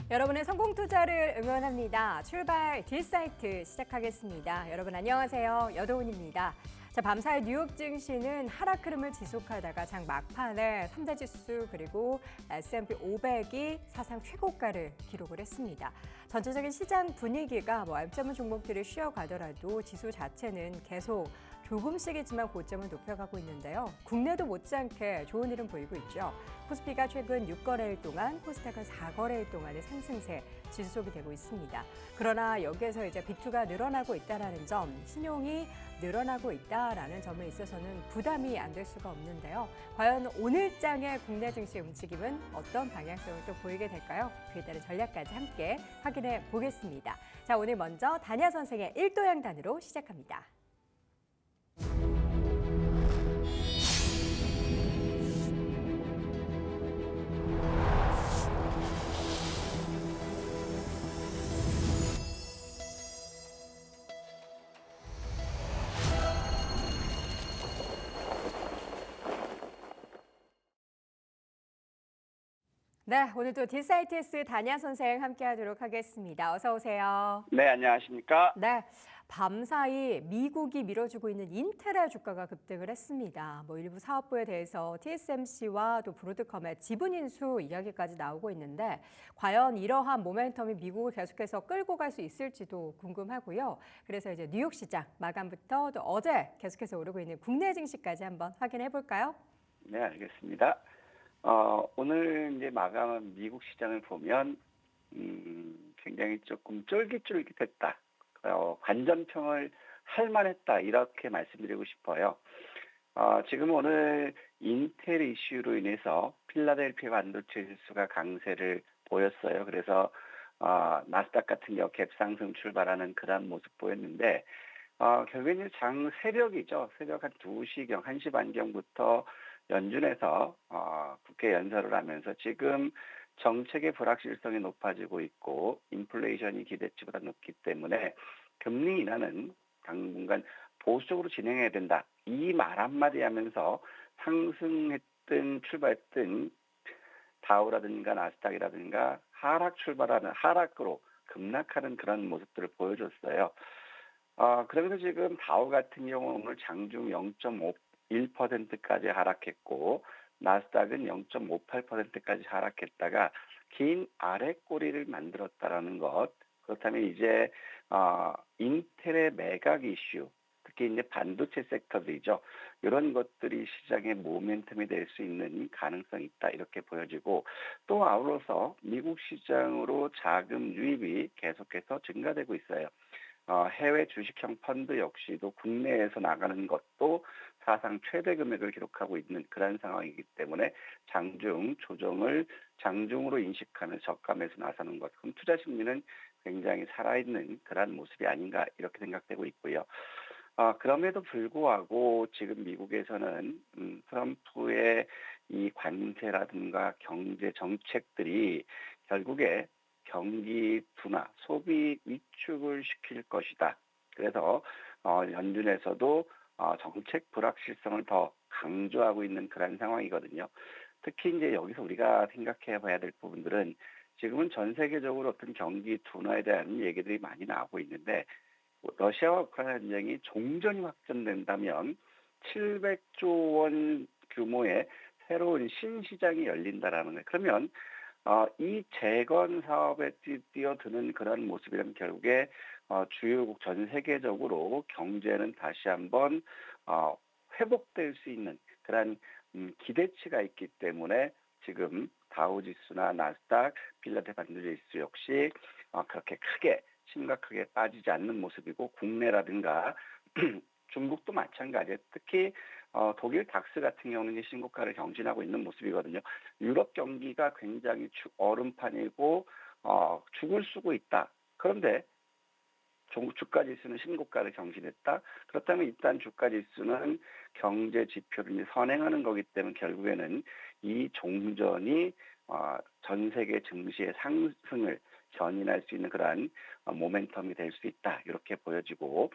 여러분의 성공 투자를 응원합니다. 출발 딜사이트 시작하겠습니다. 여러분 안녕하세요. 여도훈입니다. 자, 밤사이 뉴욕 증시는 하락 흐름을 지속하다가 장 막판에 3대 지수 그리고 S&P 500이 사상 최고가를 기록을 했습니다. 전체적인 시장 분위기가 알짜문 종목들이 쉬어가더라도 지수 자체는 계속 조금씩이지만 고점을 높여가고 있는데요. 국내도 못지않게 좋은 흐름 보이고 있죠. 코스피가 최근 6거래일 동안, 코스닥은 4거래일 동안의 상승세 지속이 되고 있습니다. 그러나 여기에서 이제 비투가 늘어나고 있다는 점, 신용이 늘어나고 있다라는 점에 있어서는 부담이 안 될 수가 없는데요. 과연 오늘장의 국내 증시 움직임은 어떤 방향성을 또 보이게 될까요? 그에 따른 전략까지 함께 확인해 보겠습니다. 자, 오늘 먼저 다니아 선생의 일도양단으로 시작합니다. 네, 오늘도 딜사이트스 다니아 선생 함께하도록 하겠습니다. 어서 오세요. 네, 안녕하십니까? 네, 밤사이 미국이 밀어주고 있는 인텔의 주가가 급등을 했습니다. 일부 사업부에 대해서 TSMC와 또 브로드컴의 지분 인수 이야기까지 나오고 있는데 과연 이러한 모멘텀이 미국을 계속해서 끌고 갈 수 있을지도 궁금하고요. 그래서 이제 뉴욕 시장 마감부터 또 어제 계속해서 오르고 있는 국내 증시까지 한번 확인해 볼까요? 네, 알겠습니다. 오늘 이제 마감한 미국 시장을 보면, 굉장히 조금 쫄깃쫄깃했다. 관전평을 할 만했다. 이렇게 말씀드리고 싶어요. 지금 오늘 인텔 이슈로 인해서 필라델피아 반도체 지수가 강세를 보였어요. 그래서, 나스닥 같은 경우 갭상승 출발하는 그런 모습 보였는데, 결국에는 장 새벽이죠. 새벽 한 2시경, 1시 반경부터 연준에서 국회 연설을 하면서 지금 정책의 불확실성이 높아지고 있고 인플레이션이 기대치보다 높기 때문에 금리 인하는 당분간 보수적으로 진행해야 된다. 이 말 한마디 하면서 상승했던 출발했던 다우라든가 나스닥이라든가 하락으로 급락하는 그런 모습들을 보여줬어요. 그러면서 지금 다우 같은 경우는 오늘 장중 0.51%까지 하락했고 나스닥은 0.58%까지 하락했다가 긴 아래 꼬리를 만들었다라는 것. 그렇다면 이제 인텔의 매각 이슈, 특히 이제 반도체 섹터들이죠. 이런 것들이 시장의 모멘텀이 될 수 있는 가능성이 있다 이렇게 보여지고 또 아울러서 미국 시장으로 자금 유입이 계속해서 증가되고 있어요. 해외 주식형 펀드 역시도 국내에서 나가는 것도 사상 최대 금액을 기록하고 있는 그런 상황이기 때문에 장중 조정을 장중으로 인식하는 저가에서 나서는 것. 그럼 투자 심리는 굉장히 살아있는 그런 모습이 아닌가 이렇게 생각되고 있고요. 그럼에도 불구하고 지금 미국에서는 트럼프의 이 관세라든가 경제 정책들이 결국에 경기 둔화, 소비 위축을 시킬 것이다. 그래서 연준에서도 정책 불확실성을 더 강조하고 있는 그런 상황이거든요. 특히 이제 여기서 우리가 생각해 봐야 될 부분들은 지금은 전 세계적으로 어떤 경기 둔화에 대한 얘기들이 많이 나오고 있는데 러시아와 우크라이나 전쟁이 종전이 확전된다면 700조 원 규모의 새로운 신시장이 열린다라는 거예요. 그러면 이 재건 사업에 뛰어드는 그런 모습이라면 결국에 주요국 전 세계적으로 경제는 다시 한번 회복될 수 있는 그런 기대치가 있기 때문에 지금 다우지수나 나스닥, 필라델피아 반도체 지수 역시 그렇게 크게 심각하게 빠지지 않는 모습이고 국내라든가 중국도 마찬가지예요. 특히 독일 닥스 같은 경우는 신고가를 경신하고 있는 모습이거든요. 유럽 경기가 굉장히 얼음판이고 죽을 쓰고 있다. 그런데 주가 지수는 신고가를 경신했다. 그렇다면 일단 주가 지수는 경제 지표를 선행하는 거기 때문에 결국에는 이 종전이 전 세계 증시의 상승을 견인할 수 있는 그러한 모멘텀이 될 수 있다. 이렇게 보여지고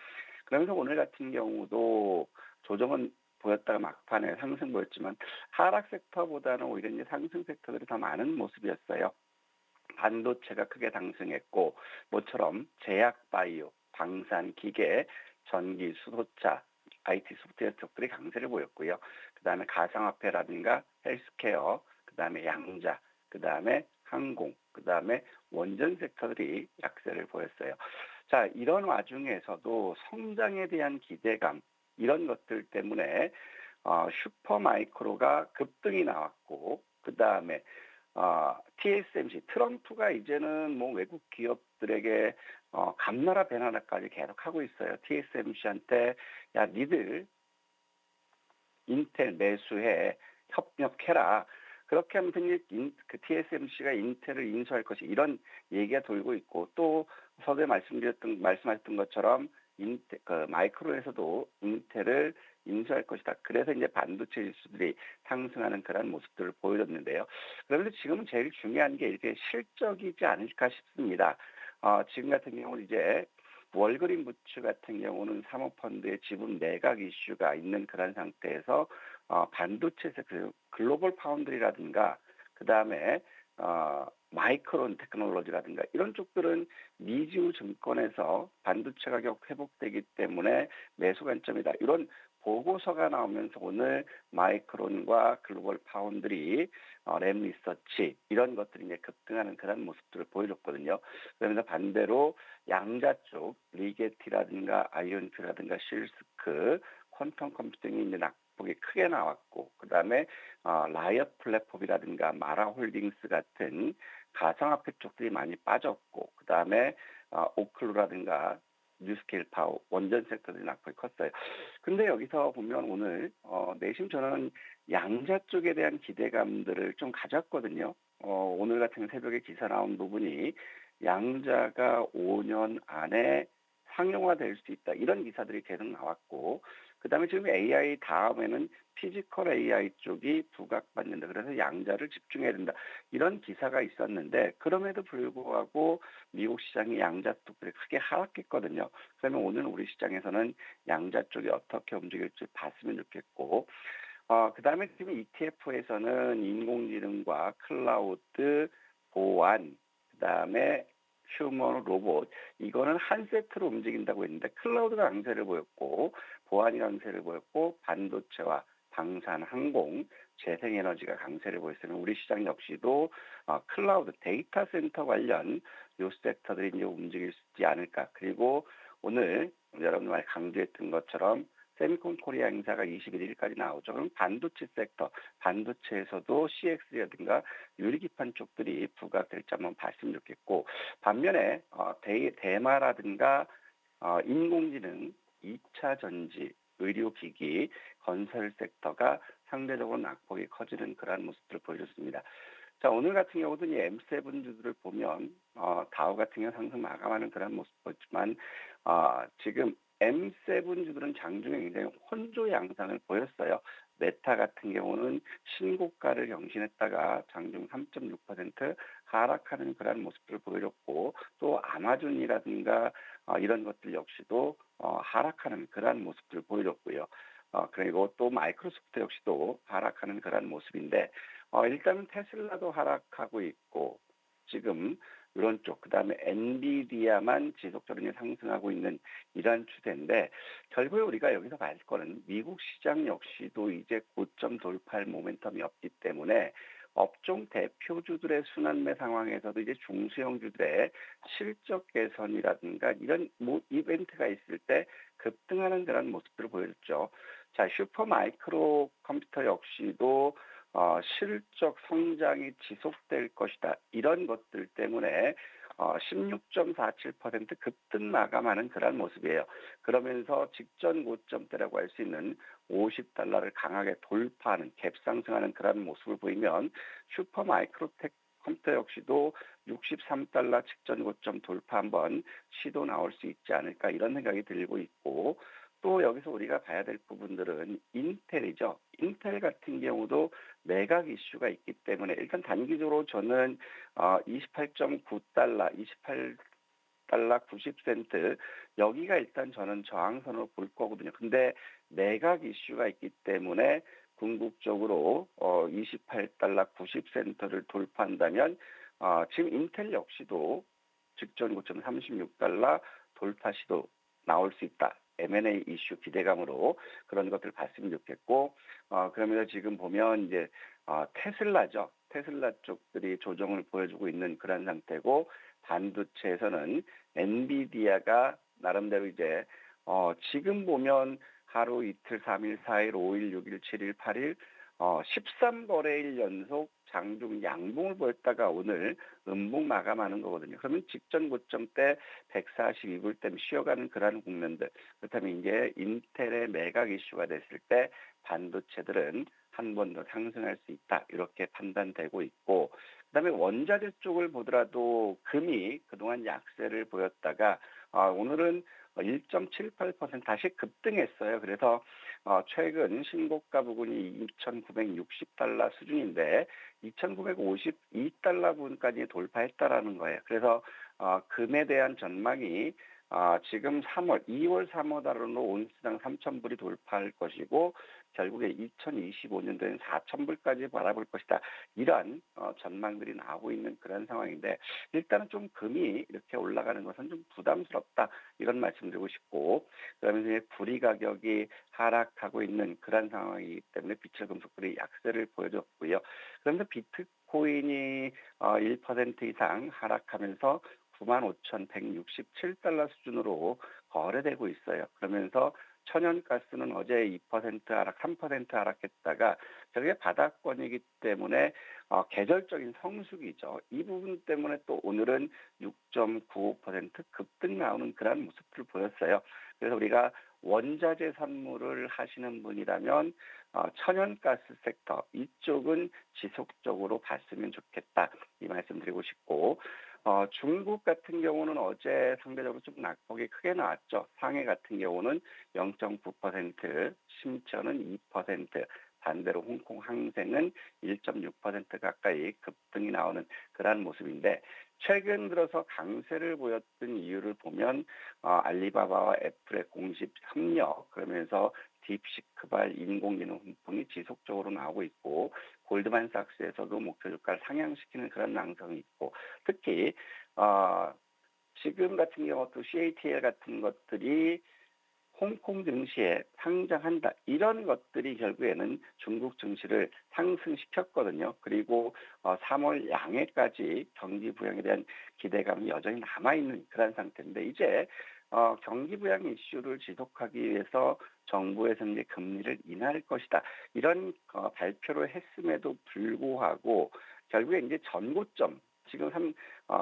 그러면서 오늘 같은 경우도 조정은 보였다가 막판에 상승 보였지만 하락 섹터보다는 오히려 이제 상승 섹터들이 더 많은 모습이었어요. 반도체가 크게 상승했고 모처럼 제약 바이오, 방산 기계, 전기 수소차, IT 소프트웨어 쪽들이 강세를 보였고요. 그다음에 가상화폐라든가 헬스케어, 그다음에 양자, 그다음에 항공, 그다음에 원전 섹터들이 약세를 보였어요. 자, 이런 와중에서도 성장에 대한 기대감 이런 것들 때문에 슈퍼마이크로가 급등이 나왔고 그다음에 TSMC 트럼프가 이제는 뭐 외국 기업들에게 감나라 배나라까지 계속 하고 있어요. TSMC한테 야 니들 인텔 매수해 협력해라. 그렇게 하면 그 TSMC가 인텔을 인수할 것이 이런 얘기가 돌고 있고 또 서두에 말씀하셨던 것처럼 마이크로에서도 인텔을 인수할 것이다. 그래서 이제 반도체 지수들이 상승하는 그런 모습들을 보여줬는데요. 그런데 지금은 제일 중요한 게 이게 실적이지 않을까 싶습니다. 지금 같은 경우는 이제 월그린 부츠 같은 경우는 사모펀드의 지분 매각 이슈가 있는 그런 상태에서 반도체 섹터, 글로벌 파운드리라든가 그다음에 마이크론 테크놀로지라든가 이런 쪽들은 미지우 증권에서 반도체 가격 회복되기 때문에 매수 관점이다. 이런 보고서가 나오면서 오늘 마이크론과 글로벌 파운드리, 램 리서치 이런 것들이 이제 급등하는 그런 모습들을 보여줬거든요. 그러면서 반대로 양자 쪽 리게티라든가 아이온트라든가 실스크, 퀀텀 컴퓨팅이 이제 낙폭이 크게 나왔고 그다음에 라이엇 플랫폼이라든가 마라홀딩스 같은 가상화폐 쪽들이 많이 빠졌고 그다음에 오클루라든가 뉴스케일 파워 원전 섹터들이 낙폭이 컸어요. 근데 여기서 보면 오늘 내심 저는 양자 쪽에 대한 기대감들을 좀 가졌거든요. 오늘 같은 새벽에 기사 나온 부분이 양자가 5년 안에 상용화될 수 있다. 이런 기사들이 계속 나왔고 그다음에 지금 AI 다음에는 피지컬 AI 쪽이 부각받는다. 그래서 양자를 집중해야 된다. 이런 기사가 있었는데 그럼에도 불구하고 미국 시장이 양자 쪽들이 크게 하락했거든요. 그러면 오늘 우리 시장에서는 양자 쪽이 어떻게 움직일지 봤으면 좋겠고 그다음에 지금 ETF에서는 인공지능과 클라우드, 보안, 그다음에 휴먼 로봇 이거는 한 세트로 움직인다고 했는데 클라우드가 강세를 보였고 보안이 강세를 보였고 반도체와 방산, 항공, 재생에너지가 강세를 보였으면 우리 시장 역시도 클라우드 데이터 센터 관련 요 섹터들이 이제 움직일 수 있지 않을까. 그리고 오늘 여러분 많이 강조했던 것처럼 세미콘 코리아 행사가 21일까지 나오죠. 그럼 반도체 섹터, 반도체에서도 CX라든가 유리기판 쪽들이 부각될지 한번 봤으면 좋겠고 반면에 대마라든가 인공지능, 2차 전지, 의료기기, 건설 sek터가 상대적으로 낙폭이 커지는 그러한 모습들을 보여줬습니다. 자, 오늘 같은 경우도 이 M7 주들을 보면 다우 같은 경우 상승 마감하는 그런 모습 보였지만 지금 M7 주들은 장중에 굉장히 혼조 양상을 보였어요. 메타 같은 경우는 신고가를 경신했다가 장중 3.6% 하락하는 그런 모습들을 보여줬고 또 아마존이라든가 이런 것들 역시도 하락하는 그러한 모습들을 보여줬고요. 그리고 또 마이크로소프트 역시도 하락하는 그러한 모습인데 일단은 테슬라도 하락하고 있고 지금 이런 쪽 그다음에 엔비디아만 지속적으로 상승하고 있는 이러한 추세인데 결국에 우리가 여기서 볼 거는 미국 시장 역시도 이제 고점 돌파할 모멘텀이 없기 때문에 업종 대표주들의 순환매 상황에서도 이제 중소형주들의 실적 개선이라든가 이런 이벤트가 있을 때 급등하는 그런 모습들을 보여줬죠. 자, 슈퍼마이크로 컴퓨터 역시도 실적 성장이 지속될 것이다. 이런 것들 때문에 16.47% 급등 마감하는 그런 모습이에요. 그러면서 직전 고점대라고 할 수 있는 $50를 강하게 돌파하는 갭 상승하는 그런 모습을 보이면 슈퍼마이크로텍 컴퓨터 역시도 $63 직전 고점 돌파 한번 시도 나올 수 있지 않을까 이런 생각이 들고 있고 또 여기서 우리가 봐야 될 부분들은 인텔이죠. 인텔 같은 경우도 매각 이슈가 있기 때문에 일단 단기적으로 저는 28.9달러, 28달러 90센트 여기가 일단 저는 저항선으로 볼 거거든요. 근데 매각 이슈가 있기 때문에 궁극적으로 28달러 90센트를 돌파한다면 지금 인텔 역시도 직전 고점 36달러 돌파 시도 나올 수 있다. M&A 이슈 기대감으로 그런 것들을 봤으면 좋겠고, 그러면서 지금 보면 이제 테슬라죠. 테슬라 쪽들이 조정을 보여주고 있는 그런 상태고, 반도체에서는 엔비디아가 나름대로 이제 지금 보면 하루 이틀 3일 4일 5일 6일 7일 8일 13거래일 연속 장중 양봉을 보였다가 오늘 음봉 마감하는 거거든요. 그러면 직전 고점 때 142불 때문에 쉬어가는 그러한 국면들. 그렇다면 이제 인텔의 매각 이슈가 됐을 때 반도체들은 한 번 더 상승할 수 있다. 이렇게 판단되고 있고, 그다음에 원자재 쪽을 보더라도 금이 그동안 약세를 보였다가 오늘은 1.78% 다시 급등했어요. 그래서 최근 신고가 부근이 2,960달러 수준인데 2,952달러 부근까지 돌파했다라는 거예요. 그래서 금에 대한 전망이 지금 2월 3월달로 온스당 3,000불이 돌파할 것이고 결국에 2025년도엔 4,000불까지 바라볼 것이다. 이러한 전망들이 나오고 있는 그런 상황인데 일단은 좀 금이 이렇게 올라가는 것은 좀 부담스럽다. 이런 말씀드리고 싶고 그러면서 불이 가격이 하락하고 있는 그런 상황이기 때문에 비철 금속들이 약세를 보여줬고요. 그러면서 비트코인이 1% 이상 하락하면서 95,167달러 수준으로 거래되고 있어요. 그러면서 천연가스는 어제 2% 하락, 3% 하락했다가 저게 바닥권이기 때문에 계절적인 성수기죠. 이 부분 때문에 또 오늘은 6.95% 급등 나오는 그런 모습을 보였어요. 그래서 우리가 원자재 선물을 하시는 분이라면 천연가스 섹터 이쪽은 지속적으로 봤으면 좋겠다. 이 말씀드리고 싶고 중국 같은 경우는 어제 상대적으로 좀 낙폭이 크게 나왔죠. 상해 같은 경우는 0.9%, 심천은 2%, 반대로 홍콩 항생은 1.6% 가까이 급등이 나오는 그러한 모습인데 최근 들어서 강세를 보였던 이유를 보면 알리바바와 애플의 공식 협력 그러면서 딥시크발 인공지능 훈풍이 지속적으로 나오고 있고 골드만삭스에서도 목표 주가를 상향시키는 그런 낭성이 있고 특히 지금 같은 경우도 CATL 같은 것들이 홍콩 증시에 상장한다. 이런 것들이 결국에는 중국 증시를 상승시켰거든요. 그리고 3월 양해까지 경기 부양에 대한 기대감이 여전히 남아있는 그런 상태인데 이제 경기 부양 이슈를 지속하기 위해서 정부에서는 이제 금리를 인하할 것이다. 이런 발표를 했음에도 불구하고 결국에 이제 전고점 지금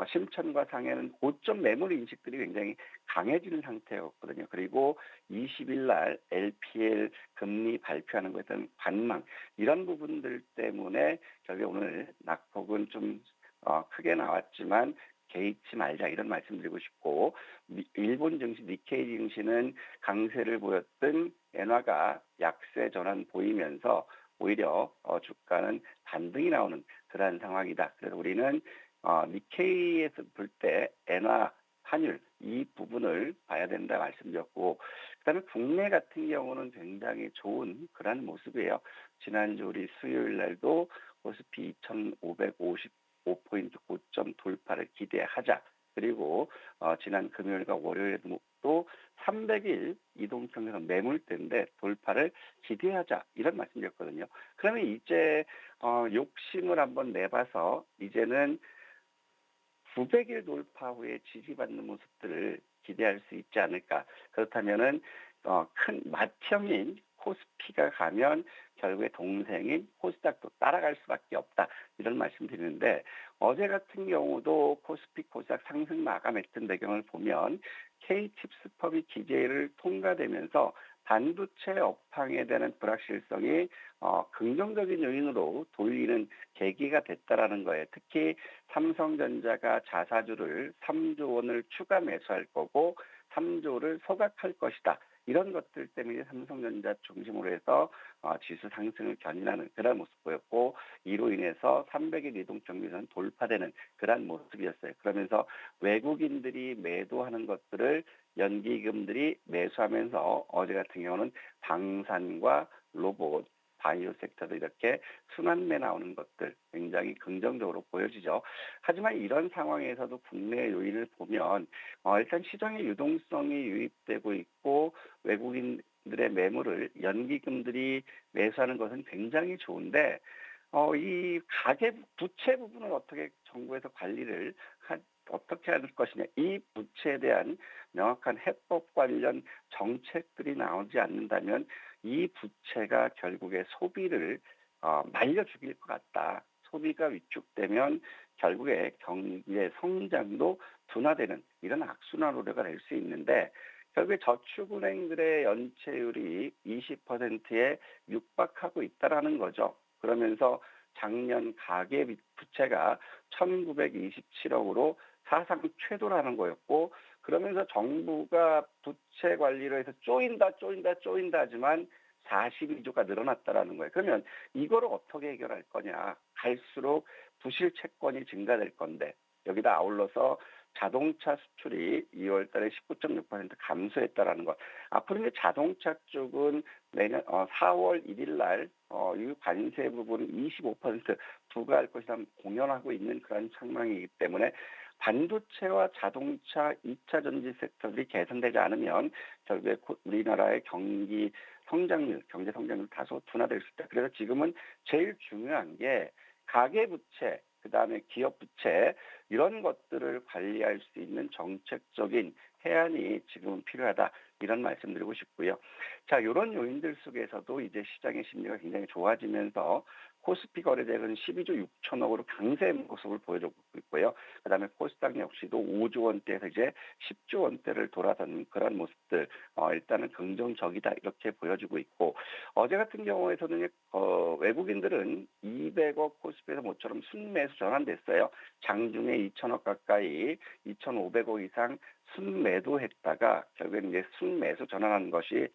심천과 상해는 고점 매물 인식들이 굉장히 강해지는 상태였거든요. 그리고 20일 날 LPL 금리 발표하는 것에 대한 관망 이런 부분들 때문에 결국 오늘 낙폭은 좀 크게 나왔지만 개의치 말자 이런 말씀드리고 싶고 일본 증시 니케이 증시는 강세를 보였던 엔화가 약세 전환 보이면서 오히려 주가는 반등이 나오는 그러한 상황이다. 그래서 우리는 니케이에서 볼 때 엔화 환율 이 부분을 봐야 된다 말씀드렸고 그다음에 국내 같은 경우는 굉장히 좋은 그런 모습이에요. 지난주 우리 수요일 날도 코스피 2,555포인트 고점 돌파를 기대하자. 그리고 지난 금요일과 월요일에도 또 300일 이동평균선 매물대인데 돌파를 기대하자 이런 말씀드렸거든요. 그러면 이제 욕심을 한번 내봐서 이제는 900일 돌파 후에 지지받는 모습들을 기대할 수 있지 않을까. 그렇다면은 큰 맏형인 코스피가 가면 결국에 동생인 코스닥도 따라갈 수밖에 없다. 이런 말씀 드리는데 어제 같은 경우도 코스피 코스닥 상승 마감했던 배경을 보면 K칩스법이 기재를 통과되면서 반도체 업황에 대한 불확실성이 긍정적인 요인으로 돌리는 계기가 됐다라는 거예요. 특히 삼성전자가 자사주를 3조 원을 추가 매수할 거고 3조를 소각할 것이다. 이런 것들 때문에 삼성전자 중심으로 해서 지수 상승을 견인하는 그런 모습 보였고 이로 인해서 300일 이동평균선 돌파되는 그런 모습이었어요. 그러면서 외국인들이 매도하는 것들을 연기금들이 매수하면서 어제 같은 경우는 방산과 로봇 바이오 섹터도 이렇게 순환매 나오는 것들 굉장히 긍정적으로 보여지죠. 하지만 이런 상황에서도 국내 요인을 보면 일단 시장의 유동성이 유입되고 있고 외국인들의 매물을 연기금들이 매수하는 것은 굉장히 좋은데 이 가계 부채 부분을 어떻게 정부에서 관리를 어떻게 할 것이냐. 이 부채에 대한 명확한 해법 관련 정책들이 나오지 않는다면 이 부채가 결국에 소비를 말려 죽일 것 같다. 소비가 위축되면 결국에 경기의 성장도 둔화되는 이런 악순환 우려가 될 수 있는데 결국에 저축은행들의 연체율이 20%에 육박하고 있다라는 거죠. 그러면서 작년 가계 부채가 1,927억으로 사상 최도라는 거였고 그러면서 정부가 부채 관리로 해서 쪼인다 하지만 42조가 늘어났다라는 거예요. 그러면 이거를 어떻게 해결할 거냐. 갈수록 부실 채권이 증가될 건데 여기다 아울러서 자동차 수출이 2월 달에 19.6% 감소했다라는 것. 앞으로 이제 자동차 쪽은 내년 4월 1일 날 이 관세 부분 25% 부과할 것이라 공언하고 있는 그런 상황이기 때문에 반도체와 자동차 2차 전지 섹터들이 개선되지 않으면 결국에 우리나라의 경제 성장률 다소 둔화될 수 있다. 그래서 지금은 제일 중요한 게 가계부채, 그다음에 기업 부채 이런 것들을 관리할 수 있는 정책적인 해안이 지금은 필요하다. 이런 말씀드리고 싶고요. 자, 이런 요인들 속에서도 이제 시장의 심리가 굉장히 좋아지면서 코스피 거래대금은 12조 6천억으로 강세 모습을 보여주고 있고요. 그다음에 코스닥 역시도 5조 원대에서 이제 10조 원대를 돌아서는 그런 모습들 일단은 긍정적이다 이렇게 보여지고 있고 어제 같은 경우에서는 외국인들은 200억 코스피에서 모처럼 순매수 전환됐어요. 장중에 2천억 가까이 2,500억 이상 순매도했다가 결국엔 이제 순매수 전환한 것이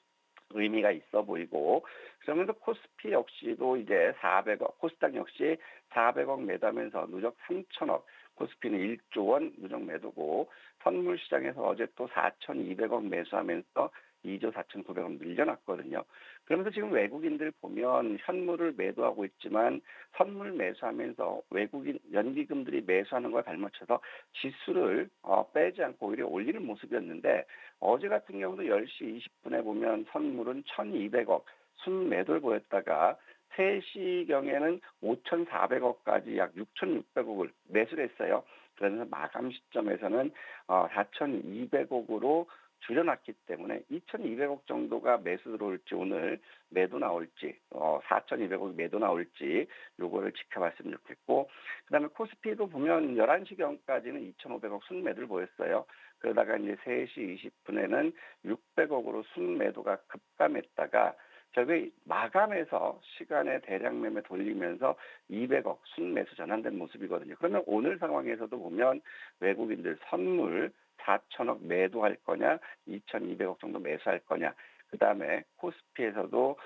의미가 있어 보이고 그러면서 코스피 역시도 이제 400억, 코스닥 역시 400억 매도하면서 누적 3천억, 코스피는 1조 원 누적 매도고 선물 시장에서 어제 또 4,200억 매수하면서 2조 4,900억 늘려놨거든요. 그러면서 지금 외국인들 보면 현물을 매도하고 있지만 선물 매수하면서 외국인 연기금들이 매수하는 거에 발맞춰서 지수를 빼지 않고 오히려 올리는 모습이었는데 어제 같은 경우도 10시 20분에 보면 선물은 1,200억 순매도를 보였다가 3시경에는 5,400억까지 약 6,600억을 매수를 했어요. 그러면서 마감 시점에서는 4,200억으로 줄여놨기 때문에 2,200억 정도가 매수 들어올지 오늘 매도 나올지 4,200억 매도 나올지 요거를 지켜봤으면 좋겠고 그다음에 코스피도 보면 11시경까지는 2,500억 순매도를 보였어요. 그러다가 이제 3시 20분에는 600억으로 순매도가 급감했다가 결국에 마감해서 시간에 대량 매매 돌리면서 200억 순매수 전환된 모습이거든요. 그러면 오늘 상황에서도 보면 외국인들 선물 4천억 매도할 거냐, 2,200억 정도 매수할 거냐. 그다음에 코스피에서도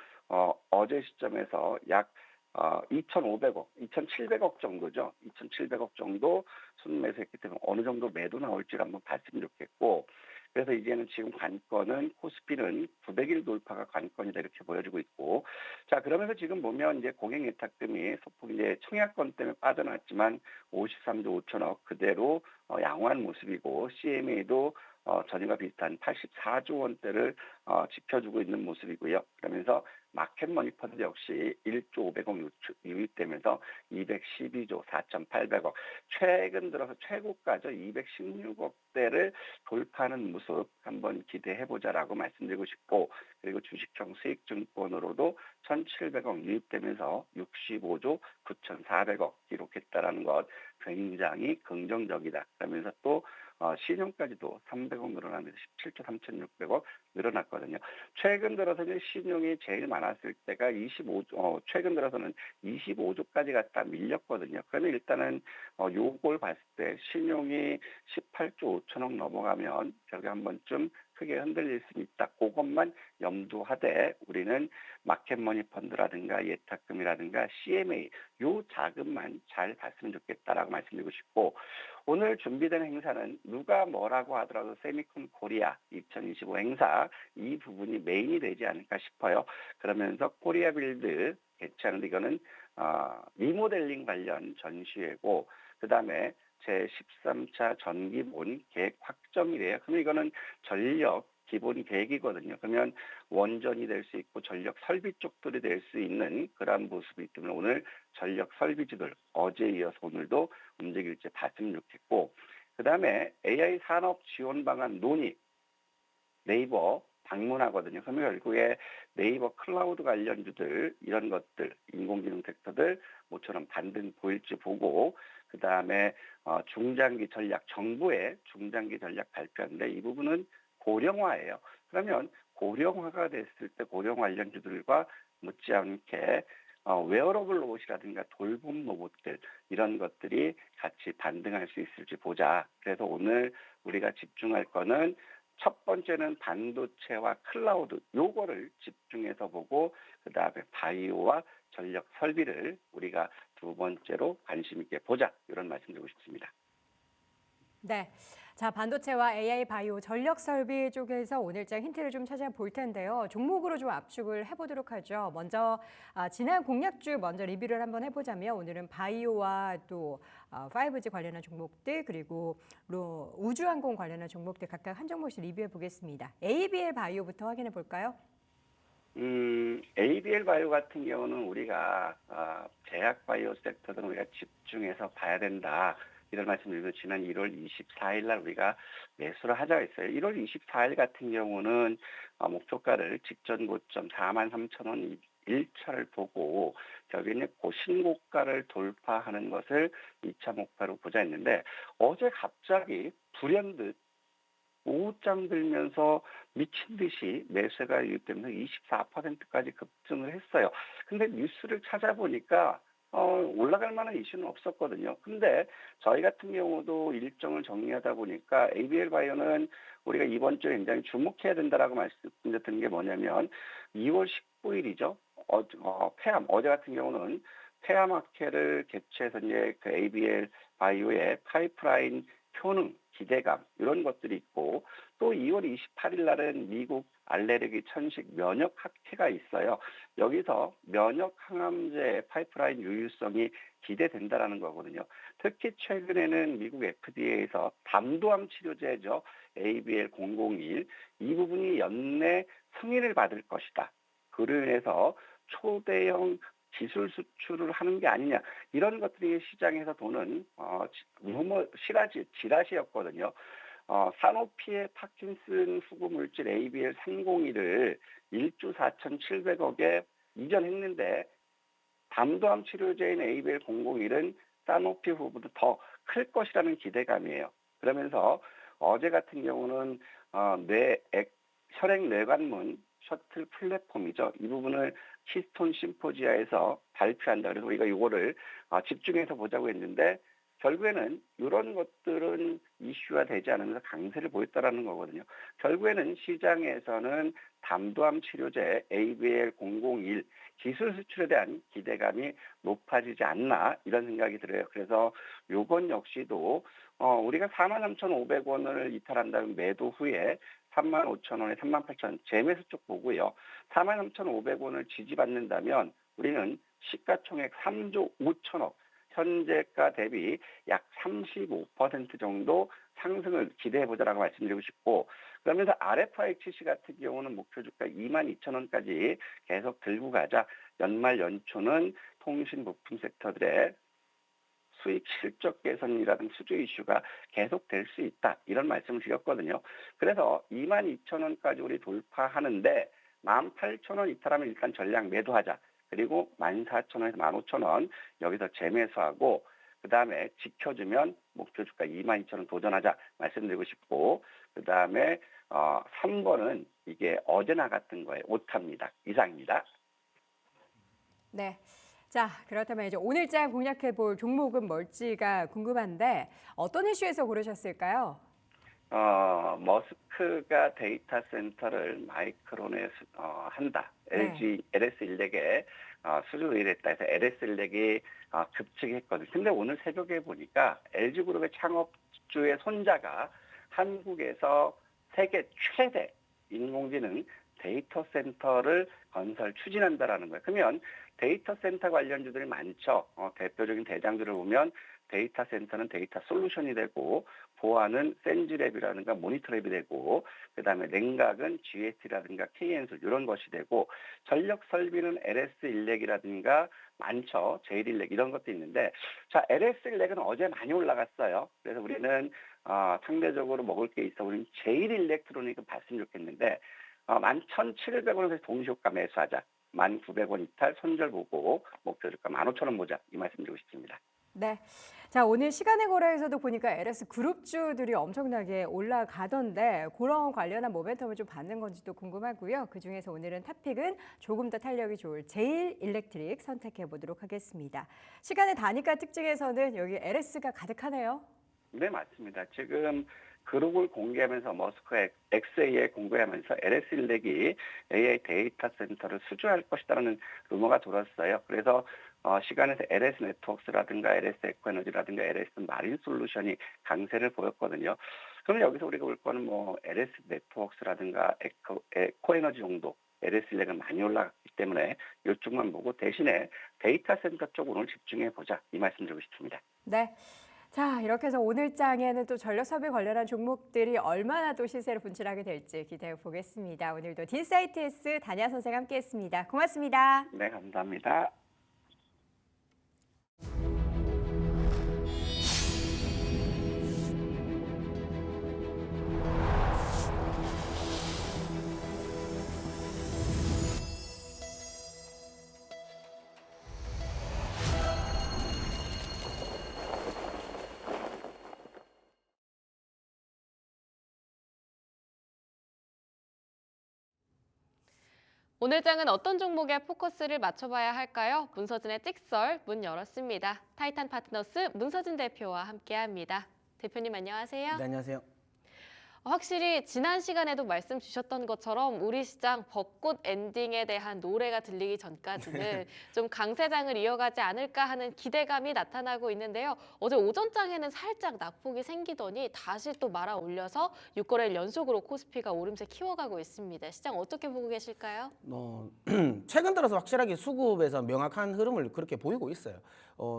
어제 시점에서 약 2,500억, 2,700억 정도죠. 2,700억 정도 순매수했기 때문에 어느 정도 매도 나올지를 한번 봤으면 좋겠고 그래서 이제는 지금 관건은 코스피는 900일 돌파가 관건이다 이렇게 보여지고 있고 자 그러면서 지금 보면 이제 고객 예탁금이 소폭 이제 청약권 때문에 빠져났지만 53조 5천억 그대로 양호한 모습이고 CMA도 전일과 비슷한 84조 원대를 지켜주고 있는 모습이고요. 그러면서 마켓머니 펀드 역시 1조 500억 유입되면서 212조 4,800억 최근 들어서 최고가죠. 216억대를 돌파하는 모습 한번 기대해보자라고 말씀드리고 싶고 그리고 주식형 수익증권으로도 1,700억 유입되면서 65조 9,400억 기록했다라는 것 굉장히 긍정적이다. 그러면서 또 신용까지도 300억 늘어나면서 17조 3,600억 늘어났거든요. 최근 들어서는 신용이 제일 많았을 때가 최근 들어서는 25조까지 갔다 밀렸거든요. 그러면 일단은 요걸 봤을 때 신용이 18조 5천억 넘어가면 결국 한 번쯤 크게 흔들릴 수 있다. 그것만 염두하되 우리는 마켓머니 펀드라든가 예탁금이라든가 CMA 요 자금만 잘 봤으면 좋겠다라고 말씀드리고 싶고 오늘 준비된 행사는 누가 뭐라고 하더라도 세미콘 코리아 2025 행사 이 부분이 메인이 되지 않을까 싶어요. 그러면서 코리아 빌드 개최하는데 이거는 리모델링 관련 전시회고 그다음에 제13차 전기본 계획 확정이래요. 그러면 이거는 전력 기본 계획이거든요. 그러면 원전이 될 수 있고 전력 설비 쪽들이 될 수 있는 그러한 모습이기 때문에 오늘 전력 설비주들 어제에 이어서 오늘도 움직일지 봤으면 좋겠고 그다음에 AI 산업 지원 방안 논의 네이버 방문하거든요. 그러면 결국에 네이버 클라우드 관련주들 이런 것들 인공지능 섹터들 모처럼 반등 보일지 보고 그다음에 중장기 전략 정부의 중장기 전략 발표하는데 이 부분은 고령화예요. 그러면 고령화가 됐을 때 고령 관련주들과 못지않게 웨어러블 로봇이라든가 돌봄 로봇들 이런 것들이 같이 반등할 수 있을지 보자. 그래서 오늘 우리가 집중할 거는 첫 번째는 반도체와 클라우드 요거를 집중해서 보고 그다음에 바이오와 전력 설비를 우리가 두 번째로 관심 있게 보자. 이런 말씀드리고 싶습니다. 네. 자, 반도체와 AI 바이오 전력 설비 쪽에서 오늘장 힌트를 좀 찾아볼 텐데요. 종목으로 좀 압축을 해보도록 하죠. 먼저 지난 공약주 먼저 리뷰를 한번 해보자면 오늘은 바이오와 또 5G 관련한 종목들 그리고 우주항공 관련한 종목들 각각 한 종목씩 리뷰해 보겠습니다. ABL 바이오부터 확인해 볼까요? ABL 바이오 같은 경우는 우리가 제약 바이오 섹터들은 우리가 집중해서 봐야 된다. 이런 말씀드리고 지난 1월 24일 날 우리가 매수를 하자고 했어요. 1월 24일 같은 경우는 목표가를 직전 고점 43,000원 1차를 보고 결국에는 고신고가를 돌파하는 것을 2차 목표로 보자 했는데 어제 갑자기 불현듯 오후장 들면서 미친 듯이 매수가 유입되면서 24%까지 급등을 했어요. 근데 뉴스를 찾아보니까 올라갈 만한 이슈는 없었거든요. 근데 저희 같은 경우도 일정을 정리하다 보니까 ABL 바이오는 우리가 이번 주에 굉장히 주목해야 된다라고 말씀드렸던 게 뭐냐면 2월 19일이죠. 폐암 어제 같은 경우는 폐암학회를 개최해서 이제 그 ABL 바이오의 파이프라인 효능, 기대감 이런 것들이 있고 또 2월 28일 날은 미국 알레르기 천식 면역 학회가 있어요. 여기서 면역 항암제 파이프라인 유효성이 기대된다라는 거거든요. 특히 최근에는 미국 FDA에서 담도암 치료제죠. ABL001 이 부분이 연내 승인을 받을 것이다. 그로 인해서 초대형 기술 수출을 하는 게 아니냐 이런 것들이 시장에서 도는 지라시였거든요. 사노피의 파킨슨 후구 물질 ABL301을 1조 4,700억에 이전했는데 담도암 치료제인 ABL001은 사노피 후보도 더 클 것이라는 기대감이에요. 그러면서 어제 같은 경우는 혈액 뇌관문 셔틀 플랫폼이죠. 이 부분을 키스톤 심포지아에서 발표한다. 그래서 우리가 이거를 집중해서 보자고 했는데 결국에는 이런 것들은 이슈화 되지 않으면서 강세를 보였다라는 거거든요. 결국에는 시장에서는 담도암 치료제 ABL001 기술 수출에 대한 기대감이 높아지지 않나 이런 생각이 들어요. 그래서 이건 역시도 우리가 43,500원을 이탈한다면 매도 후에 35,000원에 38,000원 재매수 쪽 보고요. 43,500원을 지지받는다면 우리는 시가총액 3조 5천억 현재가 대비 약 35% 정도 상승을 기대해보자라고 말씀드리고 싶고 그러면서 RFICC 같은 경우는 목표 주가 22,000원까지 계속 들고 가자. 연말 연초는 통신 부품 섹터들의 수익 실적 개선이라든 수주 이슈가 계속될 수 있다. 이런 말씀을 드렸거든요. 그래서 22,000원까지 우리 돌파하는데 18,000원 이탈하면 일단 전량 매도하자. 그리고 14,000원에서 15,000원 여기서 재매수하고 그다음에 지켜주면 목표 주가 22,000원 도전하자 말씀드리고 싶고 그다음에 3번은 이게 어제 나갔던 거예요. 오타입니다. 이상입니다. 네. 자, 그렇다면 이제 오늘장 공략해 볼 종목은 뭘지가 궁금한데 어떤 이슈에서 고르셨을까요? 머스크가 데이터 센터를 마이크론에 한다. LG LS 일렉에 수주 의뢰했다 해서 LS 일렉이 급증했거든요. 근데 오늘 새벽에 보니까 LG그룹의 창업주의 손자가 한국에서 세계 최대 인공지능 데이터 센터를 건설 추진한다라는 거예요. 그러면 데이터 센터 관련주들이 많죠. 대표적인 대장들을 보면 데이터 센터는 데이터 솔루션이 되고, 보안은 센즈랩이라든가 모니터랩이 되고, 그다음에 냉각은 GS라든가 KN술 이런 것이 되고, 전력 설비는 LS 일렉이라든가 많죠. 제일 일렉 이런 것도 있는데, 자, LS 일렉은 어제 많이 올라갔어요. 그래서 우리는 상대적으로 먹을 게 있어 우리는 제일 일렉트로닉을 봤으면 좋겠는데, 11,700원에서 동시효과 매수하자. 1,900원 이탈 손절 보고 목표주가 15,000원 보자. 이 말씀 드리고 싶습니다. 네. 자, 오늘 시간의 거래에서도 보니까 LS 그룹주들이 엄청나게 올라가던데 그런 관련한 모멘텀을 좀 받는 건지도 궁금하고요. 그중에서 오늘은 탑픽은 조금 더 탄력이 좋을 제일 일렉트릭 선택해 보도록 하겠습니다. 시간의 단위가 특징에서는 여기 LS가 가득하네요. 네, 맞습니다. 지금 그룹을 공개하면서 머스크가 XAI에 공개하면서 LS 일렉이 AI 데이터 센터를 수주할 것이라는 루머가 돌았어요. 그래서 시간에서 LS 네트워크스라든가 LS 에코에너지라든가 LS 마린 솔루션이 강세를 보였거든요. 그럼 여기서 우리가 볼 거는 뭐 LS 네트워크스라든가 에코에너지 정도, LS 일렉은 많이 올라갔기 때문에 이쪽만 보고 대신에 데이터 센터 쪽 오늘 집중해 보자. 이 말씀 드리고 싶습니다. 네. 자, 이렇게 해서 오늘 장에는 또 전력 섭외 관련한 종목들이 얼마나 또 시세를 분출하게 될지 기대해 보겠습니다. 오늘도 딘사이트S 단야 선생 함께했습니다. 고맙습니다. 네, 감사합니다. 오늘 장은 어떤 종목에 포커스를 맞춰봐야 할까요? 문서진의 찍설 문 열었습니다. 타이탄 파트너스 문서진 대표와 함께합니다. 대표님 안녕하세요. 네, 안녕하세요. 확실히 지난 시간에도 말씀 주셨던 것처럼 우리 시장 벚꽃 엔딩에 대한 노래가 들리기 전까지는 좀 강세장을 이어가지 않을까 하는 기대감이 나타나고 있는데요. 어제 오전장에는 살짝 낙폭이 생기더니 다시 또 말아 올려서 6거래일 연속으로 코스피가 오름세 키워가고 있습니다. 시장 어떻게 보고 계실까요? 최근 들어서 확실하게 수급에서 명확한 흐름을 그렇게 보이고 있어요.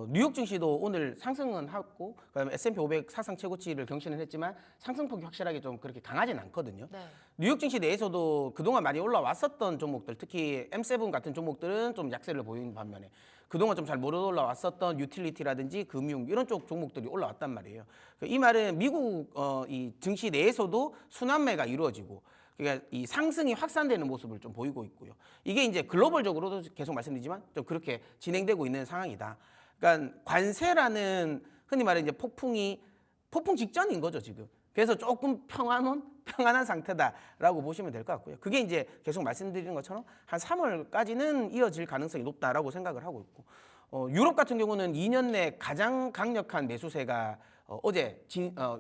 뉴욕 증시도 오늘 상승은 하고, 그다음에 S&P 500 사상 최고치를 경신을 했지만 상승폭이 확실하게 좀 그렇게 강하진 않거든요. 네. 뉴욕 증시 내에서도 그동안 많이 올라왔었던 종목들, 특히 M7 같은 종목들은 좀 약세를 보이는 반면에 그동안 좀 잘 못 올라왔었던 유틸리티라든지 금융 이런 쪽 종목들이 올라왔단 말이에요. 이 말은 미국 이 증시 내에서도 순환매가 이루어지고, 그러니까 이 상승이 확산되는 모습을 좀 보이고 있고요. 이게 이제 글로벌적으로도 계속 말씀드리지만 좀 그렇게 진행되고 있는 상황이다. 그러니까 관세라는 흔히 말해 이제 폭풍 직전인 거죠, 지금. 그래서 조금 평안한 상태다라고 보시면 될 것 같고요. 그게 이제 계속 말씀드리는 것처럼 한 3월까지는 이어질 가능성이 높다라고 생각을 하고 있고, 유럽 같은 경우는 2년 내 가장 강력한 매수세가 어제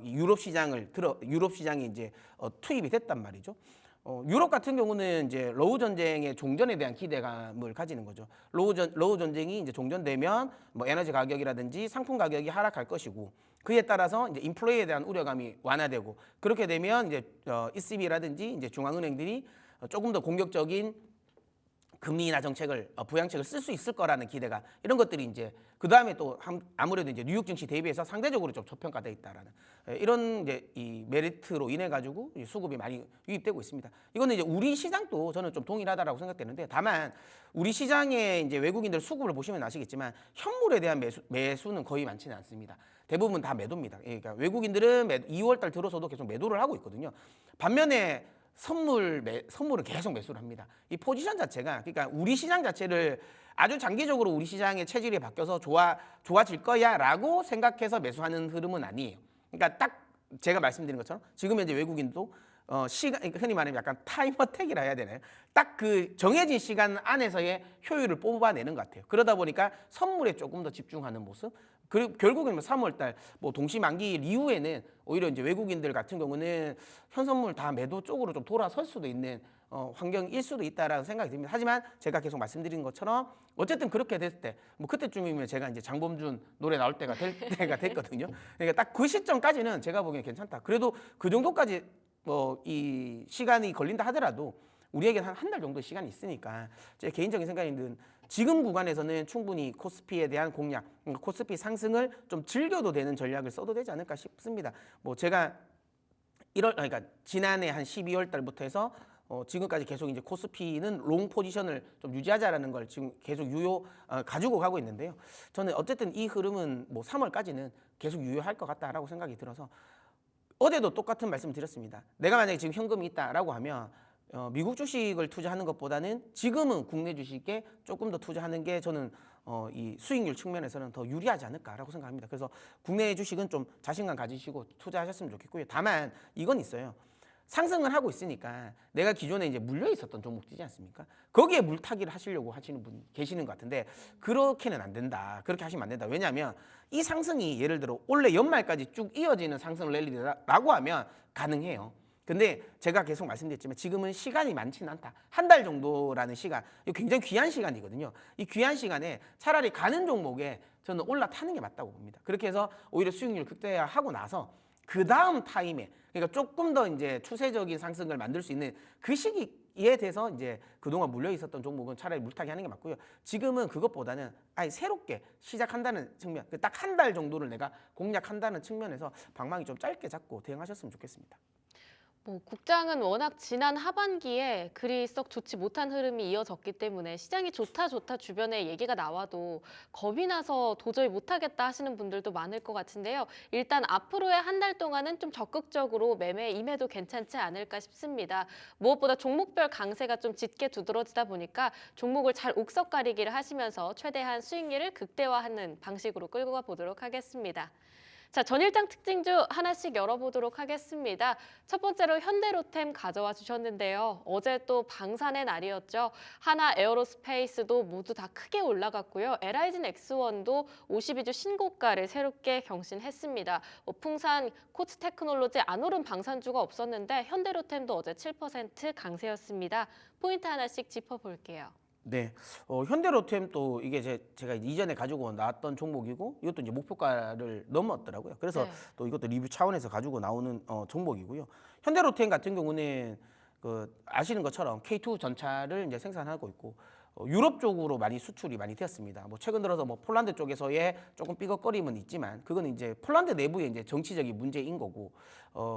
유럽 시장이 이제 투입이 됐단 말이죠. 유럽 같은 경우는 이제 러우 전쟁의 종전에 대한 기대감을 가지는 거죠. 러우 전쟁이 이제 종전되면 뭐 에너지 가격이라든지 상품 가격이 하락할 것이고, 그에 따라서 이제 인플레이에 대한 우려감이 완화되고, 그렇게 되면 이제 ECB라든지 이제 중앙은행들이 조금 더 공격적인 금리 인하 정책을 부양책을 쓸 수 있을 거라는 기대가, 이런 것들이 이제 그 다음에 또 아무래도 이제 뉴욕 증시 대비해서 상대적으로 좀 저평가돼 있다라는 이런 이제 이 메리트로 인해 가지고 수급이 많이 유입되고 있습니다. 이거는 이제 우리 시장도 저는 좀 동일하다라고 생각되는데, 다만 우리 시장의 이제 외국인들 수급을 보시면 아시겠지만 현물에 대한 매수는 거의 많지는 않습니다. 대부분 다 매도입니다. 그러니까 외국인들은 2월달 들어서도 계속 매도를 하고 있거든요. 반면에 선물은 계속 매수를 합니다. 이 포지션 자체가, 그러니까 우리 시장 자체를 아주 장기적으로 우리 시장의 체질이 바뀌어서 좋아질 거야라고 생각해서 매수하는 흐름은 아니에요. 그러니까 딱 제가 말씀드린 것처럼 지금 현재 외국인도 흔히 말하면 약간 타임 어택이라 해야 되나요? 딱 그 정해진 시간 안에서의 효율을 뽑아내는 것 같아요. 그러다 보니까 선물에 조금 더 집중하는 모습. 그리고 결국에는 3월달 뭐 동시만기일 이후에는 오히려 이제 외국인들 같은 경우는 현선물 다 매도 쪽으로 좀 돌아설 수도 있는 환경일 수도 있다라는 생각이 듭니다. 하지만 제가 계속 말씀드린 것처럼 어쨌든 그렇게 됐을 때 뭐 그때쯤이면 제가 이제 장범준 노래 나올 때가 됐거든요. 그러니까 딱 그 시점까지는 제가 보기엔 괜찮다. 그래도 그 정도까지 이 시간이 걸린다 하더라도 우리에게 한 달 정도 시간이 있으니까 제 개인적인 생각에는 지금 구간에서는 충분히 코스피에 대한 공략, 코스피 상승을 좀 즐겨도 되는 전략을 써도 되지 않을까 싶습니다. 뭐 제가 그러니까 지난해 한 12월 달부터 해서 지금까지 계속 이제 코스피는 롱 포지션을 좀 유지하자라는 걸 지금 계속 가지고 가고 있는데요. 저는 어쨌든 이 흐름은 뭐 3월까지는 계속 유효할 것 같다라고 생각이 들어서 어제도 똑같은 말씀 드렸습니다. 내가 만약에 지금 현금이 있다라고 하면 미국 주식을 투자하는 것보다는 지금은 국내 주식에 조금 더 투자하는 게 저는 이 수익률 측면에서는 더 유리하지 않을까라고 생각합니다. 그래서 국내 주식은 좀 자신감 가지시고 투자하셨으면 좋겠고요. 다만 이건 있어요. 상승을 하고 있으니까 내가 기존에 이제 물려 있었던 종목들이지 않습니까? 거기에 물타기를 하시려고 하시는 분 계시는 것 같은데 그렇게는 안 된다. 그렇게 하시면 안 된다. 왜냐하면 이 상승이 예를 들어 올해 연말까지 쭉 이어지는 상승 랠리라고 하면 가능해요. 근데 제가 계속 말씀드렸지만 지금은 시간이 많지는 않다. 한 달 정도라는 시간, 이거 굉장히 귀한 시간이거든요. 이 귀한 시간에 차라리 가는 종목에 저는 올라타는 게 맞다고 봅니다. 그렇게 해서 오히려 수익률 극대화하고 나서 그 다음 타임에 그러니까 조금 더 이제 추세적인 상승을 만들 수 있는 그 시기에 대해서 이제 그동안 물려 있었던 종목은 차라리 물타기 하는 게 맞고요. 지금은 그것보다는 아예 새롭게 시작한다는 측면, 딱 한 달 정도를 내가 공략한다는 측면에서 방망이 좀 짧게 잡고 대응하셨으면 좋겠습니다. 뭐 국장은 워낙 지난 하반기에 그리 썩 좋지 못한 흐름이 이어졌기 때문에 시장이 좋다 주변에 얘기가 나와도 겁이 나서 도저히 못하겠다 하시는 분들도 많을 것 같은데요. 일단 앞으로의 한 달 동안은 좀 적극적으로 매매에 임해도 괜찮지 않을까 싶습니다. 무엇보다 종목별 강세가 좀 짙게 두드러지다 보니까 종목을 잘 옥석가리기를 하시면서 최대한 수익률을 극대화하는 방식으로 끌고 가보도록 하겠습니다. 자, 전일장 특징주 하나씩 열어보도록 하겠습니다. 첫 번째로 현대로템 가져와 주셨는데요. 어제 또 방산의 날이었죠. 하나 에어로스페이스도 모두 다 크게 올라갔고요. LI진 X1도 52주 신고가를 새롭게 경신했습니다. 풍산, 코츠테크놀로지 안 오른 방산주가 없었는데 현대로템도 어제 7% 강세였습니다. 포인트 하나씩 짚어볼게요. 네, 현대로템 또 이게 제가 이전에 가지고 나왔던 종목이고 이것도 이제 목표가를 넘었더라고요. 그래서 네. 또 이것도 리뷰 차원에서 가지고 나오는 종목이고요. 현대로템 같은 경우는 아시는 것처럼 K2 전차를 이제 생산하고 있고 유럽 쪽으로 많이 수출이 많이 되었습니다. 뭐 최근 들어서 뭐 폴란드 쪽에서의 조금 삐걱거림은 있지만 그거는 이제 폴란드 내부의 이제 정치적인 문제인 거고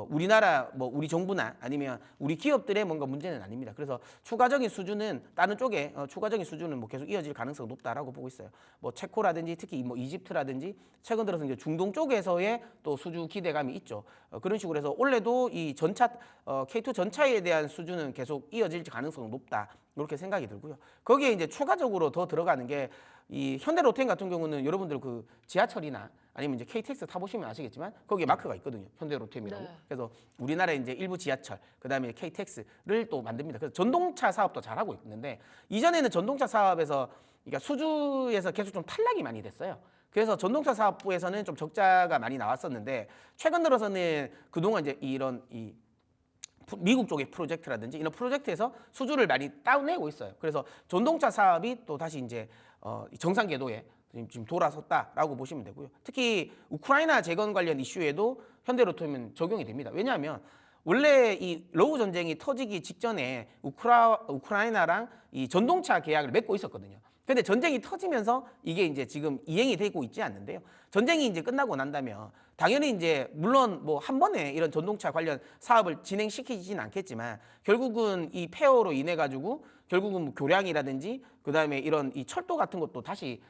우리나라 뭐 우리 정부나 아니면 우리 기업들의 뭔가 문제는 아닙니다. 그래서 추가적인 수주는 다른 쪽에 추가적인 수주는 뭐 계속 이어질 가능성이 높다라고 보고 있어요. 뭐 체코라든지 특히 뭐 이집트라든지 최근 들어서 이제 중동 쪽에서의 또 수주 기대감이 있죠. 그런 식으로 해서 올해도 이 전차 K2 전차에 대한 수주는 계속 이어질 가능성이 높다. 이렇게 생각이 들고요. 거기에 이제 추가적으로 더 들어가는 게 이 현대로템 같은 경우는 여러분들 그 지하철이나 아니면 이제 KTX 타보시면 아시겠지만 거기에 마크가 있거든요. 현대로템이라고. 네. 그래서 우리나라에 이제 일부 지하철, 그다음에 KTX를 또 만듭니다. 그래서 전동차 사업도 잘하고 있는데 이전에는 전동차 사업에서 그러니까 수주에서 계속 좀 탈락이 많이 됐어요. 그래서 전동차 사업부에서는 좀 적자가 많이 나왔었는데 최근 들어서는 그동안 이제 이런 미국 쪽의 프로젝트라든지 이런 프로젝트에서 수주를 많이 따내고 있어요. 그래서 전동차 사업이 또 다시 이제 정상 궤도에 지금 돌아섰다라고 보시면 되고요. 특히 우크라이나 재건 관련 이슈에도 현대로템은 적용이 됩니다. 왜냐하면 원래 이 러우 전쟁이 터지기 직전에 우크라이나랑 이 전동차 계약을 맺고 있었거든요. 근데 전쟁이 터지면서 이게 이제 지금 이행이 되고 있지 않는데요. 전쟁이 이제 끝나고 난다면 당연히 이제 물론 뭐 한 번에 이런 전동차 관련 사업을 진행시키지는 않겠지만 결국은 이 폐허로 인해 가지고 결국은 뭐 교량이라든지 그다음에 이런 이 철도 같은 것도 다시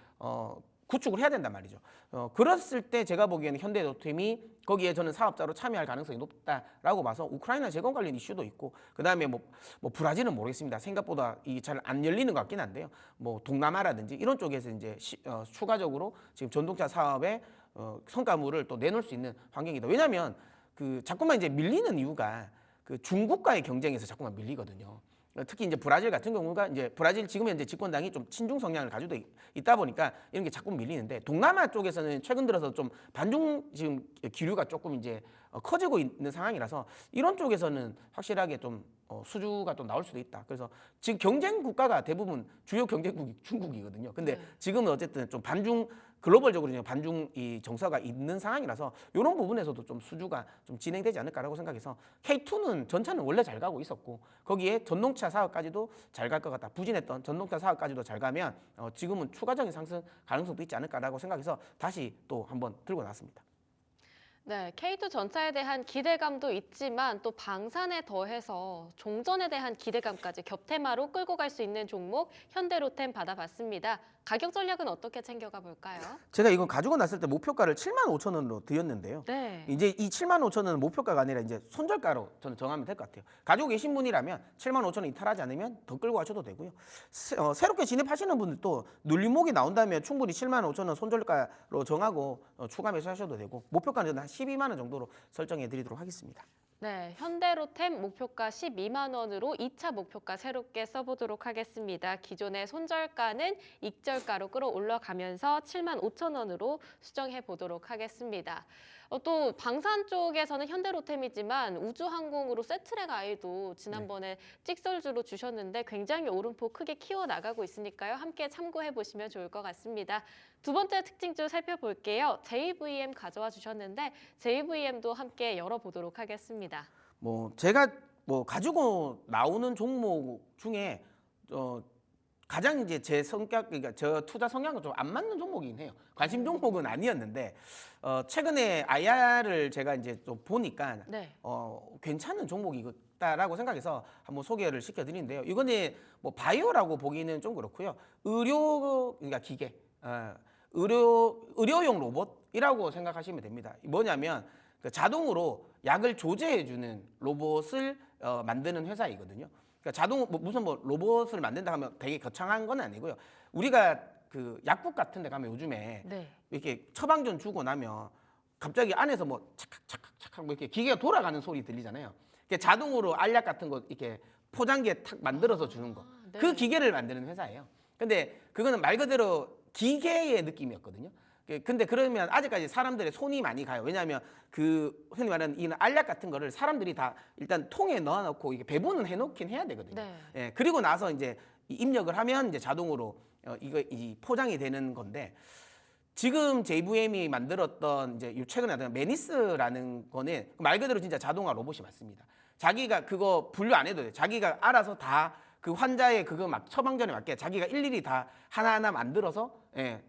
구축을 해야 된단 말이죠. 그랬을 때 제가 보기에는 현대로템이 거기에 저는 사업자로 참여할 가능성이 높다라고 봐서 우크라이나 재건 관련 이슈도 있고 그다음에 뭐 브라질은 모르겠습니다. 생각보다 이 잘 안 열리는 것 같긴 한데요. 뭐 동남아라든지 이런 쪽에서 이제 추가적으로 지금 전동차 사업에 성과물을 또 내놓을 수 있는 환경이다. 왜냐하면 그 자꾸만 이제 밀리는 이유가 그 중국과의 경쟁에서 자꾸만 밀리거든요. 특히 이제 브라질 같은 경우가 이제 브라질 지금 현재 집권당이 좀 친중 성향을 가지고 있다 보니까 이런 게 자꾸 밀리는데 동남아 쪽에서는 최근 들어서 좀 반중 지금 기류가 조금 이제 커지고 있는 상황이라서 이런 쪽에서는 확실하게 좀 수주가 또 나올 수도 있다. 그래서 지금 경쟁 국가가 대부분 주요 경쟁국이 중국이거든요. 근데 지금은 어쨌든 좀 반중 글로벌적으로 이제 반중 이 정서가 있는 상황이라서 이런 부분에서도 좀 수주가 좀 진행되지 않을까라고 생각해서 K2는 전차는 원래 잘 가고 있었고 거기에 전동차 사업까지도 잘 갈 것 같다. 부진했던 전동차 사업까지도 잘 가면 지금은 추가적인 상승 가능성도 있지 않을까라고 생각해서 다시 또 한번 들고 나왔습니다. 네, K2 전차에 대한 기대감도 있지만 또 방산에 더해서 종전에 대한 기대감까지 겹테마로 끌고 갈 수 있는 종목 현대로템 받아봤습니다. 가격 전략은 어떻게 챙겨가 볼까요? 제가 이거 가지고 났을 때 목표가를 75,000원으로 드렸는데요. 네. 이제 이 75,000원은 목표가가 아니라 이제 손절가로 저는 정하면 될 것 같아요. 가지고 계신 분이라면 75,000원 이탈하지 않으면 더 끌고 가셔도 되고요. 새롭게 진입하시는 분들도 눌림목이 나온다면 충분히 75,000원 손절가로 정하고 추가 매수하셔도 되고 목표가는 저는 한 12만 원 정도로 설정해 드리도록 하겠습니다. 네, 현대로템 목표가 12만 원으로 2차 목표가 새롭게 써보도록 하겠습니다. 기존의 손절가는 익절가로 끌어올라가면서 7만 5천 원으로 수정해 보도록 하겠습니다. 또 방산 쪽에서는 현대로템이지만 우주항공으로 세트랙 아이도 지난번에 찍설주로 주셨는데 굉장히 오름폭 크게 키워나가고 있으니까요. 함께 참고해 보시면 좋을 것 같습니다. 두 번째 특징주 살펴볼게요. JVM 가져와 주셨는데 JVM도 함께 열어보도록 하겠습니다. 제가 가지고 나오는 종목 중에 가장 이제 제 성격, 그러니까 저 투자 성향과 좀 안 맞는 종목이긴 해요. 관심 종목은 아니었는데 최근에 IR을 제가 이제 좀 보니까 네. 괜찮은 종목이다라고 생각해서 한번 소개를 시켜드리는데요. 이거는 바이오라고 보기는 좀 그렇고요. 그러니까 기계, 의료용 로봇이라고 생각하시면 됩니다. 뭐냐면 자동으로 약을 조제해주는 로봇을 만드는 회사이거든요. 그러니까 자동 무슨 로봇을 만든다 하면 되게 거창한 건 아니고요. 우리가 그 약국 같은 데 가면 요즘에 네. 이렇게 처방전 주고 나면 갑자기 안에서 착착착착 이렇게 기계가 돌아가는 소리 들리잖아요. 자동으로 알약 같은 거 이렇게 포장기에 탁 만들어서 주는 거. 네. 그 기계를 만드는 회사예요. 근데 그거는 말 그대로 기계의 느낌이었거든요. 근데 그러면 아직까지 사람들의 손이 많이 가요. 왜냐하면 그 흔히 말하는 이 알약 같은 거를 사람들이 다 일단 통에 넣어놓고 이게 배분은 해놓긴 해야 되거든요. 네. 예, 그리고 나서 이제 입력을 하면 이제 자동으로 이 포장이 되는 건데 지금 JVM이 만들었던 이제 최근에 나타난 메니스라는 거는 말 그대로 진짜 자동화 로봇이 맞습니다. 자기가 그거 분류 안 해도 돼요. 자기가 알아서 다 그 환자의 그거 막 처방전에 맞게 자기가 일일이 다 하나하나 만들어서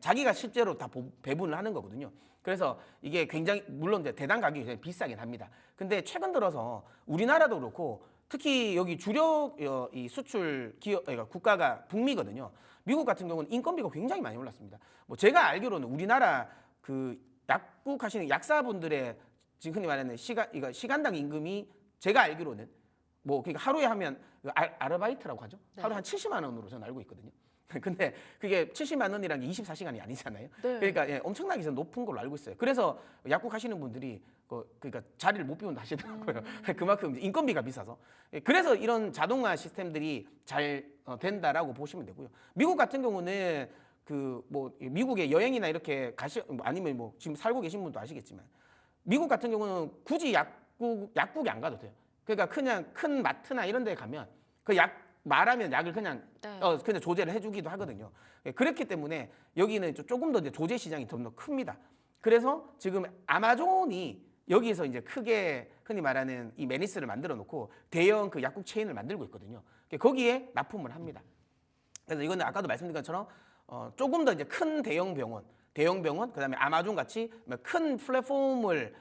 자기가 실제로 다 배분을 하는 거거든요. 그래서 이게 굉장히 물론 이제 대당 가격이 굉장히 비싸긴 합니다. 근데 최근 들어서 우리나라도 그렇고 특히 여기 주력 이 수출 기업 그러니까 국가가 북미거든요. 미국 같은 경우는 인건비가 굉장히 많이 올랐습니다. 제가 알기로는 우리나라 그 약국 하시는 약사분들의 지금 흔히 말하는 시간당 임금이 제가 알기로는 그러니까 하루에 하면 아르바이트라고 하죠. 네. 하루에 한 70만 원으로 저는 알고 있거든요. 근데 그게 70만 원이라는 게 24시간이 아니잖아요. 네. 그러니까 엄청나게 높은 걸로 알고 있어요. 그래서 약국 하시는 분들이 그러니까 자리를 못 비운다 하시더라고요. 그만큼 인건비가 비싸서. 그래서 이런 자동화 시스템들이 잘 된다라고 보시면 되고요. 미국 같은 경우는 미국에 여행이나 이렇게 아니면 지금 살고 계신 분도 아시겠지만 미국 같은 경우는 굳이 약국에 안 가도 돼요. 그러니까 그냥 큰 마트나 이런 데 가면 그 약 말하면 약을 그냥 그냥 조제를 해주기도 하거든요. 그렇기 때문에 여기는 조금 더 이제 조제 시장이 좀 더 큽니다. 그래서 지금 아마존이 여기에서 이제 크게 흔히 말하는 이 메니스를 만들어 놓고 대형 그 약국 체인을 만들고 있거든요. 거기에 납품을 합니다. 그래서 이거는 아까도 말씀드린 것처럼 조금 더 이제 큰 대형 병원, 그다음에 아마존 같이 큰 플랫폼에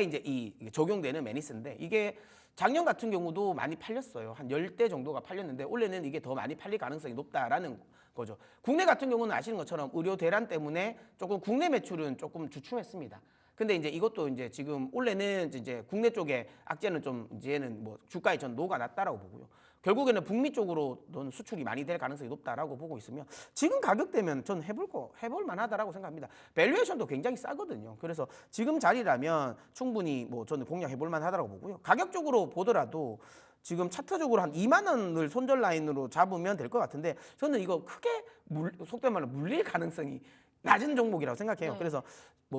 이제 이 적용되는 메니스인데 이게 작년 같은 경우도 많이 팔렸어요. 한 10대 정도가 팔렸는데 올해는 이게 더 많이 팔릴 가능성이 높다라는 거죠. 국내 같은 경우는 아시는 것처럼 의료 대란 때문에 조금 국내 매출은 조금 주춤했습니다. 근데 이제 이것도 이제 지금 올해는 이제 국내 쪽에 악재는 좀 이제는 주가에 전 녹아났다라고 보고요. 결국에는 북미 쪽으로는 수출이 많이 될 가능성이 높다라고 보고 있으며 지금 가격대면 전 해볼 만하다라고 생각합니다. 밸류에이션도 굉장히 싸거든요. 그래서 지금 자리라면 충분히 저는 공략해볼 만하다라고 보고요. 가격적으로 보더라도 지금 차트적으로 한 2만 원을 손절 라인으로 잡으면 될 것 같은데 저는 이거 크게 속된 말로 물릴 가능성이 낮은 종목이라고 생각해요. 네. 그래서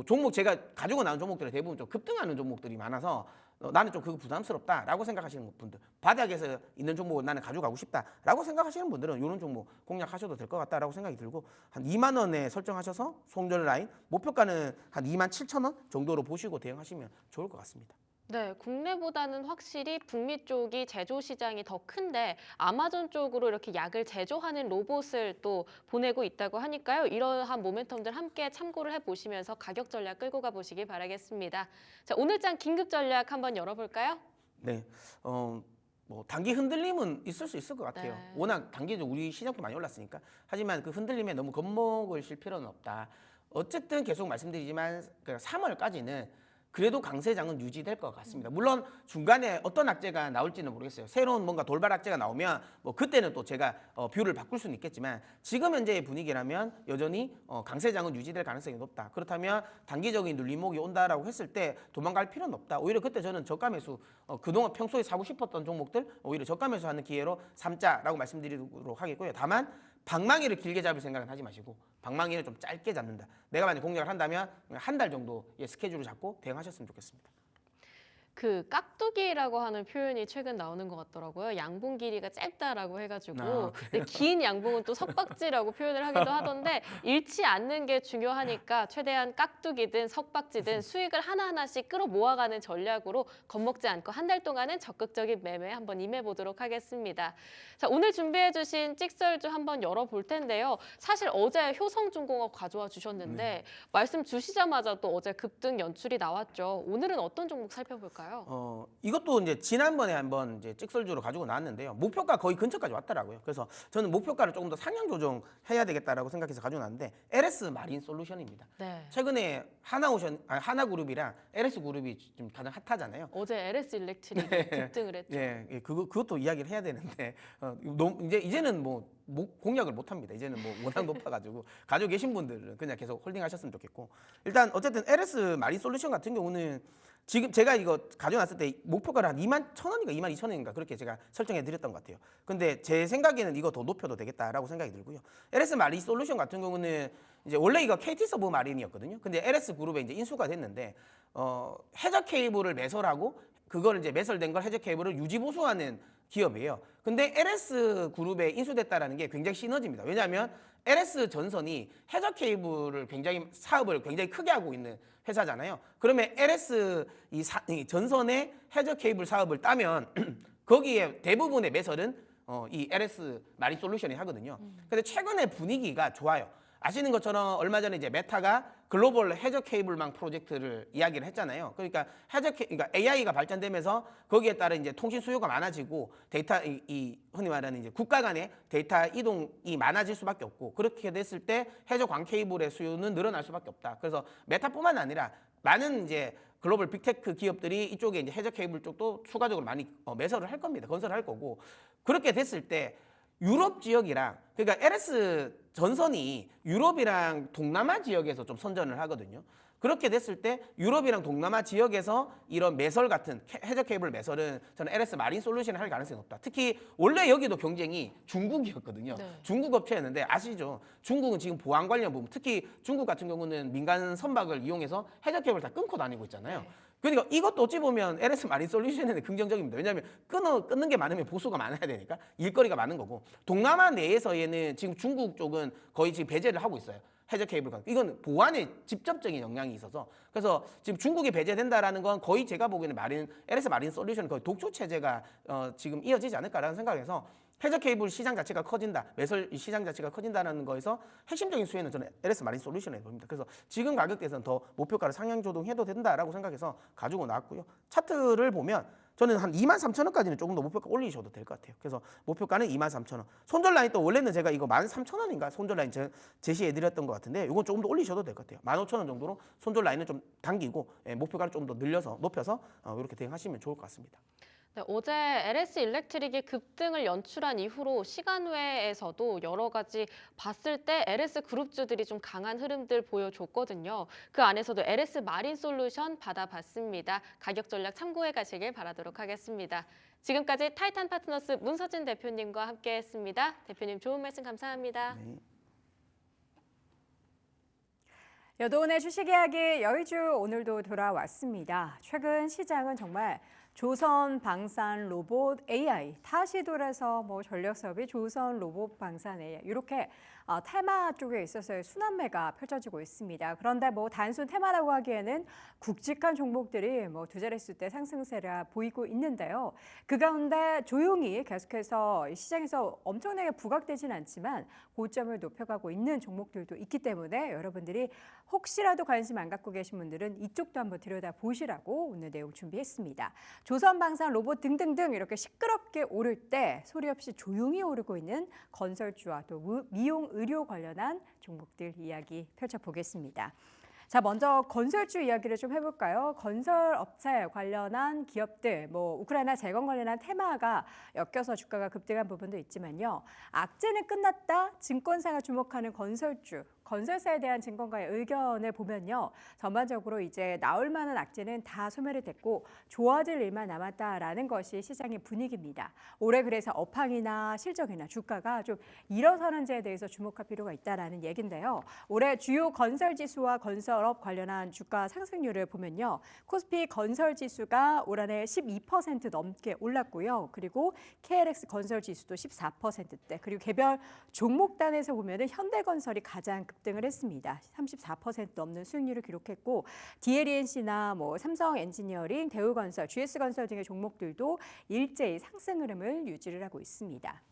종목 제가 가지고 나온 종목들이 대부분 좀 급등하는 종목들이 많아서 나는 좀 그거 부담스럽다라고 생각하시는 분들, 바닥에서 있는 종목을 나는 가져가고 싶다라고 생각하시는 분들은 이런 종목 공략하셔도 될 것 같다라고 생각이 들고 한 2만 원에 설정하셔서 손절 라인 목표가는 한 2만 7천 원 정도로 보시고 대응하시면 좋을 것 같습니다. 네, 국내보다는 확실히 북미 쪽이 제조 시장이 더 큰데 아마존 쪽으로 이렇게 약을 제조하는 로봇을 또 보내고 있다고 하니까요. 이러한 모멘텀들 함께 참고를 해보시면서 가격 전략 끌고 가보시기 바라겠습니다. 자, 오늘장 긴급 전략 한번 열어볼까요? 네, 뭐 단기 흔들림은 있을 수 있을 것 같아요. 네. 워낙 단기적으로 우리 시장도 많이 올랐으니까. 하지만 그 흔들림에 너무 겁먹을 실 필요는 없다. 어쨌든 계속 말씀드리지만 3월까지는 그래도 강세장은 유지될 것 같습니다. 물론 중간에 어떤 악재가 나올지는 모르겠어요. 새로운 뭔가 돌발 악재가 나오면 뭐 그때는 또 제가 뷰를 바꿀 수는 있겠지만 지금 현재의 분위기라면 여전히 강세장은 유지될 가능성이 높다. 그렇다면 단기적인 눌림목이 온다라고 했을 때 도망갈 필요는 없다. 오히려 그때 저는 저가 매수 그동안 평소에 사고 싶었던 종목들 오히려 저가 매수하는 기회로 삼자라고 말씀드리도록 하겠고요. 다만 방망이를 길게 잡을 생각은 하지 마시고 방망이를 좀 짧게 잡는다. 내가 만약 공략을 한다면 한 달 정도의 스케줄을 잡고 대응하셨으면 좋겠습니다. 그 깍두기라고 하는 표현이 최근 나오는 것 같더라고요. 양봉 길이가 짧다라고 해가지고 근데 긴 양봉은 또 석박지라고 표현을 하기도 하던데 잃지 않는 게 중요하니까 최대한 깍두기든 석박지든 수익을 하나하나씩 끌어모아가는 전략으로 겁먹지 않고 한 달 동안은 적극적인 매매 한번 임해보도록 하겠습니다. 자, 오늘 준비해주신 찍설주 한번 열어볼 텐데요. 사실 어제 효성중공업 가져와 주셨는데 말씀 주시자마자 또 어제 급등 연출이 나왔죠. 오늘은 어떤 종목 살펴볼까요? 이것도 이제 지난번에 한번 이제 찍설주로 가지고 나왔는데요. 목표가 거의 근처까지 왔더라고요. 그래서 저는 목표가를 조금 더 상향 조정해야 되겠다라고 생각해서 가지고 나왔는데 LS 마린 솔루션입니다. 네. 최근에 하나그룹이랑 LS 그룹이 좀 가장 핫하잖아요. 어제 LS 일렉트릭이 급등을 했죠. 예, 그것도 이야기를 해야 되는데 이제는 뭐 공략을 못 합니다. 이제는 뭐 워낙 높아가지고 가지고 계신 분들은 그냥 계속 홀딩하셨으면 좋겠고 일단 어쨌든 LS 마린 솔루션 같은 경우는 지금 제가 이거 가져놨을 때 목표가를 한 2만 1,000원인가 2만 2천원인가 그렇게 제가 설정해 드렸던 것 같아요. 근데 제 생각에는 이거 더 높여도 되겠다라고 생각이 들고요. LS 마린 솔루션 같은 경우는 이제 원래 이거 KT 서브 마린이었거든요. 근데 LS 그룹에 이제 인수가 됐는데 해저 케이블을 매설하고 그걸 이제 매설된 걸 해저 케이블을 유지 보수하는 기업이에요. 근데 LS 그룹에 인수됐다라는 게 굉장히 시너지입니다. 왜냐하면 LS 전선이 해저 케이블을 사업을 굉장히 크게 하고 있는 회사잖아요. 그러면 LS 이 전선의 해저 케이블 사업을 따면 거기에 대부분의 매설은 이 LS 마린 솔루션이 하거든요. 근데 최근에 분위기가 좋아요. 아시는 것처럼 얼마 전에 이제 메타가 글로벌 해저 케이블망 프로젝트를 이야기를 했잖아요. 그러니까 그러니까 AI가 발전되면서 거기에 따른 이제 통신 수요가 많아지고 데이터 흔히 말하는 이제 국가 간의 데이터 이동이 많아질 수밖에 없고 그렇게 됐을 때 해저 광 케이블의 수요는 늘어날 수밖에 없다. 그래서 메타뿐만 아니라 많은 이제 글로벌 빅테크 기업들이 이쪽에 이제 해저 케이블 쪽도 추가적으로 많이 매설을 할 겁니다. 건설을 할 거고 그렇게 됐을 때 유럽 지역이랑 그러니까 LS 전선이 유럽이랑 동남아 지역에서 좀 선전을 하거든요. 그렇게 됐을 때 유럽이랑 동남아 지역에서 이런 매설 같은 해저 케이블 매설은 저는 LS 마린 솔루션을 할 가능성이 높다. 특히 원래 여기도 경쟁이 중국이었거든요. 네. 중국 업체였는데 아시죠? 중국은 지금 보안 관련 부분, 특히 중국 같은 경우는 민간 선박을 이용해서 해저 케이블 다 끊고 다니고 있잖아요. 네. 그러니까 이것도 어찌 보면 LS 마린 솔루션에는 긍정적입니다. 왜냐하면 끊는 게 많으면 보수가 많아야 되니까 일거리가 많은 거고 동남아 내에서에는 지금 중국 쪽은 거의 지금 배제를 하고 있어요. 해저 케이블 이건 보안에 직접적인 영향이 있어서 그래서 지금 중국이 배제된다라는 건 거의 제가 보기에는 LS 마린 솔루션 거의 독초 체제가 지금 이어지지 않을까라는 생각에서 해저 케이블 시장 자체가 커진다, 매설 시장 자체가 커진다는 거에서 핵심적인 수혜는 저는 LS 마린 솔루션에 보입니다. 그래서 지금 가격대에서는 더 목표가를 상향 조정해도 된다라고 생각해서 가지고 나왔고요. 차트를 보면 저는 한 23,000원까지는 조금 더 목표가 올리셔도 될 것 같아요. 그래서 목표가는 23,000원. 손절 라인 또 원래는 제가 이거 13,000원인가 손절 라인 제시해드렸던 것 같은데 이건 조금 더 올리셔도 될 것 같아요. 15,000원 정도로 손절 라인을 좀 당기고 목표가를 좀 더 높여서 이렇게 대응하시면 좋을 것 같습니다. 네, 어제 LS 일렉트릭이 급등을 연출한 이후로 시간외에서도 여러 가지 봤을 때 LS 그룹주들이 좀 강한 흐름들 보여줬거든요. 그 안에서도 LS 마린 솔루션 받아봤습니다. 가격 전략 참고해 가시길 바라도록 하겠습니다. 지금까지 타이탄 파트너스 문서진 대표님과 함께했습니다. 대표님 좋은 말씀 감사합니다. 네. 여도은의 주식 이야기 여의주 오늘도 돌아왔습니다. 최근 시장은 정말 조선 방산 로봇 AI, 다시 돌아서 전력 사업이 조선 로봇 방산 AI 이렇게 테마 쪽에 있어서의 순환매가 펼쳐지고 있습니다. 그런데 단순 테마라고 하기에는 굵직한 종목들이 두 자릿수대 상승세를 보이고 있는데요. 그 가운데 조용히 계속해서 시장에서 엄청나게 부각되진 않지만 고점을 높여가고 있는 종목들도 있기 때문에 여러분들이 혹시라도 관심 안 갖고 계신 분들은 이쪽도 한번 들여다보시라고 오늘 내용 준비했습니다. 조선방산, 로봇 등등등 이렇게 시끄럽게 오를 때 소리 없이 조용히 오르고 있는 건설주와 또 미용, 의료 관련한 종목들 이야기 펼쳐보겠습니다. 자, 먼저 건설주 이야기를 좀 해볼까요? 건설업체 관련한 기업들, 우크라이나 재건 관련한 테마가 엮여서 주가가 급등한 부분도 있지만요. 악재는 끝났다, 증권사가 주목하는 건설주, 건설사에 대한 증권가의 의견을 보면요. 전반적으로 이제 나올 만한 악재는 다 소멸이 됐고 좋아질 일만 남았다라는 것이 시장의 분위기입니다. 올해 그래서 업황이나 실적이나 주가가 좀 일어서는지에 대해서 주목할 필요가 있다라는 얘긴데요. 올해 주요 건설지수와 건설업 관련한 주가 상승률을 보면요. 코스피 건설지수가 올 한해 12% 넘게 올랐고요. 그리고 KLX 건설지수도 14%대. 그리고 개별 종목단에서 보면은 현대건설이 가장 급등을 했습니다. 34% 넘는 수익률을 기록했고 DLENC나 삼성 엔지니어링, 대우건설, GS건설 등의 종목들도 일제히 상승 흐름을 유지를 하고 있습니다.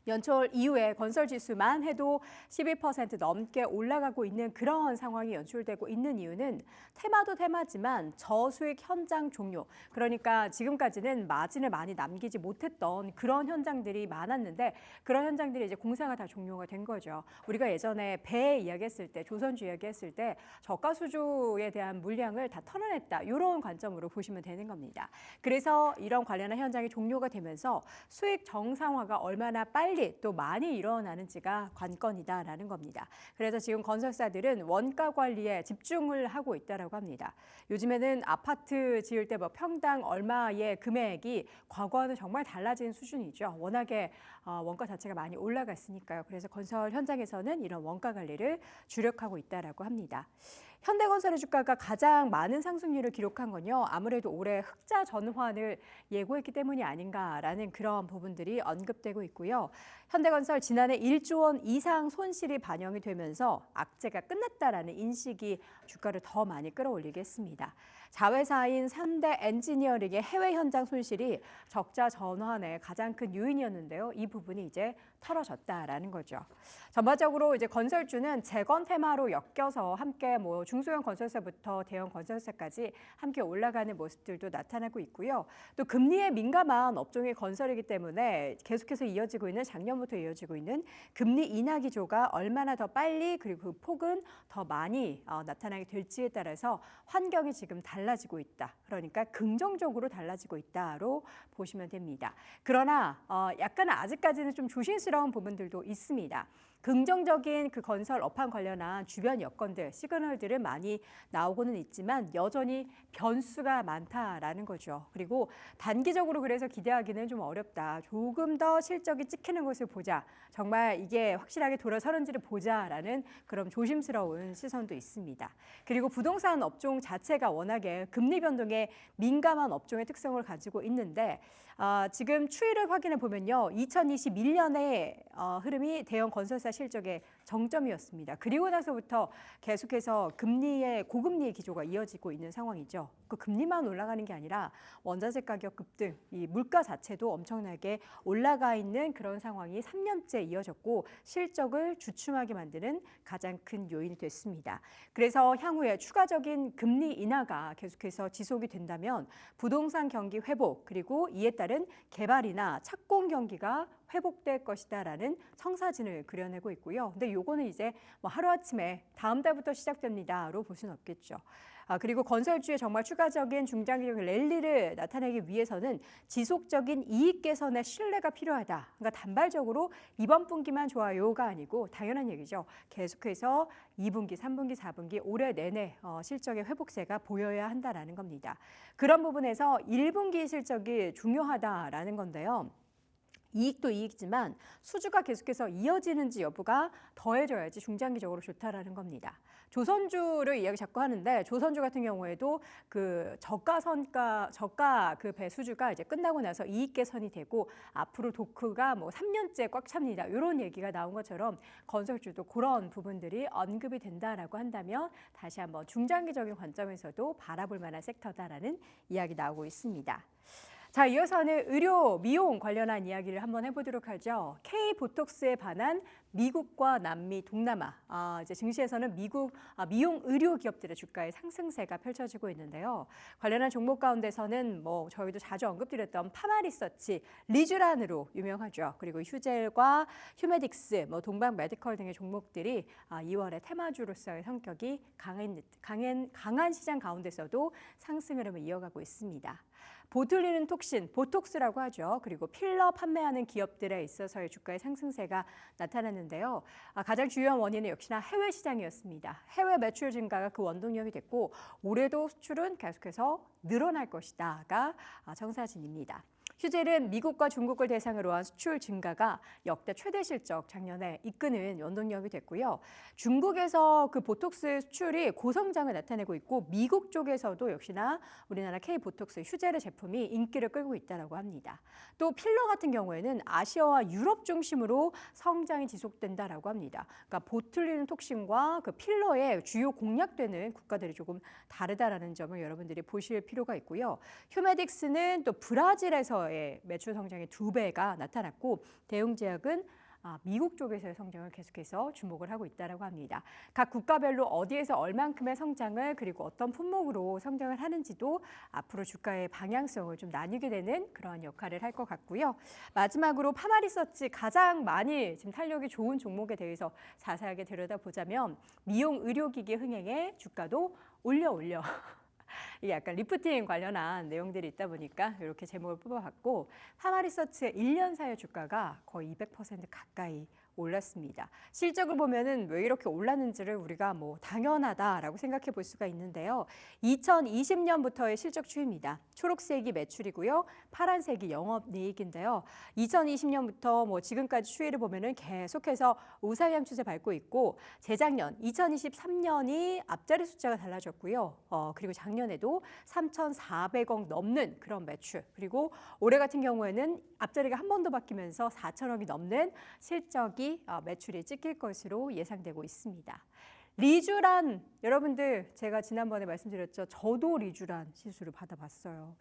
연초월 이후에 건설지수만 해도 12% 넘게 올라가고 있는 그런 상황이 연출되고 있는 이유는 테마도 테마지만 저수익 현장 종료, 그러니까 지금까지는 마진을 많이 남기지 못했던 그런 현장들이 많았는데 그런 현장들이 이제 공사가 다 종료가 된 거죠. 우리가 예전에 배 이야기했을 때, 조선주 이야기했을 때 저가수주에 대한 물량을 다 털어냈다, 이런 관점으로 보시면 되는 겁니다. 그래서 이런 관련한 현장이 종료가 되면서 수익 정상화가 얼마나 빨리 또 많이 일어나는지가 관건이다라는 겁니다. 그래서 지금 건설사들은 원가 관리에 집중을 하고 있다라고 합니다. 요즘에는 아파트 지을 때 평당 얼마의 금액이 과거와는 정말 달라진 수준이죠. 워낙에 원가 자체가 많이 올라갔으니까요. 그래서 건설 현장에서는 이런 원가 관리를 주력하고 있다라고 합니다. 현대건설의 주가가 가장 많은 상승률을 기록한 건요. 아무래도 올해 흑자 전환을 예고했기 때문이 아닌가라는 그런 부분들이 언급되고 있고요. 현대건설 지난해 1조 원 이상 손실이 반영이 되면서 악재가 끝났다라는 인식이 주가를 더 많이 끌어올리게 했습니다. 자회사인 현대 엔지니어링의 해외 현장 손실이 적자 전환의 가장 큰 요인이었는데요. 이 부분이 이제 털어졌다라는 거죠. 전반적으로 이제 건설주는 재건 테마로 엮여서 함께 중소형 건설사부터 대형 건설사까지 함께 올라가는 모습들도 나타나고 있고요. 또 금리에 민감한 업종의 건설이기 때문에 계속해서 이어지고 있는, 작년부터 이어지고 있는 금리 인하 기조가 얼마나 더 빨리 그리고 그 폭은 더 많이 나타나게 될지에 따라서 환경이 지금 달라지고 있다. 그러니까 긍정적으로 달라지고 있다로 보시면 됩니다. 그러나 약간 아직까지는 좀 조심스러운 부분들도 있습니다. 긍정적인 그 건설 업황 관련한 주변 여건들, 시그널들은 많이 나오고는 있지만 여전히 변수가 많다라는 거죠. 그리고 단기적으로 그래서 기대하기는 좀 어렵다. 조금 더 실적이 찍히는 것을 보자. 정말 이게 확실하게 돌아서는지를 보자라는 그런 조심스러운 시선도 있습니다. 그리고 부동산 업종 자체가 워낙에 금리 변동에 민감한 업종의 특성을 가지고 있는데 지금 추이를 확인해 보면요. 2021년의 흐름이 대형 건설사 실적의 정점이었습니다. 그리고 나서부터 계속해서 고금리의 기조가 이어지고 있는 상황이죠. 그 금리만 올라가는 게 아니라 원자재 가격 급등, 이 물가 자체도 엄청나게 올라가 있는 그런 상황이 3년째 이어졌고 실적을 주춤하게 만드는 가장 큰 요인이 됐습니다. 그래서 향후에 추가적인 금리 인하가 계속해서 지속이 된다면 부동산 경기 회복, 그리고 이에 따른 개발이나 착공 경기가 회복될 것이다라는 청사진을 그려내고 있고요. 근데 요거는 이제 하루아침에 다음 달부터 시작됩니다로 볼 수는 없겠죠. 그리고 건설주의 정말 추가적인 중장기적인 랠리를 나타내기 위해서는 지속적인 이익 개선의 신뢰가 필요하다. 그러니까 단발적으로 이번 분기만 좋아요가 아니고 당연한 얘기죠. 계속해서 2분기, 3분기, 4분기 올해 내내 실적의 회복세가 보여야 한다라는 겁니다. 그런 부분에서 1분기 실적이 중요하다라는 건데요. 이익도 이익이지만 수주가 계속해서 이어지는지 여부가 더해져야지 중장기적으로 좋다라는 겁니다. 조선주를 이야기 자꾸 하는데 조선주 같은 경우에도 그 저가 그 배수주가 이제 끝나고 나서 이익 개선이 되고 앞으로 도크가 뭐 3년째 꽉 찹니다. 이런 얘기가 나온 것처럼 건설주도 그런 부분들이 언급이 된다라고 한다면 다시 한번 중장기적인 관점에서도 바라볼 만한 섹터다라는 이야기 나오고 있습니다. 자, 이어서는 의료, 미용 관련한 이야기를 한번 해보도록 하죠. K-보톡스에 반한 미국과 남미, 동남아, 이제 증시에서는 미용 의료 기업들의 주가의 상승세가 펼쳐지고 있는데요. 관련한 종목 가운데서는 뭐 저희도 자주 언급드렸던 파마리서치, 리쥬란으로 유명하죠. 그리고 휴젤과 휴메딕스, 뭐 동방 메디컬 등의 종목들이 2월에 테마주로서의 성격이 강한 시장 가운데서도 상승 흐름을 이어가고 있습니다. 보툴리는 톡신, 보톡스라고 하죠. 그리고 필러 판매하는 기업들에 있어서의 주가의 상승세가 나타났는데요. 가장 주요한 원인은 역시나 해외 시장이었습니다. 해외 매출 증가가 그 원동력이 됐고 올해도 수출은 계속해서 늘어날 것이다가 청사진입니다. 휴젤은 미국과 중국을 대상으로 한 수출 증가가 역대 최대 실적 작년에 이끄는 원동력이 됐고요. 중국에서 그 보톡스 수출이 고성장을 나타내고 있고 미국 쪽에서도 역시나 우리나라 K-보톡스 휴젤의 제품이 인기를 끌고 있다고 합니다. 또 필러 같은 경우에는 아시아와 유럽 중심으로 성장이 지속된다라고 합니다. 그러니까 보툴리는 톡신과 그 필러의 주요 공략되는 국가들이 조금 다르다라는 점을 여러분들이 보실 필요가 있고요. 휴메딕스는 또 브라질에서의 매출 성장의 2배가 나타났고 대웅제약은 미국 쪽에서의 성장을 계속해서 주목을 하고 있다고 합니다. 각 국가별로 어디에서 얼만큼의 성장을 그리고 어떤 품목으로 성장을 하는지도 앞으로 주가의 방향성을 좀 나뉘게 되는 그러한 역할을 할 것 같고요. 마지막으로 파마리서치 가장 많이 지금 탄력이 좋은 종목에 대해서 자세하게 들여다보자면 미용 의료기기 흥행의 주가도 올려 이게 약간 리프팅 관련한 내용들이 있다 보니까 이렇게 제목을 뽑아봤고 파마리서치의 1년 사이 주가가 거의 200% 가까이 올랐습니다. 실적을 보면은 왜 이렇게 올랐는지를 우리가 뭐 당연하다라고 생각해 볼 수가 있는데요. 2020년부터의 실적 추이입니다. 초록색이 매출이고요. 파란색이 영업이익인데요. 2020년부터 뭐 지금까지 추이를 보면은 계속해서 우상향 추세 밟고 있고 재작년 2023년이 앞자리 숫자가 달라졌고요. 그리고 작년에도 3,400억 넘는 그런 매출 그리고 올해 같은 경우에는 앞자리가 한 번 더 바뀌면서 4천억이 넘는 실적이 매출이 찍힐 것으로 예상되고 있습니다. 리쥬란 여러분들 제가 지난번에 말씀드렸죠. 저도 리쥬란 시술을 받아봤어요.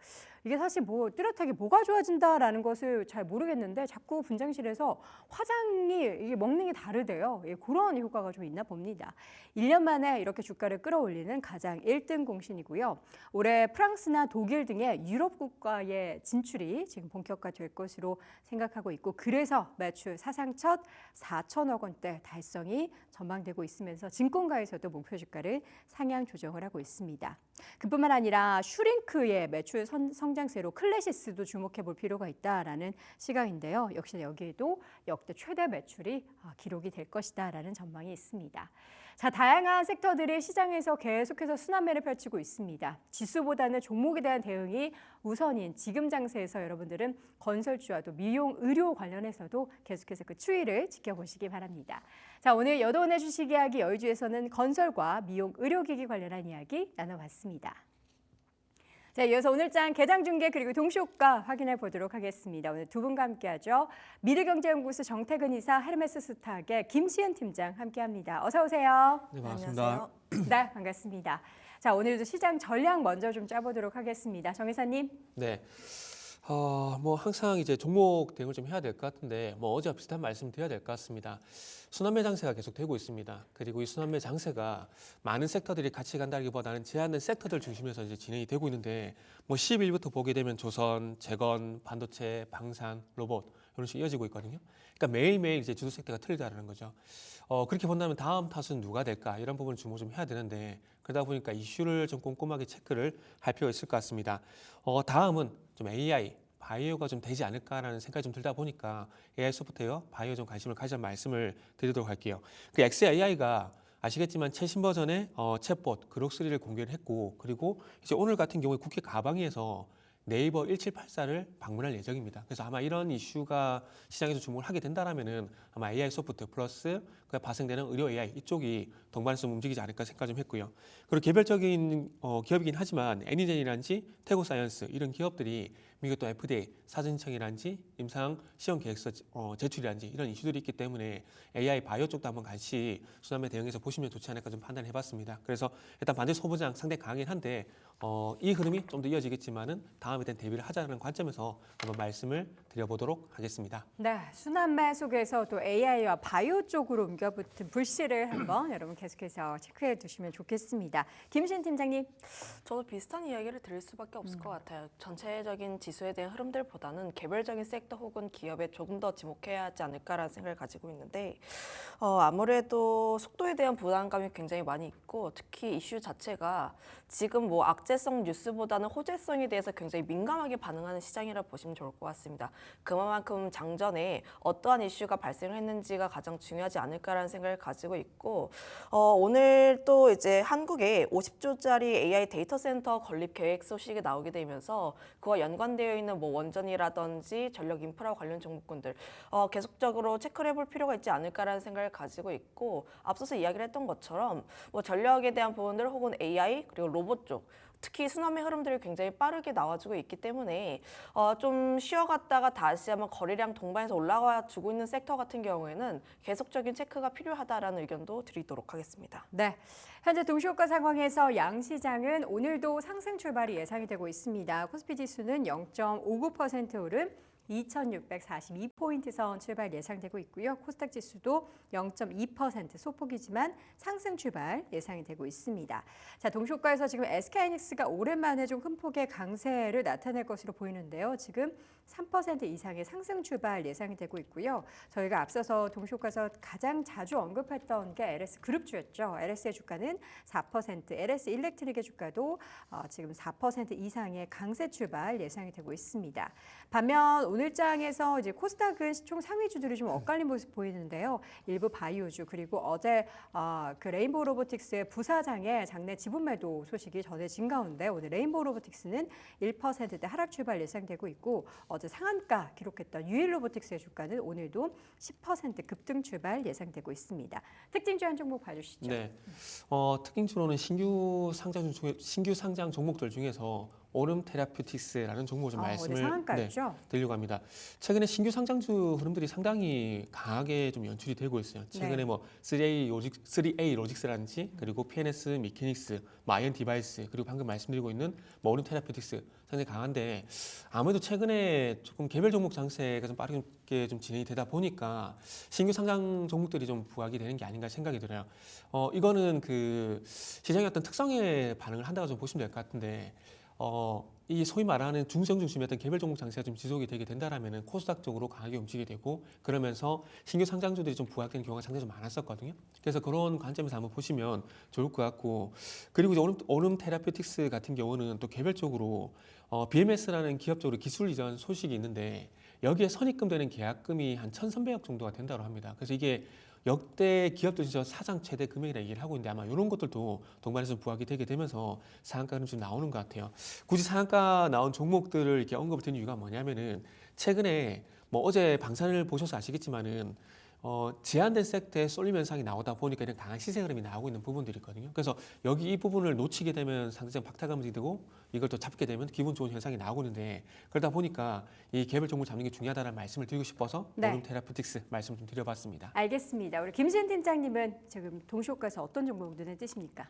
이게 사실 뭐 뚜렷하게 뭐가 좋아진다라는 것을 잘 모르겠는데 자꾸 분장실에서 화장이 이게 먹는 게 다르대요. 예, 그런 효과가 좀 있나 봅니다. 1년 만에 이렇게 주가를 끌어올리는 가장 1등 공신이고요. 올해 프랑스나 독일 등의 유럽 국가의 진출이 지금 본격화될 것으로 생각하고 있고 그래서 매출 사상 첫 4천억 원대 달성이 전망되고 있으면서 증권가에서도 목표 주가를 상향 조정을 하고 있습니다. 그뿐만 아니라 슈링크의 매출 성장세로 클래시스도 주목해 볼 필요가 있다라는 시각인데요. 역시 여기에도 역대 최대 매출이 기록이 될 것이다라는 전망이 있습니다. 자, 다양한 섹터들이 시장에서 계속해서 순환매를 펼치고 있습니다. 지수보다는 종목에 대한 대응이 우선인 지금 장세에서 여러분들은 건설주와도 미용, 의료 관련해서도 계속해서 그 추이를 지켜보시기 바랍니다. 자, 오늘 여도은의 주식 이야기 여의주에서는 건설과 미용, 의료기기 관련한 이야기 나눠봤습니다. 자, 이어서 오늘장 개장 중계 그리고 동시효과 확인해 보도록 하겠습니다. 오늘 두 분과 함께하죠. 미래경제연구소 정태근 이사, 헤르메스 스탁의 김시은 팀장 함께합니다. 어서 오세요. 네, 반갑습니다. 네, 반갑습니다. 자, 오늘도 시장 전략 먼저 좀 짜보도록 하겠습니다. 정 이사님. 네. 뭐 항상 이제 종목 대응을 좀 해야 될 것 같은데 뭐 어제와 비슷한 말씀 드려야 될 것 같습니다. 순환매 장세가 계속 되고 있습니다. 그리고 이 순환매 장세가 많은 섹터들이 같이 간다기보다는 제한된 섹터들 중심에서 이제 진행이 되고 있는데 뭐 10일부터 보게 되면 조선, 재건, 반도체, 방산, 로봇 이런 식으로 이어지고 있거든요. 그러니까 매일매일 이제 주도 섹터가 틀리다라는 거죠. 그렇게 본다면 다음 타수는 누가 될까 이런 부분을 주목 좀 해야 되는데 그러다 보니까 이슈를 좀 꼼꼼하게 체크를 할 필요가 있을 것 같습니다. 다음은 좀 AI, 바이오가 좀 되지 않을까라는 생각이 좀 들다 보니까 AI 소프트웨어, 바이오 좀 관심을 가지자 말씀을 드리도록 할게요. 그 XAI가 아시겠지만 최신 버전의 챗봇 그록3를 공개를 했고 그리고 이제 오늘 같은 경우에 국회 가방위에서 네이버 1784를 방문할 예정입니다. 그래서 아마 이런 이슈가 시장에서 주목을 하게 된다라면은 아마 AI 소프트 플러스 그 파생되는 의료 AI 이쪽이 동반해서 움직이지 않을까 생각 좀 했고요. 그리고 개별적인 기업이긴 하지만 애니젠이라든지 태고사이언스 이런 기업들이 미국 또 FDA 사전청이라든지 임상 시험 계획서 제출이라든지 이런 이슈들이 있기 때문에 AI 바이오 쪽도 한번 같이 수남에 대응해서 보시면 좋지 않을까 좀 판단해봤습니다. 그래서 일단 반도체 소부장 상당히 강하긴 한데 이 흐름이 좀 더 이어지겠지만은 다음에 대한 대비를 하자는 관점에서 한번 말씀을 드려보도록 하겠습니다. 네, 순환매 속에서 또 AI와 바이오 쪽으로 옮겨붙은 불씨를 한번 여러분 계속해서 체크해 두시면 좋겠습니다. 김신 팀장님. 저도 비슷한 이야기를 드릴 수밖에 없을 것 같아요. 전체적인 지수에 대한 흐름들보다는 개별적인 섹터 혹은 기업에 조금 더 지목해야 하지 않을까라는 생각을 가지고 있는데 아무래도 속도에 대한 부담감이 굉장히 많이 있고 특히 이슈 자체가 지금 뭐 악재성 뉴스보다는 호재성에 대해서 굉장히 민감하게 반응하는 시장이라 보시면 좋을 것 같습니다. 그만큼 장전에 어떠한 이슈가 발생을 했는지가 가장 중요하지 않을까라는 생각을 가지고 있고 오늘 또 이제 한국에 50조짜리 AI 데이터 센터 건립 계획 소식이 나오게 되면서 그와 연관되어 있는 뭐 원전이라든지 전력 인프라 관련 종목군들 계속적으로 체크를 해볼 필요가 있지 않을까라는 생각을 가지고 있고 앞서서 이야기를 했던 것처럼 뭐 전력에 대한 부분들 혹은 AI 그리고 로봇 쪽 특히 순환매 흐름들이 굉장히 빠르게 나와주고 있기 때문에 좀 쉬어갔다가 다시 한번 거래량 동반해서 올라와 주고 있는 섹터 같은 경우에는 계속적인 체크가 필요하다라는 의견도 드리도록 하겠습니다. 네, 현재 동시효과 상황에서 양시장은 오늘도 상승 출발이 예상이 되고 있습니다. 코스피 지수는 0.59% 오름 2,642포인트 선 출발 예상되고 있고요. 코스닥 지수도 0.2% 소폭이지만 상승 출발 예상이 되고 있습니다. 자, 동시효과에서 지금 SK하이닉스가 오랜만에 좀 큰 폭의 강세를 나타낼 것으로 보이는데요. 지금 3% 이상의 상승 출발 예상이 되고 있고요. 저희가 앞서서 동시효과에서 가장 자주 언급했던 게 LS 그룹주였죠. LS의 주가는 4%, LS 일렉트릭의 주가도 지금 4% 이상의 강세 출발 예상이 되고 있습니다. 반면 오늘장에서 이제 코스닥은 시총 상위주들이 좀 엇갈린 모습 보이는데요. 일부 바이오주 그리고 어제 그 레인보우 로보틱스의 부사장의 장내 지분 매도 소식이 전해진 가운데 오늘 레인보우 로보틱스는 1%대 하락 출발 예상되고 있고 어제 상한가 기록했던 유일 로보틱스의 주가는 오늘도 10% 급등 출발 예상되고 있습니다. 특징주 한 종목 봐주시죠. 네, 특징주로는 신규 상장 종목들 중에서 오름 테라퓨틱스라는 종목을 좀 말씀을 상한가였죠? 드리려고 합니다. 최근에 신규 상장주 흐름들이 상당히 강하게 좀 연출이 되고 있어요. 최근에 뭐 3A 로직스라든지 그리고 PNS 미케닉스, 아이언 디바이스 그리고 방금 말씀드리고 있는 뭐 오름 테라퓨틱스 상당히 강한데 아무래도 최근에 조금 개별 종목 장세가 좀 빠르게 좀 진행이 되다 보니까 신규 상장 종목들이 좀 부각이 되는 게 아닌가 생각이 들어요. 이거는 그 시장의 어떤 특성에 반응을 한다고 좀 보시면 될 것 같은데 이 소위 말하는 중성 중심이었던 개별 종목 장세가 좀 지속이 되게 된다라면은 코스닥 쪽으로 강하게 움직이게 되고 그러면서 신규 상장주들이 좀 부각되는 경우가 상당히 좀 많았었거든요. 그래서 그런 관점에서 한번 보시면 좋을 것 같고 그리고 이제 오름 테라퓨틱스 같은 경우는 또 개별적으로 BMS라는 기업 쪽으로 기술 이전 소식이 있는데 여기에 선입금되는 계약금이 한 1,300억 정도가 된다고 합니다. 그래서 이게 역대 기업들 중에서 사상 최대 금액이라 얘기를 하고 있는데 아마 이런 것들도 동반해서 부각이 되게 되면서 상한가는 좀 나오는 것 같아요. 굳이 상한가 나온 종목들을 이렇게 언급을 드린 이유가 뭐냐면은 최근에 뭐 어제 방산을 보셔서 아시겠지만은 제한된 섹터에 쏠림 현상이 나오다 보니까 이런 강한 시세 흐름이 나오고 있는 부분들이 있거든요. 그래서 여기 이 부분을 놓치게 되면 상대적 박탈감이 되고 이걸 또 잡게 되면 기분 좋은 현상이 나오고 있는데 그러다 보니까 이 개별 종목 잡는 게 중요하다는 말씀을 드리고 싶어서 오름 테라퓨틱스 말씀 좀 드려봤습니다. 알겠습니다. 우리 김신 팀장님은 지금 동시효과에서 어떤 종목 눈에 띄십니까?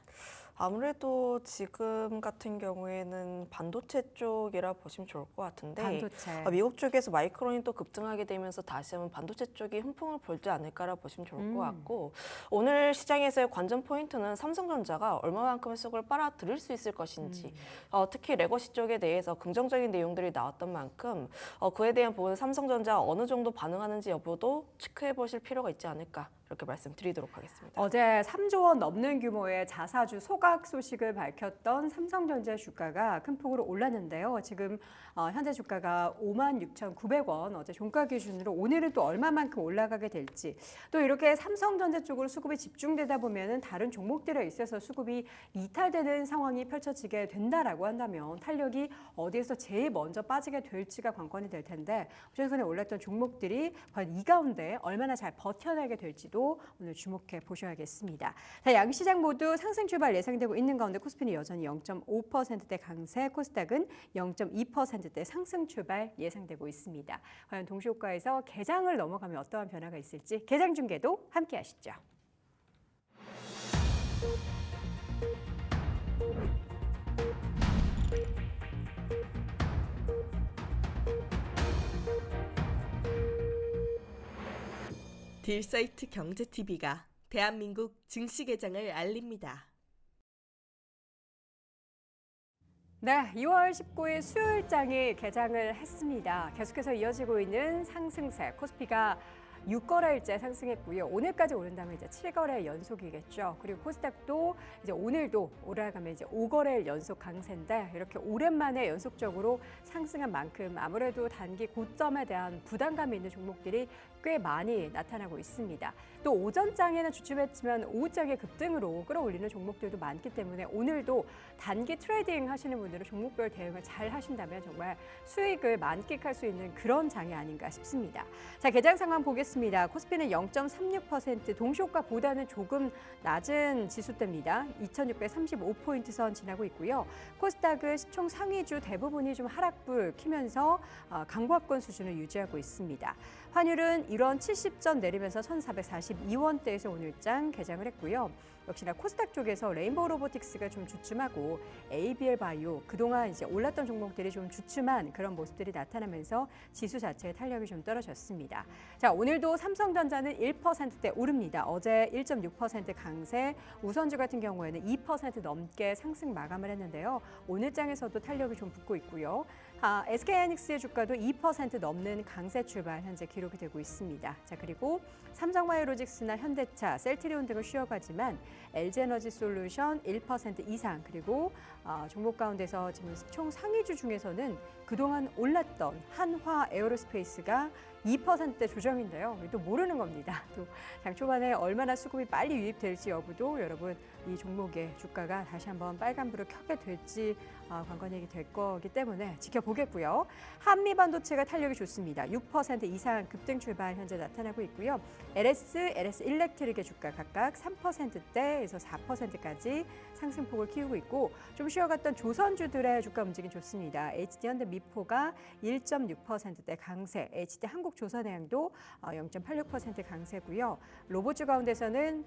아무래도 지금 같은 경우에는 반도체 쪽이라 보시면 좋을 것 같은데 반도체. 미국 쪽에서 마이크론이 또 급등하게 되면서 다시 한번 반도체 쪽이 훈풍을 불지 않을까라 보시면 좋을 것 같고 오늘 시장에서의 관전 포인트는 삼성전자가 얼마만큼의 속을 빨아들일 수 있을 것인지 특히 레거시 쪽에 대해서 긍정적인 내용들이 나왔던 만큼 그에 대한 부분 삼성전자가 어느 정도 반응하는지 여부도 체크해 보실 필요가 있지 않을까 이렇게 말씀드리도록 하겠습니다. 어제 3조 원 넘는 규모의 자사주 소각 소식을 밝혔던 삼성전자 주가가 큰 폭으로 올랐는데요. 지금 현재 주가가 56,900원, 어제 종가 기준으로 오늘은 또 얼마만큼 올라가게 될지, 또 이렇게 삼성전자 쪽으로 수급이 집중되다 보면은 다른 종목들에 있어서 수급이 이탈되는 상황이 펼쳐지게 된다라고 한다면 탄력이 어디에서 제일 먼저 빠지게 될지가 관건이 될 텐데, 최근에 올랐던 종목들이 과연 이 가운데 얼마나 잘 버텨내게 될지도 오늘 주목해 보셔야겠습니다. 자, 양시장 모두 상승 출발 예상되고 있는 가운데 코스피는 여전히 0.5%대 강세, 코스닥은 0.2%대 상승 출발 예상되고 있습니다. 과연 동시효과에서 개장을 넘어가면 어떠한 변화가 있을지 개장 중계도 함께 하시죠. 딜사이트 경제TV가 대한민국 증시 개장을 알립니다. 네, 2월 19일 수요일장이 개장을 했습니다. 계속해서 이어지고 있는 상승세, 코스피가 6거래일째 상승했고요. 오늘까지 오른다면 이제 7거래 연속이겠죠. 그리고 코스닥도 이제 오늘도 올라가면 이제 5거래일 연속 강세인데, 이렇게 오랜만에 연속적으로 상승한 만큼 아무래도 단기 고점에 대한 부담감이 있는 종목들이 꽤 많이 나타나고 있습니다. 또 오전장에는 주춤했지만 오후장에 급등으로 끌어올리는 종목들도 많기 때문에 오늘도 단기 트레이딩 하시는 분들은 종목별 대응을 잘 하신다면 정말 수익을 만끽할 수 있는 그런 장이 아닌가 싶습니다. 자, 개장 상황 보겠습니다. 코스피는 0.36%, 동시효과보다는 조금 낮은 지수대입니다. 2635포인트 선 지나고 있고요. 코스닥은 시총 상위주 대부분이 좀 하락불 키면서 강보합권 수준을 유지하고 있습니다. 환율은 1원 70전 내리면서 1,442원대에서 오늘장 개장을 했고요. 역시나 코스닥 쪽에서 레인보우 로보틱스가 좀 주춤하고 ABL 바이오, 그동안 이제 올랐던 종목들이 좀 주춤한 그런 모습들이 나타나면서 지수 자체의 탄력이 좀 떨어졌습니다. 자, 오늘도 삼성전자는 1%대 오릅니다. 어제 1.6% 강세, 우선주 같은 경우에는 2% 넘게 상승 마감을 했는데요. 오늘장에서도 탄력이 좀 붙고 있고요. SK하이닉스의 주가도 2% 넘는 강세 출발 현재 기록이 되고 있습니다. 자, 그리고 삼성바이오로직스나 현대차, 셀트리온 등을 쉬어가지만 LG에너지솔루션 1% 이상, 그리고 종목 가운데서 지금 총 상위주 중에서는 그동안 올랐던 한화 에어로스페이스가 2%대 조정인데요. 또 모르는 겁니다. 또 장 초반에 얼마나 수급이 빨리 유입될지 여부도 여러분 이 종목의 주가가 다시 한번 빨간불을 켜게 될지 관건이 될 거기 때문에 지켜보겠고요. 한미반도체가 탄력이 좋습니다. 6% 이상 급등 출발 현재 나타나고 있고요. LS 일렉트릭의 주가 각각 3%대에서 4%까지 상승폭을 키우고 있고, 좀 쉬어갔던 조선주들의 주가 움직임 좋습니다. HD현대미포가 1.6%대 강세, HD한국조선해양도 0.86% 강세고요. 로봇주 가운데서는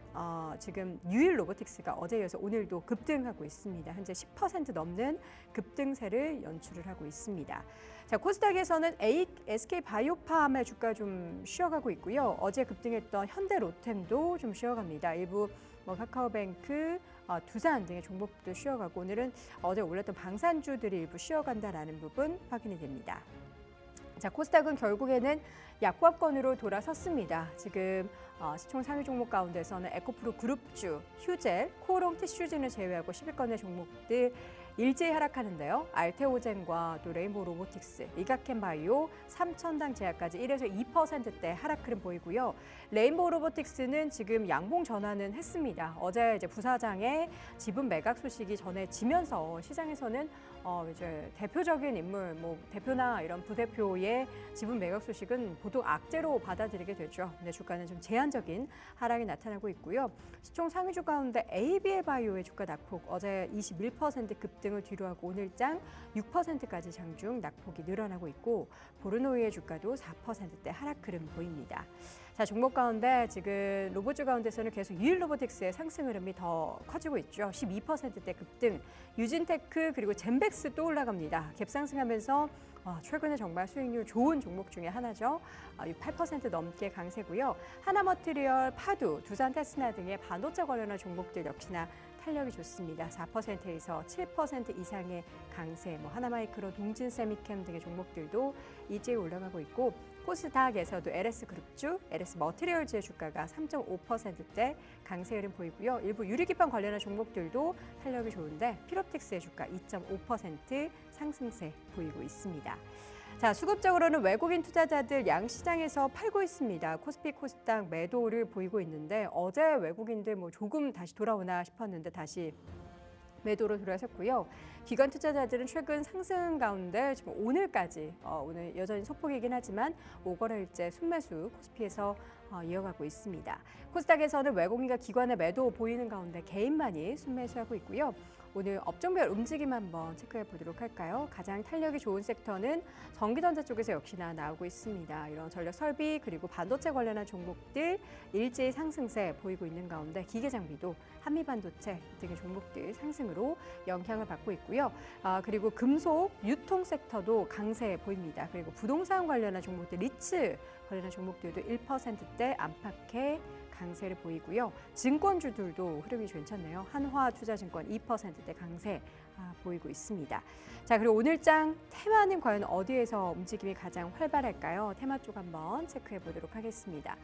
지금 유일 로보틱스가 어제 이어서 오늘도 급등하고 있습니다. 현재 10% 넘는 급등세를 연출을 하고 있습니다. 자, 코스닥에서는 SK바이오팜의 주가 좀 쉬어가고 있고요. 어제 급등했던 현대로템도 좀 쉬어갑니다. 일부 카카오뱅크, 두산 등의 종목도 쉬어가고, 오늘은 어제 올랐던 방산주들이 일부 쉬어간다라는 부분 확인이 됩니다. 자, 코스닥은 결국에는 약보합권으로 돌아섰습니다. 지금 시총 상위 종목 가운데서는 에코프로 그룹주, 휴젤, 코오롱 티슈즈는 제외하고 10위권의 종목들 일제히 하락하는데요. 알테오젠과 또 레인보우 로보틱스, 리가켄바이오, 삼천당 제약까지 1에서 2%대 하락 흐름 보이고요. 레인보우 로보틱스는 지금 양봉 전환은 했습니다. 어제 이제 부사장의 지분 매각 소식이 전해지면서 시장에서는 이제 대표적인 인물, 대표나 이런 부대표의 지분 매각 소식은 보통 악재로 받아들이게 되죠. 근데 주가는 좀 제한적인 하락이 나타나고 있고요. 시총 상위주 가운데 ABL 바이오의 주가 낙폭 어제 21% 급등을 뒤로하고 오늘장 6%까지 장중 낙폭이 늘어나고 있고, 보르노이의 주가도 4%대 하락 흐름 보입니다. 자, 종목 가운데 지금 로봇주 가운데서는 계속 유일 로보틱스의 상승 흐름이 더 커지고 있죠. 12%대 급등, 유진테크 그리고 젠백스 또 올라갑니다. 갭상승하면서 최근에 정말 수익률 좋은 종목 중에 하나죠. 8% 넘게 강세고요. 하나머티리얼, 파두, 두산 테스나 등의 반도체 관련한 종목들 역시나 탄력이 좋습니다. 4%에서 7% 이상의 강세, 하나마이크로, 동진 세미캠 등의 종목들도 이제 올라가고 있고 코스닥에서도 LS그룹주, LS머티리얼즈의 주가가 3.5%대 강세 흐름 보이고요. 일부 유리기판 관련한 종목들도 탄력이 좋은데 필롭틱스의 주가 2.5% 상승세 보이고 있습니다. 자, 수급적으로는 외국인 투자자들 양시장에서 팔고 있습니다. 코스피, 코스닥 매도를 보이고 있는데 어제 외국인들 조금 다시 돌아오나 싶었는데 다시 매도로 들어섰고요. 기관 투자자들은 최근 상승 가운데 지금 오늘까지 오늘 여전히 소폭이긴 하지만 5거래일째 순매수 코스피에서 이어가고 있습니다. 코스닥에서는 외국인과 기관의 매도 보이는 가운데 개인만이 순매수하고 있고요. 오늘 업종별 움직임 한번 체크해 보도록 할까요? 가장 탄력이 좋은 섹터는 전기전자 쪽에서 역시나 나오고 있습니다. 이런 전력 설비 그리고 반도체 관련한 종목들 일제히 상승세 보이고 있는 가운데 기계장비도 한미반도체 등의 종목들 상승으로 영향을 받고 있고요. 그리고 금속, 유통 섹터도 강세 보입니다. 그리고 부동산 관련한 종목들, 리츠 관련한 종목들도 1%대 안팎의 강세를 보이고요. 증권주들도 흐름이 괜찮네요. 한화투자증권 2%대 강세 보이고 있습니다. 자, 그리고 오늘장 테마는 과연 어디에서 움직임이 가장 활발할까요? 테마 쪽 한번 체크해 보도록 하겠습니다.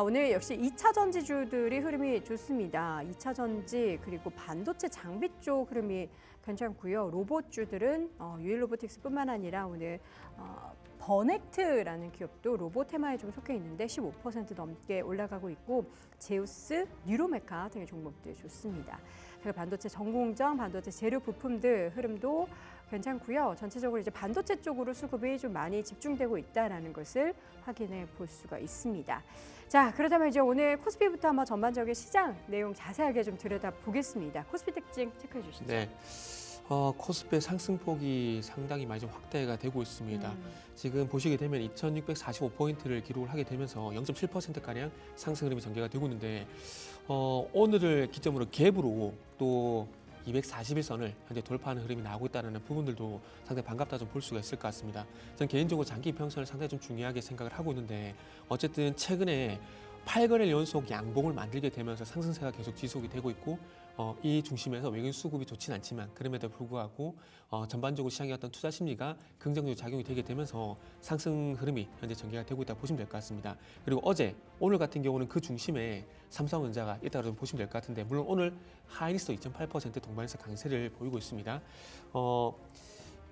오늘 역시 2차 전지주들이 흐름이 좋습니다. 2차 전지 그리고 반도체 장비 쪽 흐름이 괜찮고요. 로봇주들은 유일로보틱스뿐만 아니라 오늘 버넥트라는 기업도 로봇 테마에 좀 속해 있는데 15% 넘게 올라가고 있고 제우스, 뉴로메카 등의 종목들 좋습니다. 그리고 반도체 전공정, 반도체 재료 부품들 흐름도 괜찮고요. 전체적으로 이제 반도체 쪽으로 수급이 좀 많이 집중되고 있다라는 것을 확인해 볼 수가 있습니다. 자, 그렇다면 이제 오늘 코스피부터 한번 전반적인 시장 내용 자세하게 좀 들여다보겠습니다. 코스피 특징 체크해 주시죠. 네. 코스피의 상승폭이 상당히 많이 좀 확대가 되고 있습니다. 지금 보시게 되면 2,645포인트를 기록을 하게 되면서 0.7%가량 상승 흐름이 전개가 되고 있는데 오늘을 기점으로 갭으로 또 241선을 현재 돌파하는 흐름이 나오고 있다는 부분들도 상당히 반갑다 좀 볼 수가 있을 것 같습니다. 저는 개인적으로 장기 평선을 상당히 좀 중요하게 생각을 하고 있는데 어쨌든 최근에 8거래일 연속 양봉을 만들게 되면서 상승세가 계속 지속이 되고 있고 이 중심에서 외국인 수급이 좋지는 않지만 그럼에도 불구하고 전반적으로 시장의 어떤 투자 심리가 긍정적으로 작용이 되게 되면서 상승 흐름이 현재 전개가 되고 있다고 보시면 될 것 같습니다. 그리고 어제, 오늘 같은 경우는 그 중심에 삼성전자가 있다고 좀 보시면 될 것 같은데 물론 오늘 하이닉스도 2.8% 동반해서 강세를 보이고 있습니다.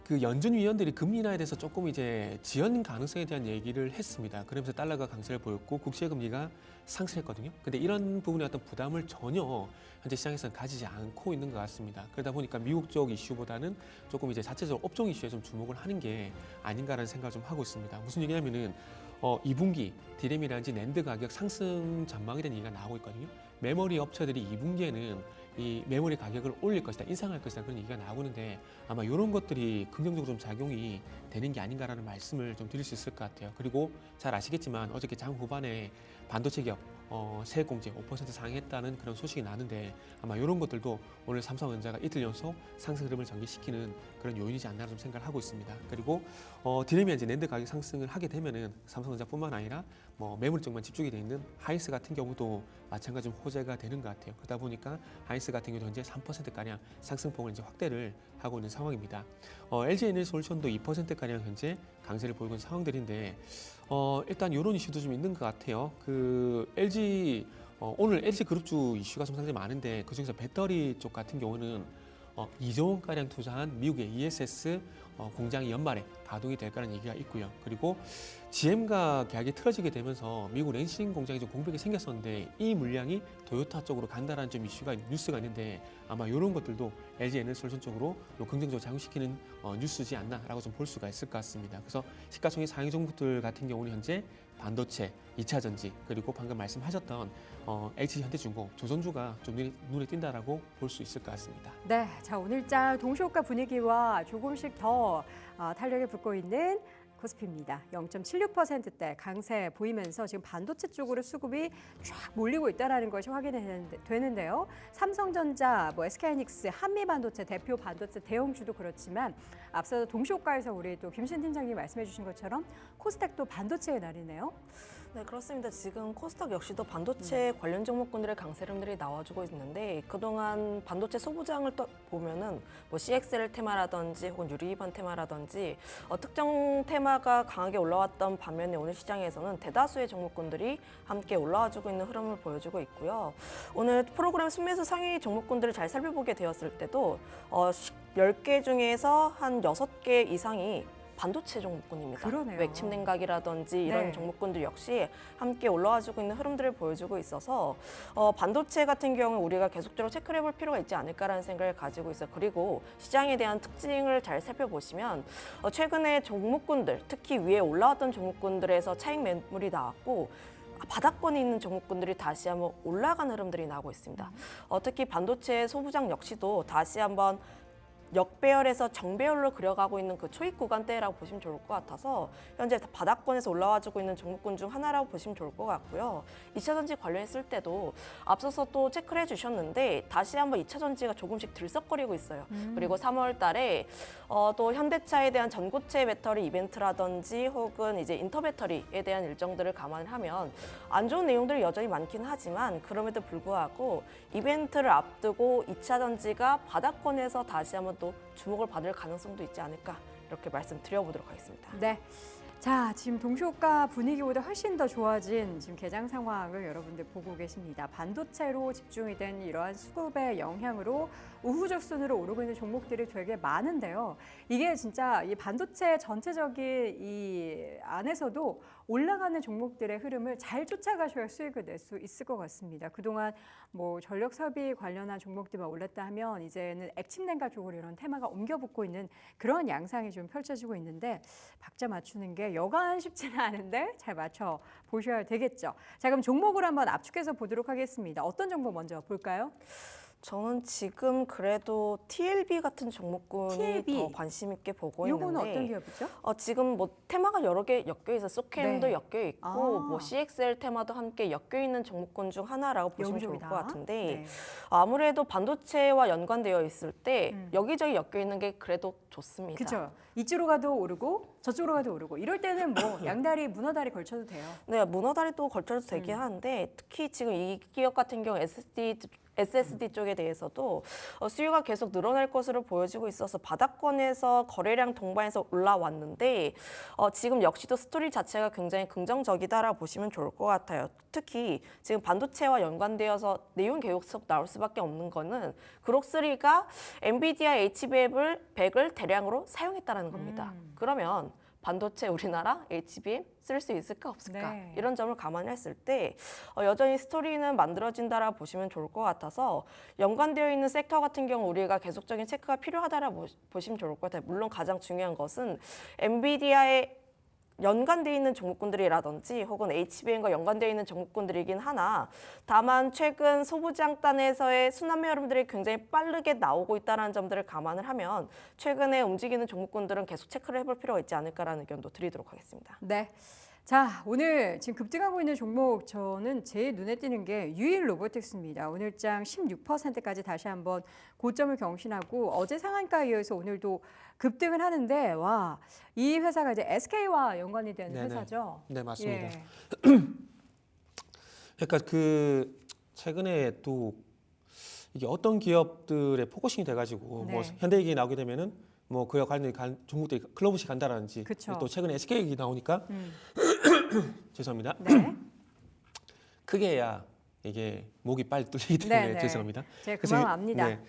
그 연준 위원들이 금리 인하에 대해서 조금 이제 지연 가능성에 대한 얘기를 했습니다. 그러면서 달러가 강세를 보였고 국채 금리가 상승했거든요. 근데 이런 부분의 어떤 부담을 전혀 현재 시장에서는 가지지 않고 있는 것 같습니다. 그러다 보니까 미국 쪽 이슈보다는 조금 이제 자체적으로 업종 이슈에 좀 주목을 하는 게 아닌가라는 생각을 좀 하고 있습니다. 무슨 얘기냐면은 2분기 디램이라든지 낸드 가격 상승 전망에 대한 얘기가 나오고 있거든요. 메모리 업체들이 2분기에는 이 메모리 가격을 올릴 것이다, 인상할 것이다 그런 얘기가 나오는데 아마 이런 것들이 긍정적으로 좀 작용이 되는 게 아닌가라는 말씀을 좀 드릴 수 있을 것 같아요. 그리고 잘 아시겠지만 어저께 장 후반에 반도체 기업 세액공제 5% 상회했다는 그런 소식이 나는데 아마 이런 것들도 오늘 삼성전자가 이틀 연속 상승 흐름을 전개시키는 그런 요인이지 않나 좀 생각을 하고 있습니다. 그리고 디램이 이제 낸드 가격 상승을 하게 되면은 삼성전자뿐만 아니라 메모리 쪽만 집중이 돼 있는 하이닉스 같은 경우도 마찬가지로 호재가 되는 것 같아요. 그러다 보니까 하이닉스 같은 경우도 현재 3%가량 상승폭을 이제 확대를 하고 있는 상황입니다. LG 에너지솔루션도 2%가량 현재 강세를 보이고 있는 상황들인데 일단 이런 이슈도 좀 있는 것 같아요. 그 LG 오늘 LG 그룹주 이슈가 좀 상당히 많은데 그중에서 배터리 쪽 같은 경우는 2조 원가량 투자한 미국의 ESS 공장이 연말에 가동이 될 거라는 얘기가 있고요. 그리고 GM과 계약이 틀어지게 되면서 미국 렌싱 공장이 좀 공백이 생겼었는데 이 물량이 도요타 쪽으로 간다라는 좀 뉴스가 있는데 아마 이런 것들도 LG 에너지솔루션 쪽으로 긍정적으로 작용시키는 뉴스지 않나라고 좀 볼 수가 있을 것 같습니다. 그래서 시가총액 상위 종목들 같은 경우는 현재 반도체, 2차 전지 그리고 방금 말씀하셨던 LG현대중공, 조선주가 좀 눈에 띈다라고 볼 수 있을 것 같습니다. 네, 자 오늘장 동시호가 분위기와 조금씩 더 탄력이 붙고 있는 코스피입니다. 0.76%대 강세 보이면서 지금 반도체 쪽으로 수급이 쫙 몰리고 있다는 것이 확인이 되는데요. 삼성전자, SK하이닉스, 한미반도체 대표 반도체 대형주도 그렇지만 앞서 동시호가에서 우리 또 김신 팀장님 말씀해 주신 것처럼 코스닥도 반도체의 날이네요. 네, 그렇습니다. 지금 코스닥 역시도 반도체 관련 종목군들의 강세 흐름들이 나와주고 있는데 그동안 반도체 소부장을 보면은 CXL 테마라든지 혹은 유리기반 테마라든지 특정 테마가 강하게 올라왔던 반면에 오늘 시장에서는 대다수의 종목군들이 함께 올라와주고 있는 흐름을 보여주고 있고요. 오늘 프로그램 순매수 상위 종목군들을 잘 살펴보게 되었을 때도 10개 중에서 한 6개 이상이 반도체 종목군입니다. 그러네요. 맥심 냉각이라든지 이런 네. 종목군들 역시 함께 올라와주고 있는 흐름들을 보여주고 있어서 반도체 같은 경우 우리가 계속적으로 체크를 해볼 필요가 있지 않을까라는 생각을 가지고 있어요. 그리고 시장에 대한 특징을 잘 살펴보시면 최근에 종목군들, 특히 위에 올라왔던 종목군들에서 차익 매물이 나왔고 바닥권에 있는 종목군들이 다시 한번 올라가는 흐름들이 나오고 있습니다. 특히 반도체 소부장 역시도 다시 한번 역배열에서 정배열로 그려가고 있는 그 초입 구간대라고 보시면 좋을 것 같아서 현재 바닥권에서 올라와주고 있는 종목군 중 하나라고 보시면 좋을 것 같고요. 2차전지 관련했을 때도 앞서서 또 체크를 해주셨는데 다시 한번 2차전지가 조금씩 들썩거리고 있어요. 그리고 3월 달에 또 현대차에 대한 전고체 배터리 이벤트라든지 혹은 이제 인터배터리에 대한 일정들을 감안을 하면 안 좋은 내용들이 여전히 많긴 하지만 그럼에도 불구하고 이벤트를 앞두고 2차전지가 바닥권에서 다시 한번 또 주목을 받을 가능성도 있지 않을까 이렇게 말씀드려보도록 하겠습니다. 네. 자, 지금 동시호가 분위기보다 훨씬 더 좋아진 지금 개장 상황을 여러분들 보고 계십니다. 반도체로 집중이 된 이러한 수급의 영향으로 우후적순으로 오르고 있는 종목들이 되게 많은데요. 이게 진짜 이 반도체 전체적인 이 안에서도 올라가는 종목들의 흐름을 잘 쫓아가셔야 수익을 낼 수 있을 것 같습니다. 그동안 전력 설비 관련한 종목들만 올랐다 하면 이제는 액침 냉각 쪽으로 이런 테마가 옮겨붙고 있는 그런 양상이 좀 펼쳐지고 있는데 박자 맞추는 게 여간 쉽지는 않은데 잘 맞춰 보셔야 되겠죠. 자, 그럼 종목을 한번 압축해서 보도록 하겠습니다. 어떤 종목 먼저 볼까요? 저는 지금 그래도 TLB 같은 종목군이 TLB. 더 관심 있게 보고 이거는 있는데 어떤 기업이죠? 지금 테마가 여러 개 엮여 있어요. 소캠도 네. 엮여 있고 아. CXL 테마도 함께 엮여 있는 종목군 중 하나라고 보시면 좋을 여기저기다. 것 같은데 네. 아무래도 반도체와 연관되어 있을 때 음. 여기저기 엮여 있는 게 그래도 좋습니다. 그렇죠. 이쪽으로 가도 오르고 저쪽으로 가도 오르고 이럴 때는 양다리 문어다리 걸쳐도 돼요. 네, 문어다리도 걸쳐도 되긴 하는데 특히 지금 이 기업 같은 경우 SSD 쪽에 대해서도 수요가 계속 늘어날 것으로 보여지고 있어서 바닥권에서 거래량 동반해서 올라왔는데 지금 역시도 스토리 자체가 굉장히 긍정적이다라고 보시면 좋을 것 같아요. 특히 지금 반도체와 연관되어서 내용 계속 나올 수밖에 없는 거는 그록3가 엔비디아 HBM100을 대량으로 사용했다는 겁니다. 그러면 반도체 우리나라 HBM 쓸 수 있을까 없을까 네. 이런 점을 감안했을 때 여전히 스토리는 만들어진다라고 보시면 좋을 것 같아서 연관되어 있는 섹터 같은 경우 우리가 계속적인 체크가 필요하다라고 보시면 좋을 것 같아요. 물론 가장 중요한 것은 엔비디아의 연관되어 있는 종목군들이라든지 혹은 HBM과 연관되어 있는 종목군들이긴 하나 다만 최근 소부장단에서의 순환매 흐름들이 굉장히 빠르게 나오고 있다는 점들을 감안을 하면 최근에 움직이는 종목군들은 계속 체크를 해볼 필요가 있지 않을까라는 의견도 드리도록 하겠습니다. 네. 자, 오늘 지금 급등하고 있는 종목 저는 제일 눈에 띄는 게 유일 로보틱스입니다. 오늘장 16%까지 다시 한번 고점을 경신하고 어제 상한가에 이어서 오늘도 급등을 하는데 와, 이 회사가 이제 SK와 연관이 되는 네네. 회사죠. 네, 맞습니다. 예. 그러니까 최근에 또 이게 어떤 기업들의 포커싱이 돼가지고 네. 현대 얘기 나오게 되면은 그와 관련된 종목들이 클럽시 간다라든지 그쵸. 또 최근에 SK 얘기 나오니까 죄송합니다. 네. 크게 해야 이게 목이 빨리 뚫리기 때문에 네, 네. 죄송합니다. 제가 그래서 그만 압니다.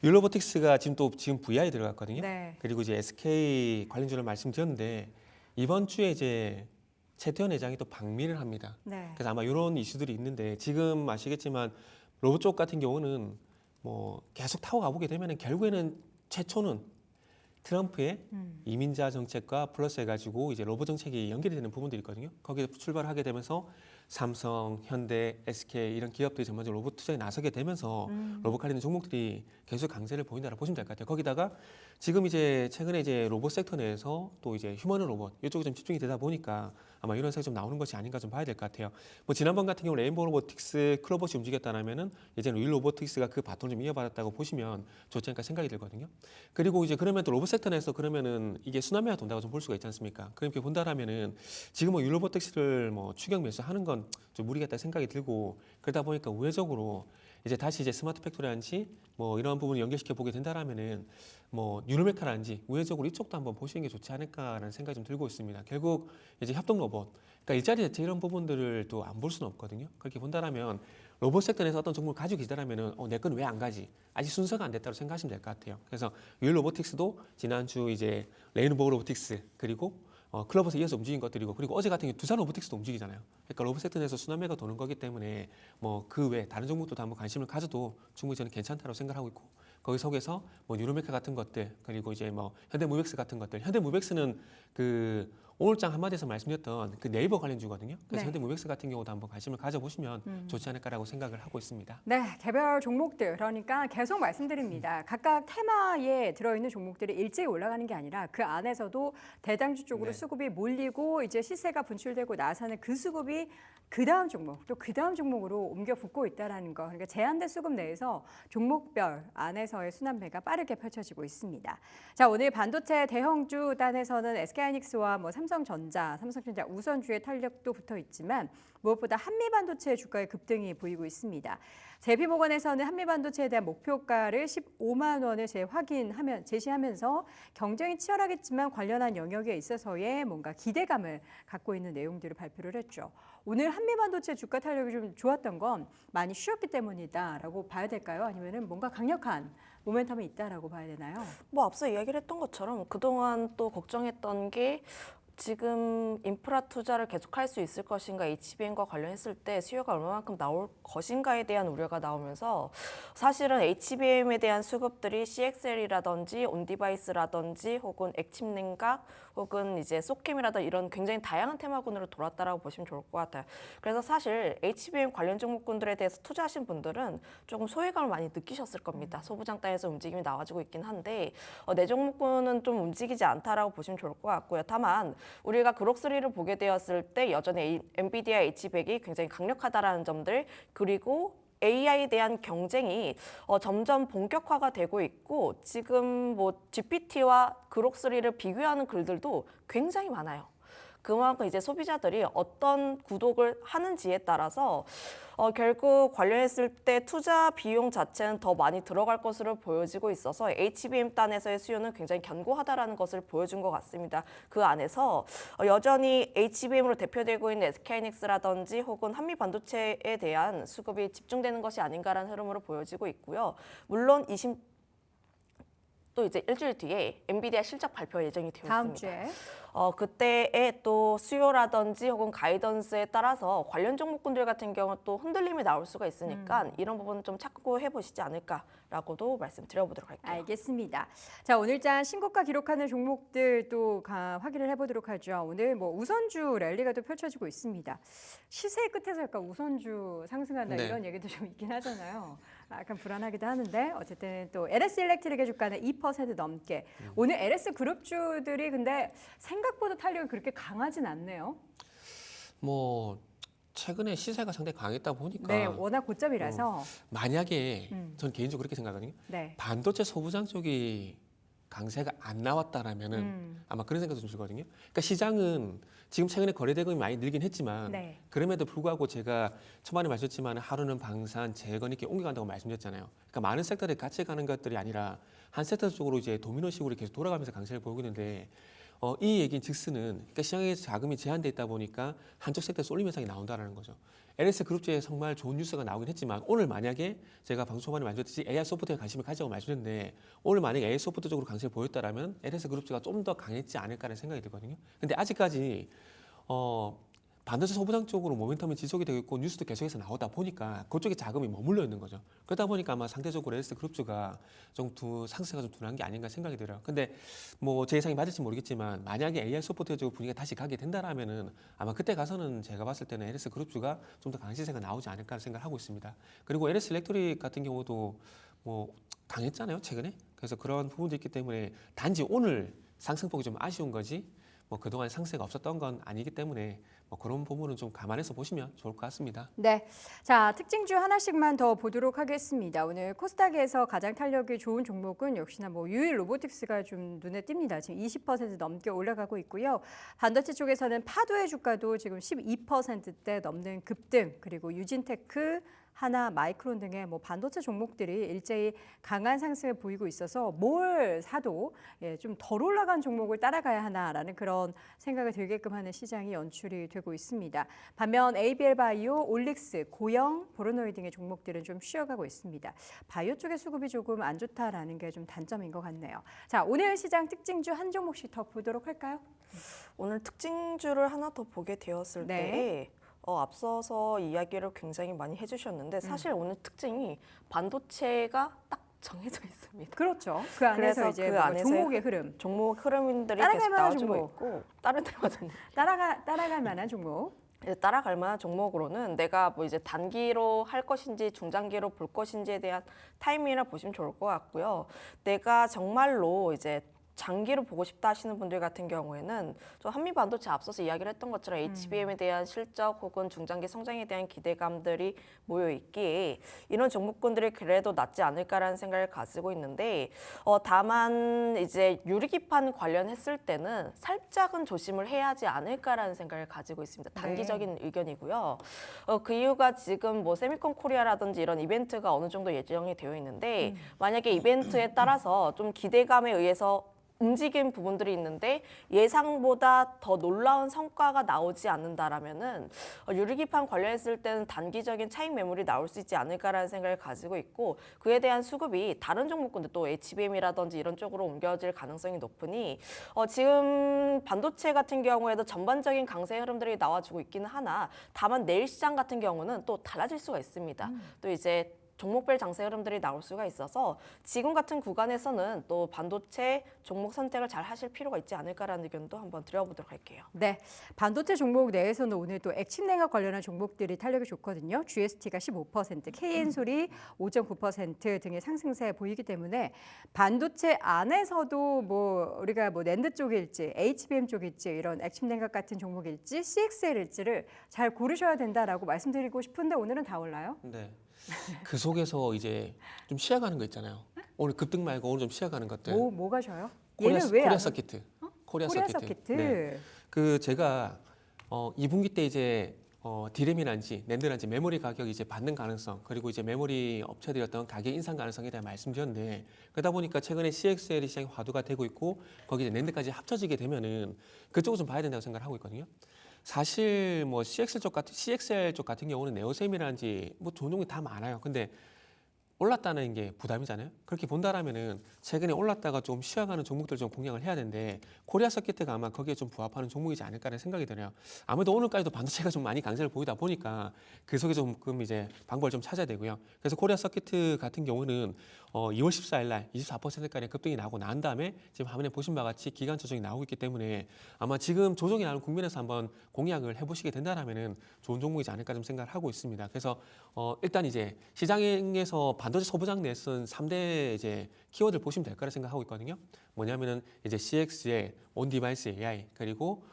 율로보틱스가 지금 VI에 들어갔거든요. 네. 그리고 이제 SK 관련주를 말씀드렸는데 이번 주에 이제 최태원 회장이 또 방미를 합니다. 네. 그래서 아마 이런 이슈들이 있는데 지금 아시겠지만 로봇 쪽 같은 경우는 계속 타고 가보게 되면은 결국에는 최초는 트럼프의 이민자 정책과 플러스 해가지고 이제 로봇 정책이 연결이 되는 부분들이 있거든요. 거기에 출발을 하게 되면서 삼성, 현대, SK 이런 기업들이 전반적으로 로봇 투자에 나서게 되면서 로봇 관련 종목들이 계속 강세를 보인다고 보시면 될 것 같아요. 거기다가 지금 이제 최근에 이제 로봇 섹터 내에서 또 이제 휴머노 로봇 이쪽에 좀 집중이 되다 보니까 아마 이런 현상이 좀 나오는 것이 아닌가 좀 봐야 될 것 같아요. 뭐 지난번 같은 경우 레인보우 로보틱스, 클로봇이 움직였다라면은 이제는 윌 로보틱스가 그 바톤을 좀 이어받았다고 보시면 좋지 않을까 생각이 들거든요. 그리고 이제 그러면 또 로봇 섹터 내에서 그러면은 이게 순환매가 돈다고 좀 볼 수가 있지 않습니까? 그렇게 본다라면은 지금 뭐 윌 로보틱스를 뭐 추격 매수하는 건 좀 무리겠다 생각이 들고 그러다 보니까 우회적으로 이제 다시 이제 스마트 팩토리라든지 뭐 이런 부분을 연결시켜 보게 된다라면은 뭐 뉴로메카라든지 우회적으로 이쪽도 한번 보시는 게 좋지 않을까라는 생각이 좀 들고 있습니다. 결국 이제 협동 로봇, 그러니까 일자리 대체 이런 부분들을 또 안 볼 수는 없거든요. 그렇게 본다라면 로봇 섹터 내에서 어떤 종목을 가지고 계시다라면은 내 건 왜 안 가지? 아직 순서가 안 됐다고 생각하시면 될 것 같아요. 그래서 윌 로보틱스도 지난주 이제 레인보우 로보틱스 그리고 클럽에서 이어서 움직인 것들이고 그리고 어제 같은 경우 두산 로보틱스도 움직이잖아요. 그러니까 로봇 섹터 내에서 순환매가 도는 거기 때문에 뭐 그 외 다른 종목도 한번 관심을 가져도 충분히 저는 괜찮다고 생각하고 있고 거기 속에서 뭐 뉴로메카 같은 것들 그리고 이제 뭐 현대무백스 같은 것들 현대무백스는 그 오늘장 한마디에서 말씀드렸던 그 네이버 관련주거든요. 그래서 네. 현대무백스 같은 경우도 한번 관심을 가져보시면 좋지 않을까라고 생각을 하고 있습니다. 네, 개별 종목들 그러니까 계속 말씀드립니다. 각각 테마에 들어있는 종목들이 일찍 올라가는 게 아니라 그 안에서도 대장주 쪽으로 네. 수급이 몰리고 이제 시세가 분출되고 나서는 그 수급이 그 다음 종목 또 그 다음 종목으로 옮겨 붙고 있다는 거. 그러니까 제한된 수급 내에서 종목별 안에서의 순환매가 빠르게 펼쳐지고 있습니다. 자, 오늘 반도체 대형주 단에서는 SK하이닉스와 뭐 삼성전자 우선주의 탄력도 붙어 있지만 무엇보다 한미반도체 주가의 급등이 보이고 있습니다. JP모건에서는 한미반도체에 대한 목표가를 15만 원을 제시하면서 경쟁이 치열하겠지만 관련한 영역에 있어서의 뭔가 기대감을 갖고 있는 내용들을 발표를 했죠. 오늘 한미반도체 주가 탄력이 좀 좋았던 건 많이 쉬었기 때문이다라고 봐야 될까요? 아니면은 뭔가 강력한 모멘텀이 있다라고 봐야 되나요? 뭐 앞서 이야기를 했던 것처럼 그동안 또 걱정했던 게 지금 인프라 투자를 계속할 수 있을 것인가 HBM과 관련했을 때 수요가 얼마만큼 나올 것인가에 대한 우려가 나오면서 사실은 HBM에 대한 수급들이 CXL이라든지 온디바이스라든지 혹은 액침 냉각 혹은 이제 소캠이라든지 이런 굉장히 다양한 테마군으로 돌았다라고 보시면 좋을 것 같아요. 그래서 사실 HBM 관련 종목군들에 대해서 투자하신 분들은 조금 소외감을 많이 느끼셨을 겁니다. 소부장단에서 움직임이 나와주고 있긴 한데 내 종목군은 좀 움직이지 않다라고 보시면 좋을 것 같고요. 다만 우리가 그록3를 보게 되었을 때 여전히 엔비디아 H100이 굉장히 강력하다라는 점들 그리고 AI에 대한 경쟁이 점점 본격화가 되고 있고 지금 뭐 GPT와 그록3를 비교하는 글들도 굉장히 많아요. 그만큼 이제 소비자들이 어떤 구독을 하는지에 따라서 결국 관련했을 때 투자 비용 자체는 더 많이 들어갈 것으로 보여지고 있어서 HBM 단에서의 수요는 굉장히 견고하다라는 것을 보여준 것 같습니다. 그 안에서 여전히 HBM으로 대표되고 있는 SK하이닉스라든지 혹은 한미반도체에 대한 수급이 집중되는 것이 아닌가라는 흐름으로 보여지고 있고요. 물론 또 이제 일주일 뒤에 엔비디아 실적 발표 예정이 되어 다음 있습니다. 주에. 그때의 또 수요라든지 혹은 가이던스에 따라서 관련 종목군들 같은 경우 또 흔들림이 나올 수가 있으니까 이런 부분은 좀 참고해 보시지 않을까라고도 말씀드려보도록 할게요. 알겠습니다. 자, 오늘장 신고가 기록하는 종목들 또 확인을 해보도록 하죠. 오늘 뭐 우선주 랠리가 또 펼쳐지고 있습니다. 시세 끝에서 약간 우선주 상승한다 네. 이런 얘기도 좀 있긴 하잖아요. 약간 불안하기도 하는데 어쨌든 또 LS 일렉트릭의 주가는 2% 넘게. 오늘 LS 그룹주들이 근데 생각보다 탄력이 그렇게 강하진 않네요. 뭐 최근에 시세가 상당히 강했다 보니까 네, 워낙 고점이라서. 만약에 전 개인적으로 그렇게 생각하거든요. 네. 반도체 소부장 쪽이 강세가 안 나왔다라면은 아마 그런 생각도 좀 들거든요. 그러니까 시장은 지금 최근에 거래 대금이 많이 늘긴 했지만 네. 그럼에도 불구하고 제가 초반에 말씀드렸지만 하루는 방산, 재건 이렇게 옮겨간다고 말씀드렸잖아요. 그러니까 많은 섹터들이 같이 가는 것들이 아니라 한 섹터 쪽으로 이제 도미노식으로 계속 돌아가면서 강세를 보이고 있는데 이 얘기는 즉스는 그러니까 시장에서 자금이 제한돼 있다 보니까 한쪽 섹터에 쏠림 현상이 나온다는 거죠. LS 그룹주에 정말 좋은 뉴스가 나오긴 했지만 오늘 만약에 제가 방송 초반에 말씀드렸듯이 AI 소프트에 관심을 가지고 말씀드렸는데 오늘 만약에 AI 소프트 쪽으로 강세를 보였다라면 LS 그룹주가 좀 더 강했지 않을까라는 생각이 들거든요. 근데 아직까지 반도체 소부장 쪽으로 모멘텀이 지속이 되고 있고 뉴스도 계속해서 나오다 보니까 그쪽에 자금이 머물러 있는 거죠. 그러다 보니까 아마 상대적으로 LS 그룹주가 상승세가 좀 둔한 게 아닌가 생각이 들어요. 근데 뭐 제 예상이 맞을지 모르겠지만 만약에 AI 소프트웨어 쪽 분위기가 다시 가게 된다라면은 아마 그때 가서는 제가 봤을 때는 LS 그룹주가 좀 더 강한 시세가 나오지 않을까 생각을 하고 있습니다. 그리고 LS 일렉트릭 같은 경우도 뭐 강했잖아요, 최근에. 그래서 그런 부분도 있기 때문에 단지 오늘 상승폭이 좀 아쉬운 거지 뭐 그동안 상세가 없었던 건 아니기 때문에 뭐 그런 부분은 좀 감안해서 보시면 좋을 것 같습니다. 네, 자 특징주 하나씩만 더 보도록 하겠습니다. 오늘 코스닥에서 가장 탄력이 좋은 종목은 역시나 뭐 유일 로보틱스가 좀 눈에 띕니다. 지금 20% 넘게 올라가고 있고요. 반도체 쪽에서는 파도의 주가도 지금 12%대 넘는 급등, 그리고 유진테크, 하나, 마이크론 등의 뭐 반도체 종목들이 일제히 강한 상승을 보이고 있어서 뭘 사도 좀 덜 올라간 종목을 따라가야 하나라는 그런 생각을 들게끔 하는 시장이 연출이 되고 있습니다. 반면 ABL 바이오, 올릭스, 고영, 보르노이 등의 종목들은 좀 쉬어가고 있습니다. 바이오 쪽의 수급이 조금 안 좋다라는 게 좀 단점인 것 같네요. 자, 오늘 시장 특징주 한 종목씩 더 보도록 할까요? 오늘 특징주를 하나 더 보게 되었을 네. 때 앞서서 이야기를 굉장히 많이 해주셨는데 사실 오늘 특징이 반도체가 딱 정해져 있습니다. 그렇죠. 그 안에서 그래서 이제 그 뭔가 안에서 종목의 흐름, 종목 흐름들이 따라갈 계속 만한 나와주고 종목. 있고 다른 데마다 따라갈 만한 종목. 따라갈 만한 종목으로는 내가 뭐 이제 단기로 할 것인지 중장기로 볼 것인지에 대한 타이밍이라 보시면 좋을 것 같고요. 내가 정말로 이제 장기로 보고 싶다 하시는 분들 같은 경우에는 저 한미 반도체 앞서서 이야기를 했던 것처럼 HBM에 대한 실적 혹은 중장기 성장에 대한 기대감들이 모여 있기에 이런 종목군들이 그래도 낫지 않을까라는 생각을 가지고 있는데 다만 이제 유리기판 관련했을 때는 살짝은 조심을 해야 하지 않을까라는 생각을 가지고 있습니다. 단기적인 의견이고요. 그 이유가 지금 뭐 세미콘 코리아라든지 이런 이벤트가 어느 정도 예정이 되어 있는데 만약에 이벤트에 따라서 좀 기대감에 의해서 움직인 부분들이 있는데 예상보다 더 놀라운 성과가 나오지 않는다라면은 유리기판 관련했을 때는 단기적인 차익 매물이 나올 수 있지 않을까라는 생각을 가지고 있고 그에 대한 수급이 다른 종목군들 또 HBM이라든지 이런 쪽으로 옮겨질 가능성이 높으니 지금 반도체 같은 경우에도 전반적인 강세 흐름들이 나와주고 있기는 하나 다만 내일 시장 같은 경우는 또 달라질 수가 있습니다. 또 이제 종목별 장세 흐름들이 나올 수가 있어서 지금 같은 구간에서는 또 반도체 종목 선택을 잘 하실 필요가 있지 않을까라는 의견도 한번 드려보도록 할게요. 네, 반도체 종목 내에서는 오늘 또 액침냉각 관련한 종목들이 탄력이 좋거든요. GST가 15%, KN솔이 5.9% 등의 상승세 보이기 때문에 반도체 안에서도 뭐 우리가 뭐 낸드 쪽일지, HBM 쪽일지 이런 액침냉각 같은 종목일지, CXL일지를 잘 고르셔야 된다라고 말씀드리고 싶은데 오늘은 다 올라요? 네. 그 속에서 이제 좀 쉬어가는 거 있잖아요. 오늘 급등 말고 오늘 좀 쉬어가는 것들. 뭐가 쉬어요? 코리아, 얘는 왜 코리아 안 서키트. 코리아 서키트. 네. 그 제가 2분기 때 이제 디램이란지 낸드란지 메모리 가격이 이제 받는 가능성 그리고 이제 메모리 업체들이 어떤 가격 인상 가능성에 대한 말씀드렸는데 그러다 보니까 최근에 CXL이 시장이 화두가 되고 있고 거기 이제 낸드까지 합쳐지게 되면은 그쪽을 좀 봐야 된다고 생각을 하고 있거든요. 사실 뭐 CXL 쪽 같은 경우는 네오셈이라든지 뭐 좋은 종목이 다 많아요. 근데 올랐다는 게 부담이잖아요. 그렇게 본다라면은 최근에 올랐다가 좀 쉬어가는 종목들 좀 공략을 해야 되는데 코리아 서키트가 아마 거기에 좀 부합하는 종목이지 않을까라는 생각이 드네요. 아무래도 오늘까지도 반도체가 좀 많이 강세를 보이다 보니까 그 속에 조금 이제 방법을 좀 찾아야 되고요. 그래서 코리아 서키트 같은 경우는 2월 14일 날 24%까지 급등이 나고 난 다음에 지금 화면에 보신 바와 같이 기간 조정이 나오고 있기 때문에 아마 지금 조정이 나는 국면에서 한번 공략을 해보시게 된다라면은 좋은 종목이지 않을까 좀 생각을 하고 있습니다. 그래서 일단 이제 시장에서 반도체 소부장 내선 3대 이제 키워드를 보시면 될 거라 생각하고 있거든요. 뭐냐면은 이제 CXL, 온 디바이스 AI 그리고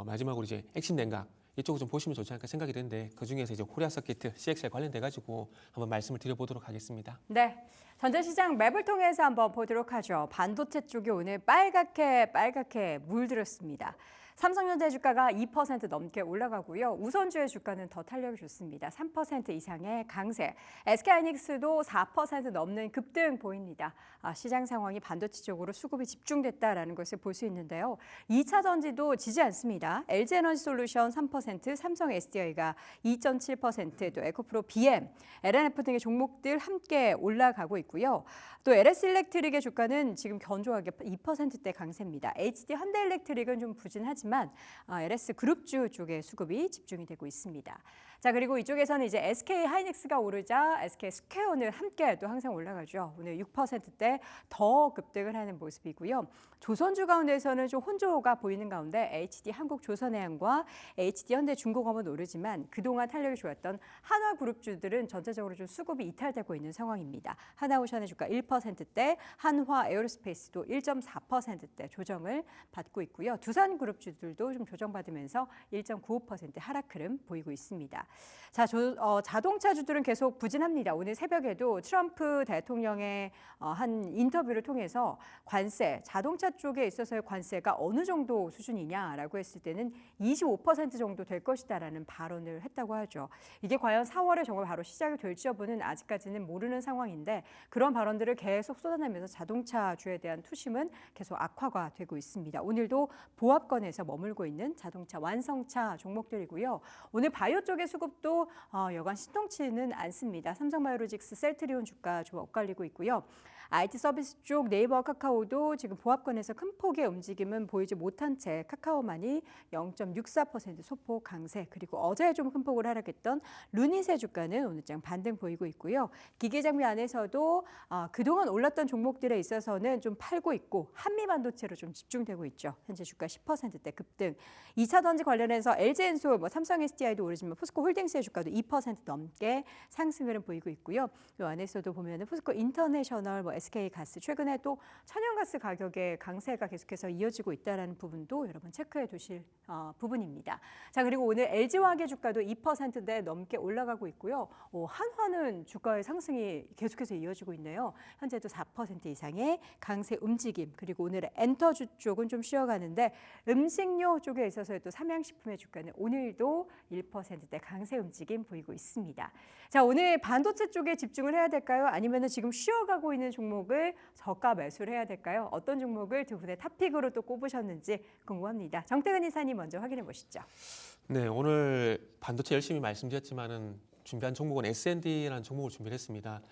마지막으로 이제 액심 냉각 이쪽을 좀 보시면 좋지 않을까 생각이 드는데 그 중에서 이제 코리아 서키트, CXL 관련돼 가지고 한번 말씀을 드려보도록 하겠습니다. 네, 전자시장 맵을 통해서 한번 보도록 하죠. 반도체 쪽이 오늘 빨갛게 물들었습니다. 삼성전자 주가가 2% 넘게 올라가고요. 우선주의 주가는 더 탄력이 좋습니다. 3% 이상의 강세. SK하이닉스도 4% 넘는 급등 보입니다. 시장 상황이 반도체 쪽으로 수급이 집중됐다라는 것을 볼 수 있는데요. 2차 전지도 지지 않습니다. LG에너지솔루션 3%, 삼성 SDI가 2.7%, 또 에코프로 BM, LNF 등의 종목들 함께 올라가고 있고요. 또 LS일렉트릭의 주가는 지금 견조하게 2%대 강세입니다. HD 현대일렉트릭은 좀 부진하지만 그렇지만 LS 그룹주 쪽에 수급이 집중이 되고 있습니다. 자, 그리고 이쪽에서는 이제 SK 하이닉스가 오르자 SK 스퀘어는 함께 또 항상 올라가죠. 오늘 6%대 더 급등을 하는 모습이고요. 조선주 가운데서는 좀 혼조가 보이는 가운데 HD 한국조선해양과 HD 현대중공업은 오르지만 그동안 탄력이 좋았던 한화그룹주들은 전체적으로 좀 수급이 이탈되고 있는 상황입니다. 하나오션의 주가 1%대, 한화에어로스페이스도 1.4%대 조정을 받고 있고요. 두산그룹주들도 좀 조정받으면서 1.95% 하락 흐름 보이고 있습니다. 자, 자동차주들은 계속 부진합니다. 오늘 새벽에도 트럼프 대통령의 한 인터뷰를 통해서 관세, 자동차 쪽에 있어서의 관세가 어느 정도 수준이냐라고 했을 때는 25% 정도 될 것이다라는 발언을 했다고 하죠. 이게 과연 4월에 정말 바로 시작이 될지 여부는 아직까지는 모르는 상황인데 그런 발언들을 계속 쏟아내면서 자동차주에 대한 투심은 계속 악화가 되고 있습니다. 오늘도 보합권에서 머물고 있는 자동차 완성차 종목들이고요. 오늘 바이오 쪽의 수급도 여간 신통치는 않습니다. 삼성바이오로직스, 셀트리온 주가 좀 엇갈리고 있고요. IT 서비스 쪽 네이버, 카카오도 지금 보합권에서 큰 폭의 움직임은 보이지 못한 채 카카오만이 0.64% 소폭 강세, 그리고 어제 좀 큰 폭을 하락했던 루닛의 주가는 오늘장 반등 보이고 있고요. 기계장비 안에서도 그동안 올랐던 종목들에 있어서는 좀 팔고 있고 한미반도체로 좀 집중되고 있죠. 현재 주가 10%대 급등. 2차 전지 관련해서 LG엔솔, 삼성 SDI도 오르지만 포스코홀딩스의 주가도 2% 넘게 상승을 보이고 있고요. 이 안에서도 보면 포스코 인터내셔널, SK가스 최근에 또 천연가스 가격의 강세가 계속해서 이어지고 있다는 부분도 여러분 체크해 두실 부분입니다. 자, 그리고 오늘 LG화학의 주가도 2%대 넘게 올라가고 있고요. 한화는 주가의 상승이 계속해서 이어지고 있네요. 현재도 4% 이상의 강세 움직임. 그리고 오늘의 엔터주 쪽은 좀 쉬어가는데 음식료 쪽에 있어서의 또 삼양식품의 주가는 오늘도 1%대 강세 움직임 보이고 있습니다. 자, 오늘 반도체 쪽에 집중을 해야 될까요? 아니면 지금 쉬어가고 있는 종목을 저가 매수를 해야 될까요? 어떤 종목을 두 분의 탑픽으로 또 꼽으셨는지 궁금합니다. 정태근 이사님 먼저 확인해 보시죠. 네, 오늘 반도체 열심히 말씀드렸지만은 준비한 종목은 S&D라는 종목을 준비했습니다.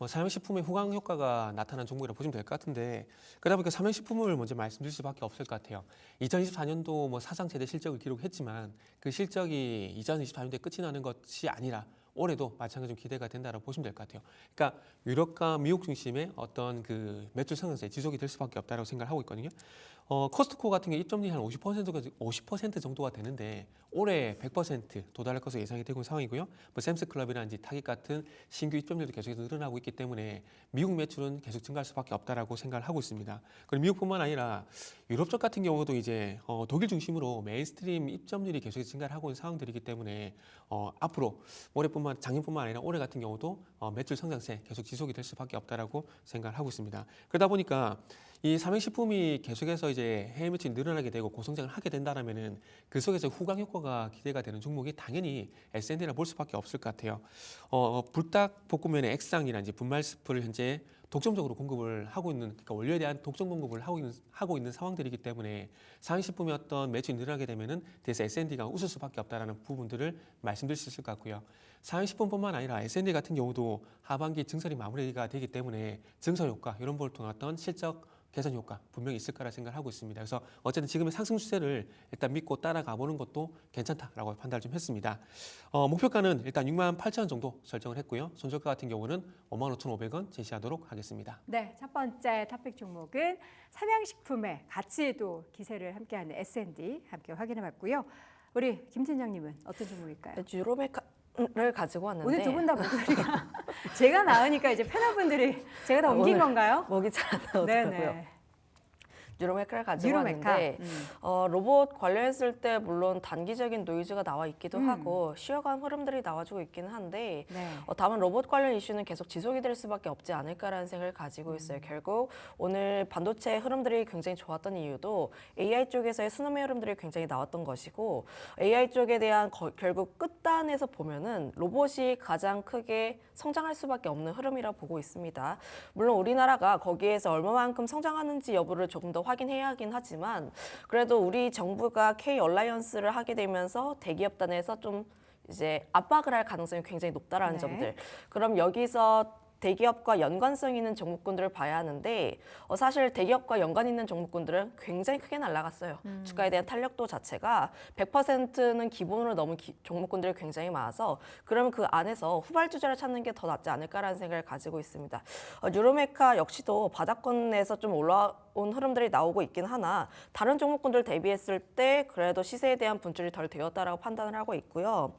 삼양식품의 후광 효과가 나타난 종목이라고 보시면 될 것 같은데 그러다 보니까 삼양식품을 먼저 말씀드릴 수밖에 없을 것 같아요. 2024년도 사상 최대 실적을 기록했지만 그 실적이 2024년도에 끝이 나는 것이 아니라 올해도 마찬가지로 기대가 된다고 보시면 될 것 같아요. 그러니까 유럽과 미국 중심의 어떤 그 매출 성장세 지속이 될 수밖에 없다고 생각하고 있거든요. 코스트코 같은 게 입점률이 한 50% 정도가 되는데 올해 100% 도달할 것으로 예상이 되고 있는 상황이고요. 샘스클럽이라든지 타깃 같은 신규 입점률도 계속해서 늘어나고 있기 때문에 미국 매출은 계속 증가할 수밖에 없다라고 생각을 하고 있습니다. 그리고 미국뿐만 아니라 유럽 쪽 같은 경우도 이제 독일 중심으로 메인스트림 입점률이 계속해서 증가를 하고 있는 상황들이기 때문에 앞으로 작년뿐만 아니라 올해 같은 경우도 매출 성장세 계속 지속이 될 수밖에 없다라고 생각을 하고 있습니다. 그러다 보니까 이 삼양식품이 계속해서 이제 해외 매출이 늘어나게 되고 고성장을 하게 된다라면은 그 속에서 후광 효과가 기대가 되는 종목이 당연히 S&D라 볼 수밖에 없을 것 같아요. 불닭볶음면의 액상이라든지 분말 스프를 현재 독점적으로 공급을 하고 있는, 그러니까 원료에 대한 독점 공급을 하고 있는 상황들이기 때문에 삼양식품의 어떤 매출이 늘어나게 되면은 대해서 S&D가 웃을 수밖에 없다라는 부분들을 말씀드릴 수 있을 것 같고요. 삼양식품뿐만 아니라 S&D 같은 경우도 하반기 증설이 마무리가 되기 때문에 증설 효과 이런 걸 통한 어떤 실적 개선 효과 분명히 있을 거라 생각을 하고 있습니다. 그래서 어쨌든 지금의 상승 추세를 일단 믿고 따라가 보는 것도 괜찮다라고 판단을 좀 했습니다. 목표가는 일단 68,000원 정도 설정을 했고요. 손절가 같은 경우는 55,500원 제시하도록 하겠습니다. 네, 첫 번째 탑픽 종목은 삼양식품의 같이 또 기세를 함께하는 S&D 함께 확인해봤고요. 우리 김 팀장님은 어떤 종목일까요? 를 가지고 왔는데 오늘 두 분 다 목소리가 제가 나으니까 이제 패널분들이 제가 다 옮긴 건가요? 목이 잘 안 나오더라고요. 네네. 뉴로메카를 가지고 뉴로메카. 왔는데 로봇 관련했을 때 물론 단기적인 노이즈가 나와 있기도 하고 쉬어간 흐름들이 나와주고 있기는 한데 네. 다만 로봇 관련 이슈는 계속 지속이 될 수밖에 없지 않을까라는 생각을 가지고 있어요. 결국 오늘 반도체 흐름들이 굉장히 좋았던 이유도 AI 쪽에서의 순환매 흐름들이 굉장히 나왔던 것이고 AI 쪽에 대한 결국 끝단에서 보면은 로봇이 가장 크게 성장할 수밖에 없는 흐름이라 보고 있습니다. 물론 우리나라가 거기에서 얼마만큼 성장하는지 여부를 조금 더 확인해야 하긴 하지만 그래도 우리 정부가 K 얼라이언스를 하게 되면서 대기업 단에서 좀 이제 압박을 할 가능성이 굉장히 높다라는 네. 점들. 그럼 여기서 대기업과 연관성 있는 종목군들을 봐야 하는데 사실 대기업과 연관 있는 종목군들은 굉장히 크게 날아갔어요. 주가에 대한 탄력도 자체가 100%는 기본으로 넘은 종목군들이 굉장히 많아서 그러면 그 안에서 후발주자를 찾는 게 더 낫지 않을까라는 생각을 가지고 있습니다. 유로메카 역시도 바닥권에서 좀 올라온 흐름들이 나오고 있긴 하나 다른 종목군들 대비했을 때 그래도 시세에 대한 분출이 덜 되었다라고 판단을 하고 있고요.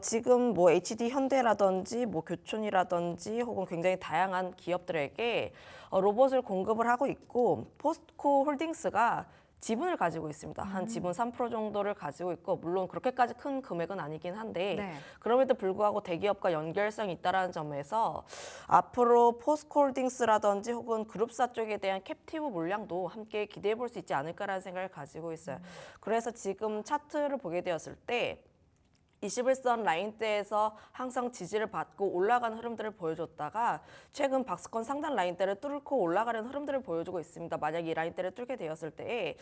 지금 뭐 HD 현대라든지 뭐 교촌이라든지 혹은 굉장히 다양한 기업들에게 로봇을 공급을 하고 있고 포스코 홀딩스가 지분을 가지고 있습니다. 한 지분 3% 정도를 가지고 있고 물론 그렇게까지 큰 금액은 아니긴 한데 네. 그럼에도 불구하고 대기업과 연결성이 있다는 점에서 앞으로 포스코홀딩스라든지 혹은 그룹사 쪽에 대한 캡티브 물량도 함께 기대해 볼 수 있지 않을까라는 생각을 가지고 있어요. 그래서 지금 차트를 보게 되었을 때 21선 라인대에서 항상 지지를 받고 올라가는 흐름들을 보여줬다가 최근 박스권 상단 라인대를 뚫고 올라가는 흐름들을 보여주고 있습니다. 만약 이 라인대를 뚫게 되었을 때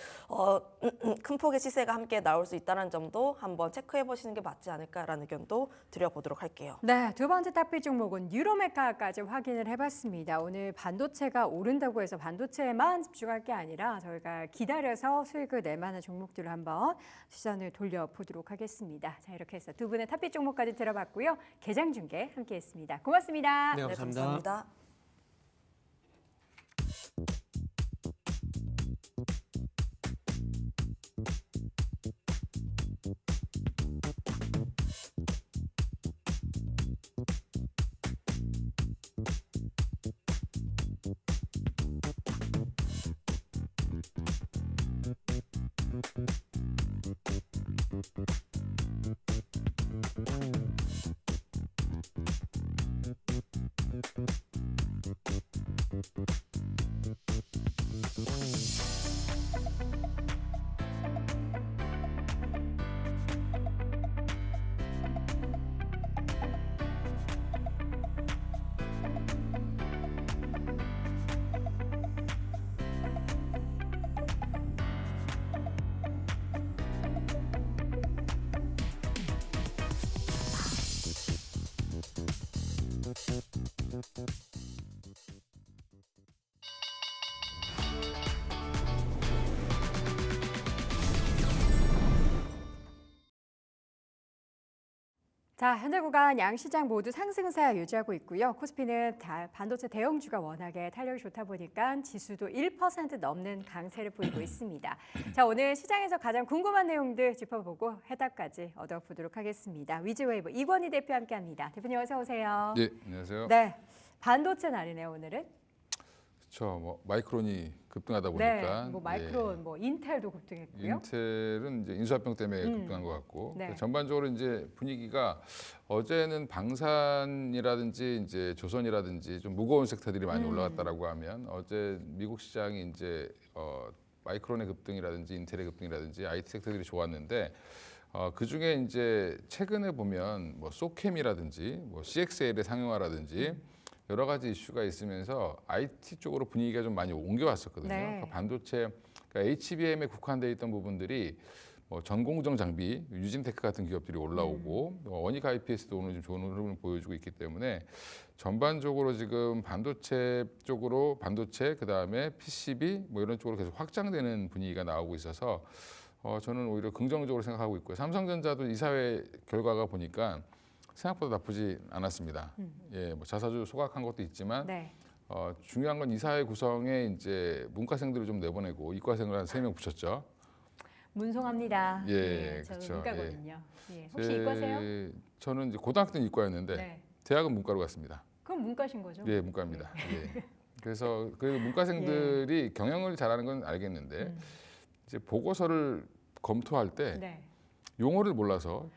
큰 폭의 시세가 함께 나올 수 있다는 점도 한번 체크해 보시는 게 맞지 않을까라는 의견도 드려보도록 할게요. 네, 두 번째 탑픽 종목은 유로메카까지 확인을 해봤습니다. 오늘 반도체가 오른다고 해서 반도체에만 집중할 게 아니라 저희가 기다려서 수익을 낼 만한 종목들을 한번 시선을 돌려보도록 하겠습니다. 자, 이렇게 해서 두 분의 탑픽 종목까지 들어봤고요. 개장 중계 함께했습니다. 고맙습니다. 네, 네, 감사합니다. 자, 현재 구간 양 시장 모두 상승세 유지하고 있고요. 코스피는 반도체 대형주가 워낙에 탄력이 좋다 보니까 지수도 1% 넘는 강세를 보이고 있습니다. 자, 오늘 시장에서 가장 궁금한 내용들 짚어보고 해답까지 얻어보도록 하겠습니다. 위즈웨이브 이권희 대표 함께합니다. 대표님 어서 오세요. 네, 안녕하세요. 네, 반도체 날이네요 오늘은. 그렇죠. 뭐 마이크론이 급등하다 보니까 네, 뭐 마이크론, 뭐 인텔도 급등했고요. 인텔은 이제 인수합병 때문에 급등한 것 같고 네. 전반적으로 이제 분위기가 어제는 방산이라든지 이제 조선이라든지 좀 무거운 섹터들이 많이 올라갔다라고 하면 어제 미국 시장이 이제 마이크론의 급등이라든지 인텔의 급등이라든지 IT 섹터들이 좋았는데 그 중에 이제 최근에 보면 뭐 소캠이라든지 뭐 CXL의 상용화라든지 여러 가지 이슈가 있으면서 IT 쪽으로 분위기가 좀 많이 옮겨왔었거든요. 네. 그러니까 반도체, 그러니까 HBM에 국한돼 있던 부분들이 뭐 전공정 장비, 유진테크 같은 기업들이 올라오고 원익 IPS도 오늘 좀 좋은 흐름을 보여주고 있기 때문에 전반적으로 지금 반도체 쪽으로 반도체 그다음에 PCB 뭐 이런 쪽으로 계속 확장되는 분위기가 나오고 있어서 저는 오히려 긍정적으로 생각하고 있고요. 삼성전자도 이사회 결과가 보니까 생각보다 나쁘지 않았습니다. 예, 뭐 자사주 소각한 것도 있지만 네. 중요한 건 이사회 구성에 이제 문과생들을 좀 내보내고 이과생을 한 3명 붙였죠. 문송합니다. 예, 저는 그쵸, 문과거든요. 예. 혹시 이과세요? 저는 이제 고등학교 때는 이과였는데 네. 대학은 문과로 갔습니다. 그럼 문과신 거죠? 예, 문과입니다. 예. 그래서 그 문과생들이 경영을 잘하는 건 알겠는데 이제 보고서를 검토할 때 네. 용어를 몰라서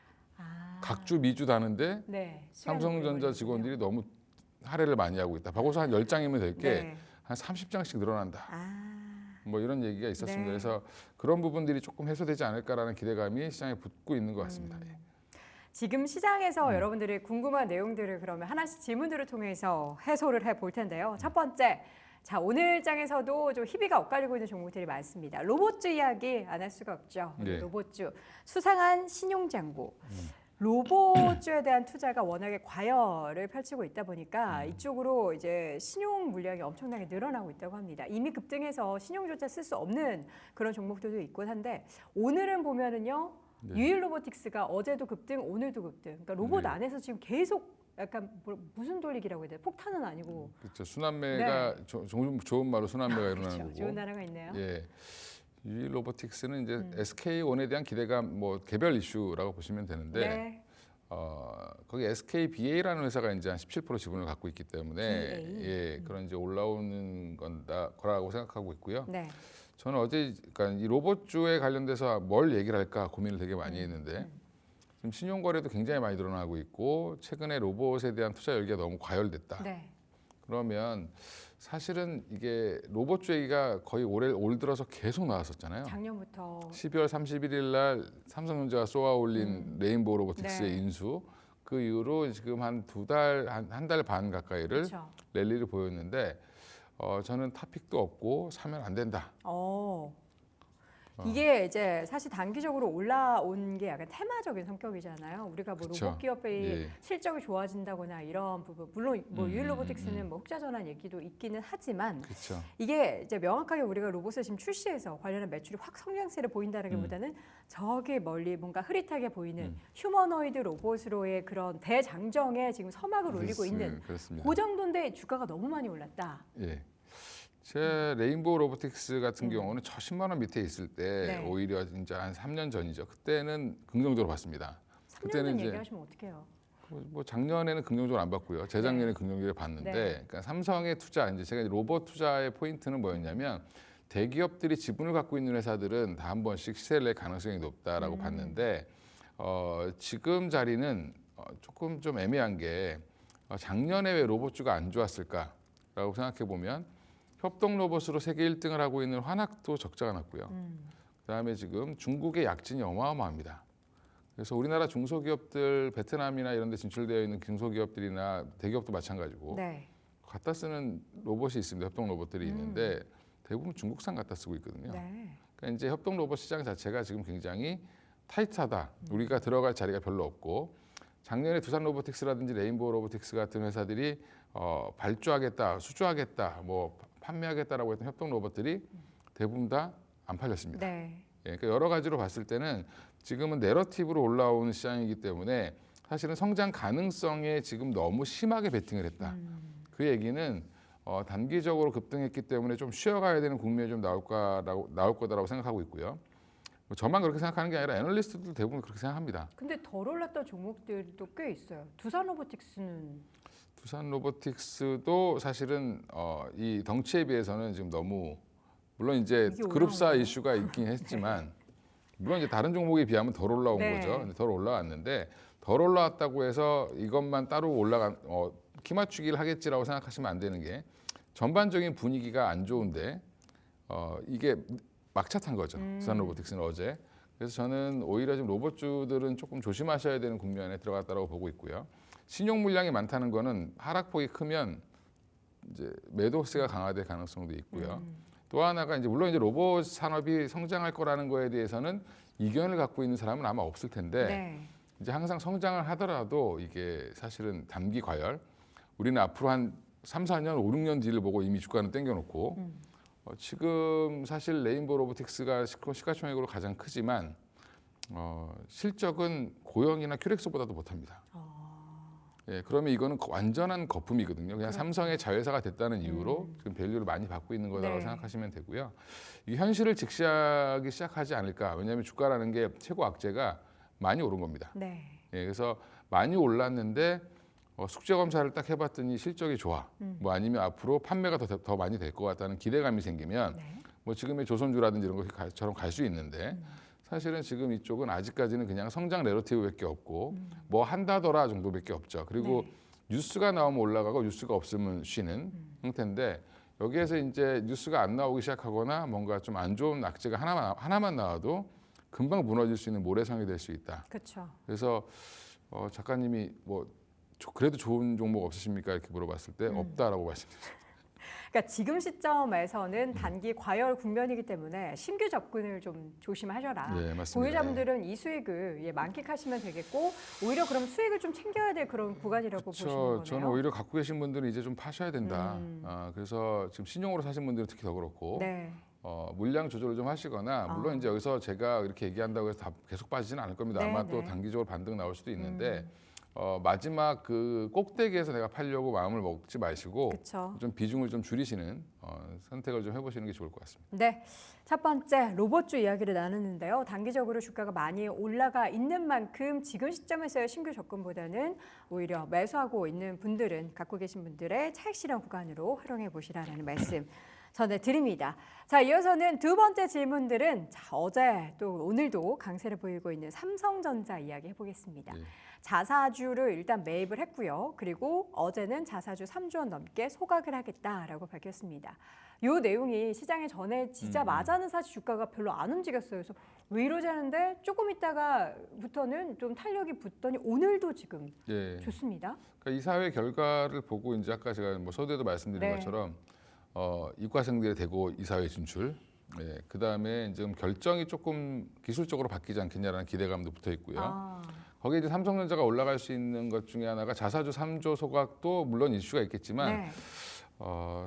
각주 미주 다는데 네. 삼성전자 직원들이 너무 할애를 많이 하고 있다. 보고서 한 10장이면 될 게 네. 한 30장씩 늘어난다. 아, 뭐 이런 얘기가 있었습니다. 네. 그래서 그런 부분들이 조금 해소되지 않을까라는 기대감이 시장에 붙고 있는 것 같습니다. 예. 지금 시장에서 여러분들이 궁금한 내용들을 그러면 하나씩 질문들을 통해서 해소를 해볼 텐데요. 첫 번째, 자 오늘 장에서도 좀 희비가 엇갈리고 있는 종목들이 많습니다. 로봇주 이야기 안 할 수가 없죠. 네. 로봇주, 수상한 신용장고. 로봇주에 대한 투자가 워낙에 과열을 펼치고 있다 보니까 이쪽으로 이제 신용 물량이 엄청나게 늘어나고 있다고 합니다. 이미 급등해서 신용조차 쓸 수 없는 그런 종목들도 있곤 한데 오늘은 보면은요. 네. 유일 로보틱스가 어제도 급등, 오늘도 급등. 그러니까 로봇 네. 안에서 지금 계속 약간 무슨 돌리기라고 해야 돼? 폭탄은 아니고. 그렇죠. 순환매가 좋은 말로 순환매가 일어나는 그렇죠. 거고. 좋은 나라가 있네요. 예. 유일 로보틱스는 이제 SK온에 대한 기대감 뭐 개별 이슈라고 보시면 되는데 네. 거기 SKBA라는 회사가 이제 한 17% 지분을 갖고 있기 때문에 BA. 예, 그런 이제 올라오는 거라고 생각하고 있고요. 네. 저는 어제 그러니까 이 로봇주에 관련돼서 뭘 얘기를 할까 고민을 되게 많이 했는데 지금 신용 거래도 굉장히 많이 늘어나고 있고 최근에 로봇에 대한 투자 열기가 너무 과열됐다. 네. 그러면 사실은 이게 로봇주 얘기가 거의 올 들어서 계속 나왔었잖아요. 작년부터 12월 31일 날 삼성전자가 쏘아 올린 레인보우 로보틱스의 네. 인수 그 이후로 지금 한 한 달 반 가까이를 그렇죠. 랠리를 보였는데 저는 타픽도 없고 사면 안 된다. 이게 이제 사실 단기적으로 올라온 게 약간 테마적인 성격이잖아요. 우리가 뭐 그쵸. 로봇 기업의 예. 실적이 좋아진다거나 이런 부분, 물론 뭐 유일 로보틱스는 뭐 흑자 전환 얘기도 있기는 하지만 그렇죠. 이게 이제 명확하게 우리가 로봇을 지금 출시해서 관련한 매출이 확 성장세를 보인다라기보다는 저기 멀리 뭔가 흐릿하게 보이는 휴머노이드 로봇으로의 그런 대장정에 지금 서막을 올리고 있는 그렇습니다. 그 정도인데 주가가 너무 많이 올랐다. 예. 제 레인보우 로보틱스 같은 경우는 저 10만 원 밑에 있을 때 네. 오히려 진짜 한 3년 전이죠. 그때는 긍정적으로 봤습니다. 3년 전 얘기하시면 어떡해요? 뭐 작년에는 긍정적으로 안 봤고요. 재작년에 긍정적으로 봤는데, 네. 그러니까 삼성의 투자 이제 제가 로봇 투자의 포인트는 뭐였냐면 대기업들이 지분을 갖고 있는 회사들은 다 한 번씩 시세를 낼 가능성이 높다라고 봤는데 지금 자리는 조금 좀 애매한 게 작년에 왜 로봇주가 안 좋았을까라고 생각해 보면 협동 로봇으로 세계 1등을 하고 있는 화낙도 적자가 났고요. 그다음에 지금 중국의 약진이 어마어마합니다. 그래서 우리나라 중소기업들 베트남이나 이런 데 진출되어 있는 중소기업들이나 대기업도 마찬가지고 네. 갖다 쓰는 로봇이 있습니다. 협동 로봇들이 있는데 대부분 중국산 갖다 쓰고 있거든요. 네. 그러니까 이제 협동 로봇 시장 자체가 지금 굉장히 타이트하다. 우리가 들어갈 자리가 별로 없고 작년에 두산 로보틱스라든지 레인보우 로보틱스 같은 회사들이 발주하겠다, 수주하겠다, 뭐 판매하겠다라고 했던 협동 로봇들이 대부분 다 안 팔렸습니다. 네. 예, 그러니까 여러 가지로 봤을 때는 지금은 내러티브로 올라오는 시장이기 때문에 사실은 성장 가능성에 지금 너무 심하게 베팅을 했다. 그 얘기는 단기적으로 급등했기 때문에 좀 쉬어가야 되는 국면이 좀 나올 거다라고 생각하고 있고요. 뭐 저만 그렇게 생각하는 게 아니라 애널리스트들 대부분 그렇게 생각합니다. 근데 덜 올랐던 종목들도 꽤 있어요. 두산 로보틱스는 두산 로보틱스도 사실은 이 덩치에 비해서는 지금 너무 물론 이제 이게 그룹사 올라온 이슈가 있긴 했지만 물론 이제 다른 종목에 비하면 덜 올라온 네. 거죠. 근데 덜 올라왔는데 덜 올라왔다고 해서 이것만 따로 키 맞추기를 하겠지라고 생각하시면 안 되는 게 전반적인 분위기가 안 좋은데 이게 막차 탄 거죠. 두산 로보틱스는 어제. 그래서 저는 오히려 지금 로봇주들은 조금 조심하셔야 되는 국면에 들어갔다라고 보고 있고요. 신용 물량이 많다는 거는 하락폭이 크면 이제 매도세가 강화될 가능성도 있고요. 또 하나가 이제 물론 이제 로봇 산업이 성장할 거라는 거에 대해서는 이견을 갖고 있는 사람은 아마 없을 텐데 네. 이제 항상 성장을 하더라도 이게 사실은 단기 과열. 우리는 앞으로 한 3, 4년, 5, 6년 뒤를 보고 이미 주가는 땡겨놓고 지금 사실 레인보우 로보틱스가 시가총액으로 가장 크지만 실적은 고영이나 큐렉스보다도 못합니다. 예, 그러면 이거는 완전한 거품이거든요. 그냥 삼성의 자회사가 됐다는 이유로 지금 밸류를 많이 받고 있는 거라고 네. 생각하시면 되고요. 이 현실을 직시하기 시작하지 않을까. 왜냐하면 주가라는 게 최고 악재가 많이 오른 겁니다. 네. 예, 그래서 많이 올랐는데 숙제 검사를 딱 해봤더니 실적이 좋아. 뭐 아니면 앞으로 판매가 더 많이 될 것 같다는 기대감이 생기면 네. 뭐 지금의 조선주라든지 이런 것처럼 갈 수 있는데 사실은 지금 이쪽은 아직까지는 그냥 성장 내러티브밖에 없고 뭐 한다더라 정도밖에 없죠. 그리고 네. 뉴스가 나오면 올라가고 뉴스가 없으면 쉬는 형태인데 여기에서 이제 뉴스가 안 나오기 시작하거나 뭔가 좀 안 좋은 악재가 하나만 나와도 금방 무너질 수 있는 모래성이 될 수 있다. 그렇죠. 그래서 작가님이 뭐 그래도 좋은 종목 없으십니까 이렇게 물어봤을 때 없다라고 말씀드렸어요. 그러니까 지금 시점에서는 단기 과열 국면이기 때문에 신규 접근을 좀 조심하셔라. 네, 맞습니다. 보유자분들은 이 수익을 만끽하시면 되겠고 오히려 그럼 수익을 좀 챙겨야 될 그런 구간이라고 보시는 거네요. 저는 오히려 갖고 계신 분들은 이제 좀 파셔야 된다. 음. 그래서 지금 신용으로 사신 분들은 특히 더 그렇고 네. 물량 조절을 좀 하시거나 물론 이제 여기서 제가 이렇게 얘기한다고 해서 다 계속 빠지지는 않을 겁니다. 네, 아마 또 네. 단기적으로 반등 나올 수도 있는데 마지막 그 꼭대기에서 내가 팔려고 마음을 먹지 마시고 그렇죠. 좀 비중을 좀 줄이시는 선택을 좀 해보시는 게 좋을 것 같습니다. 네. 첫 번째 로봇주 이야기를 나누는데요. 단기적으로 주가가 많이 올라가 있는 만큼 지금 시점에서의 신규 접근보다는 오히려 매수하고 있는 분들은 갖고 계신 분들의 차익 실현 구간으로 활용해 보시라는 말씀 전해드립니다. 자, 이어서는 두 번째 질문들은 어제 또 오늘도 강세를 보이고 있는 삼성전자 이야기 해보겠습니다. 네. 자사주를 일단 매입을 했고요. 그리고 어제는 자사주 3조 원 넘게 소각을 하겠다라고 밝혔습니다. 이 내용이 시장에 전해지자마자는 사실 주가가 별로 안 움직였어요. 그래서 왜 이러지 하는데 조금 있다가부터는 좀 탄력이 붙더니 오늘도 지금 예. 좋습니다. 그러니까 이사회 결과를 보고 이제 아까 제가 서두에도 말씀드린 네. 것처럼 이과생들의 대고 이사회 진출, 그 다음에 이제 결정이 조금 기술적으로 바뀌지 않겠냐라는 기대감도 붙어 있고요. 거기에 이제 삼성전자가 올라갈 수 있는 것 중에 하나가 자사주 3조 소각도 물론 이슈가 있겠지만 네.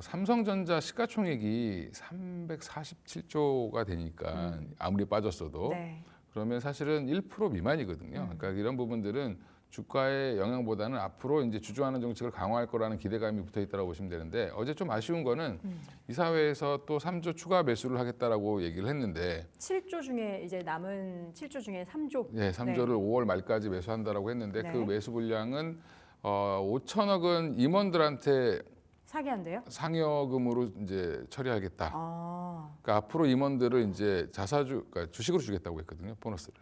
삼성전자 시가총액이 347조가 되니까 아무리 빠졌어도 네. 그러면 사실은 1% 미만이거든요. 그러니까 이런 부분들은 주가의 영향보다는 앞으로 이제 주주하는 정책을 강화할 거라는 기대감이 붙어 있다고 보시면 되는데 어제 좀 아쉬운 거는 이사회에서 또 3조 추가 매수를 하겠다라고 얘기를 했는데 7조 중에 이제 남은 7조 중에 3조. 네, 3조를 5월 말까지 매수한다라고 했는데 네. 그 매수 분량은 5천억은 임원들한테 사기한데요? 상여금으로 이제 처리하겠다. 아. 그러니까 앞으로 임원들을 이제 자사주, 그러니까 주식으로 주겠다고 했거든요, 보너스를.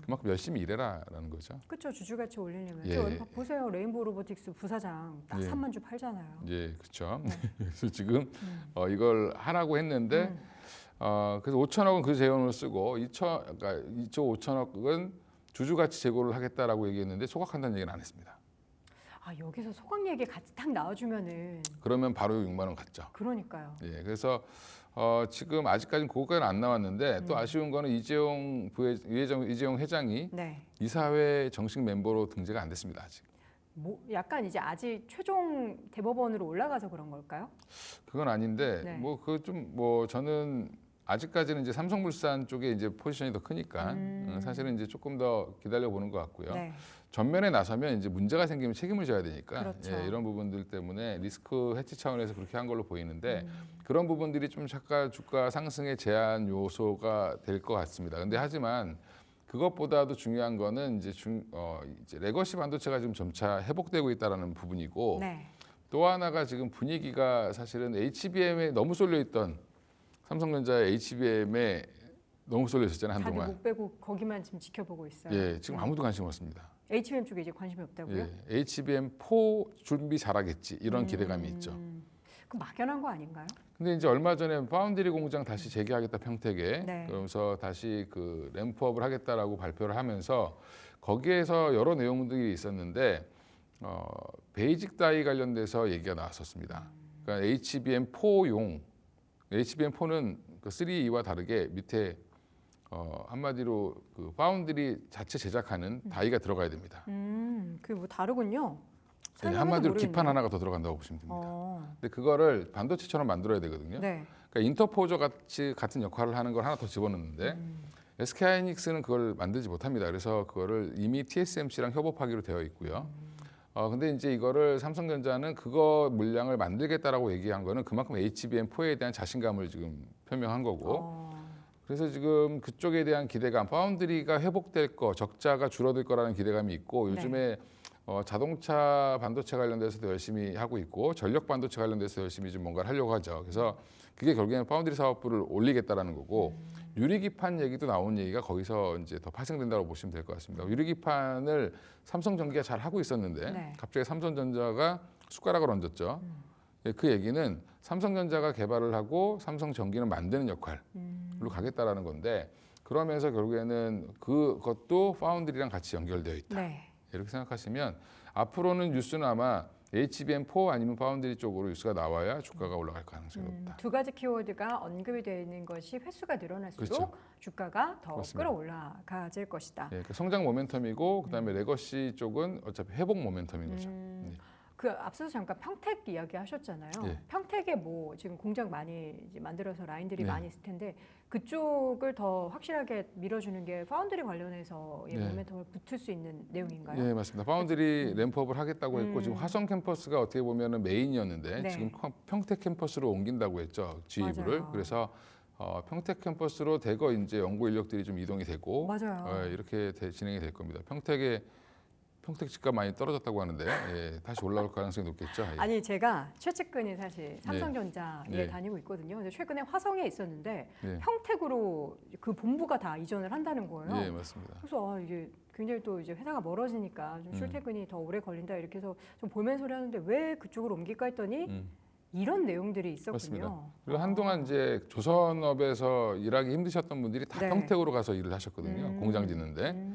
그만큼 열심히 일해라라는 거죠. 그렇죠. 주주가치 올리려면. 예. 저 보세요. 레인보우 로보틱스 부사장 딱 예. 3만 주 팔잖아요. 예, 그렇죠. 그래서 지금 이걸 하라고 했는데 그래서 5천억은 그 재원으로 쓰고 그러니까 2조 5천억은 주주가치 제고를 하겠다라고 얘기했는데 소각한다는 얘기는 안 했습니다. 아, 여기서 소각 얘기 같이 딱 나와주면은 그러면 바로 6만 원 갔죠. 그러니까요. 예, 그래서 지금 아직까지는 그거까지는 안 나왔는데 또 아쉬운 거는 이재용 회장이 네. 이사회 정식 멤버로 등재가 안 됐습니다 아직. 뭐 약간 이제 아직 최종 대법원으로 올라가서 그런 걸까요? 그건 아닌데 네. 저는 아직까지는 이제 삼성물산 쪽에 이제 포지션이 더 크니까 사실은 이제 조금 더 기다려 보는 것 같고요. 네. 전면에 나서면 이제 문제가 생기면 책임을 져야 되니까 그렇죠. 이런 부분들 때문에 리스크 해치 차원에서 그렇게 한 걸로 보이는데 그런 부분들이 좀 주가 상승의 제한 요소가 될 것 같습니다. 근데 하지만 그것보다도 중요한 거는 이제 레거시 반도체가 지금 점차 회복되고 있다는 부분이고 네. 또 하나가 지금 분위기가 사실은 HBM에 너무 쏠려 있던 삼성전자의 HBM에 너무 쏠려 있었잖아요 다들 한동안. 못 빼고 거기만 지금 지켜보고 있어요. 예, 지금 아무도 관심 없습니다. HBM 쪽에 이제 관심이 없다고요? 예, HBM4 준비 잘하겠지 이런 기대감이 있죠. 그 막연한 거 아닌가요? 근데 이제 얼마 전에 파운드리 공장 다시 재개하겠다 평택에 네. 그러면서 다시 그 램프업을 하겠다라고 발표를 하면서 거기에서 여러 내용들이 있었는데 베이직 다이 관련돼서 얘기가 나왔었습니다. 그러니까 HBM4용 HBM4는 그 3E와 다르게 밑에 한마디로 그 파운드리 자체 제작하는 다이가 들어가야 됩니다. 그게 뭐 다르군요. 네, 설명해도 한마디로 모르겠네요. 기판 하나가 더 들어간다고 보시면 됩니다. 어. 근데 그거를 반도체처럼 만들어야 되거든요. 네. 그러니까 인터포저 같은 역할을 하는 걸 하나 더 집어넣는데 SK하이닉스는 그걸 만들지 못합니다. 그래서 그거를 이미 TSMC랑 협업하기로 되어 있고요. 근데 이제 이거를 삼성전자는 그거 물량을 만들겠다라고 얘기한 거는 그만큼 HBM4에 대한 자신감을 지금 표명한 거고. 그래서 지금 그쪽에 대한 기대감, 파운드리가 회복될 거, 적자가 줄어들 거라는 기대감이 있고 요즘에 자동차 반도체 관련돼서도 열심히 하고 있고 전력 반도체 관련돼서 열심히 좀 뭔가를 하려고 하죠. 그래서 그게 결국에는 파운드리 사업부를 올리겠다라는 거고 유리기판 얘기도 나온 얘기가 거기서 이제 더 파생된다고 보시면 될 것 같습니다. 유리기판을 삼성전기가 잘 하고 있었는데 네. 갑자기 삼성전자가 숟가락을 얹었죠. 그 얘기는 삼성전자가 개발을 하고 삼성전기는 만드는 역할로 가겠다라는 건데 그러면서 결국에는 그것도 파운드리랑 같이 연결되어 있다. 네. 이렇게 생각하시면 앞으로는 뉴스는 아마 HBM4 아니면 파운드리 쪽으로 뉴스가 나와야 주가가 올라갈 가능성이 높다. 두 가지 키워드가 언급이 되는 것이 횟수가 늘어날수록 그렇죠. 주가가 더 그렇습니다. 끌어올라가질 것이다. 예, 그 성장 모멘텀이고 그다음에 레거시 쪽은 어차피 회복 모멘텀인 거죠. 그 앞서서 잠깐 평택 이야기 하셨잖아요. 예. 평택에 뭐 지금 공장 많이 이제 만들어서 라인들이 네. 많이 있을 텐데 그쪽을 더 확실하게 밀어주는 게 파운드리 관련해서의 네. 모멘텀을 붙을 수 있는 내용인가요? 예, 맞습니다. 파운드리 램프업을 하겠다고 했고 지금 화성 캠퍼스가 어떻게 보면은 메인이었는데 네. 지금 평택 캠퍼스로 옮긴다고 했죠. 지휘부를. 맞아요. 그래서 평택 캠퍼스로 대거 이제 연구 인력들이 좀 이동이 되고 맞아요. 이렇게 진행이 될 겁니다. 평택 집값 많이 떨어졌다고 하는데 다시 올라올 가능성이 높겠죠. 예. 아니 제가 최측근이 사실 삼성전자에 네. 다니고 있거든요. 근데 최근에 화성에 있었는데 네. 평택으로 그 본부가 다 이전을 한다는 거예요. 예, 맞습니다. 그래서 이게 굉장히 또 이제 회사가 멀어지니까 좀 출퇴근이 더 오래 걸린다 이렇게 해서 좀 볼멘 소리 하는데 왜 그쪽으로 옮길까 했더니 이런 내용들이 있었군요. 맞습니다. 그리고 한동안 이제 조선업에서 일하기 힘드셨던 분들이 다 네. 평택으로 가서 일을 하셨거든요. 공장 짓는데.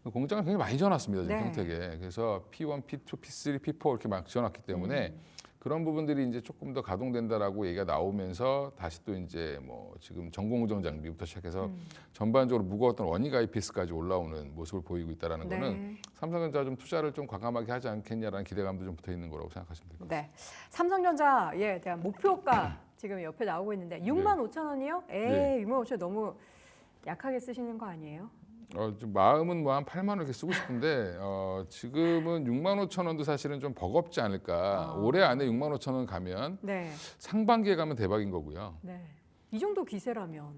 공장을 굉장히 많이 지어놨습니다. 지금 네. 평택에. 그래서 P1, P2, P3, P4 이렇게 막 지어놨기 때문에 그런 부분들이 이제 조금 더 가동된다라고 얘기가 나오면서 다시 또 이제 뭐 지금 전공정 장비부터 시작해서 전반적으로 무거웠던 원익 IPS까지 올라오는 모습을 보이고 있다라는 네. 거는 삼성전자 좀 투자를 좀 과감하게 하지 않겠냐라는 기대감도 좀 붙어 있는 거라고 생각하시면 될 것 같습니다. 네. 삼성전자에 대한 목표가 지금 옆에 나오고 있는데 65,000원이요? 네. 65,000원 너무 약하게 쓰시는 거 아니에요? 좀 마음은 뭐 한 8만 원 이렇게 쓰고 싶은데 지금은 6만 5천 원도 사실은 좀 버겁지 않을까. 올해 안에 6만 5천 원 가면 네. 상반기에 가면 대박인 거고요. 네. 이 정도 기세라면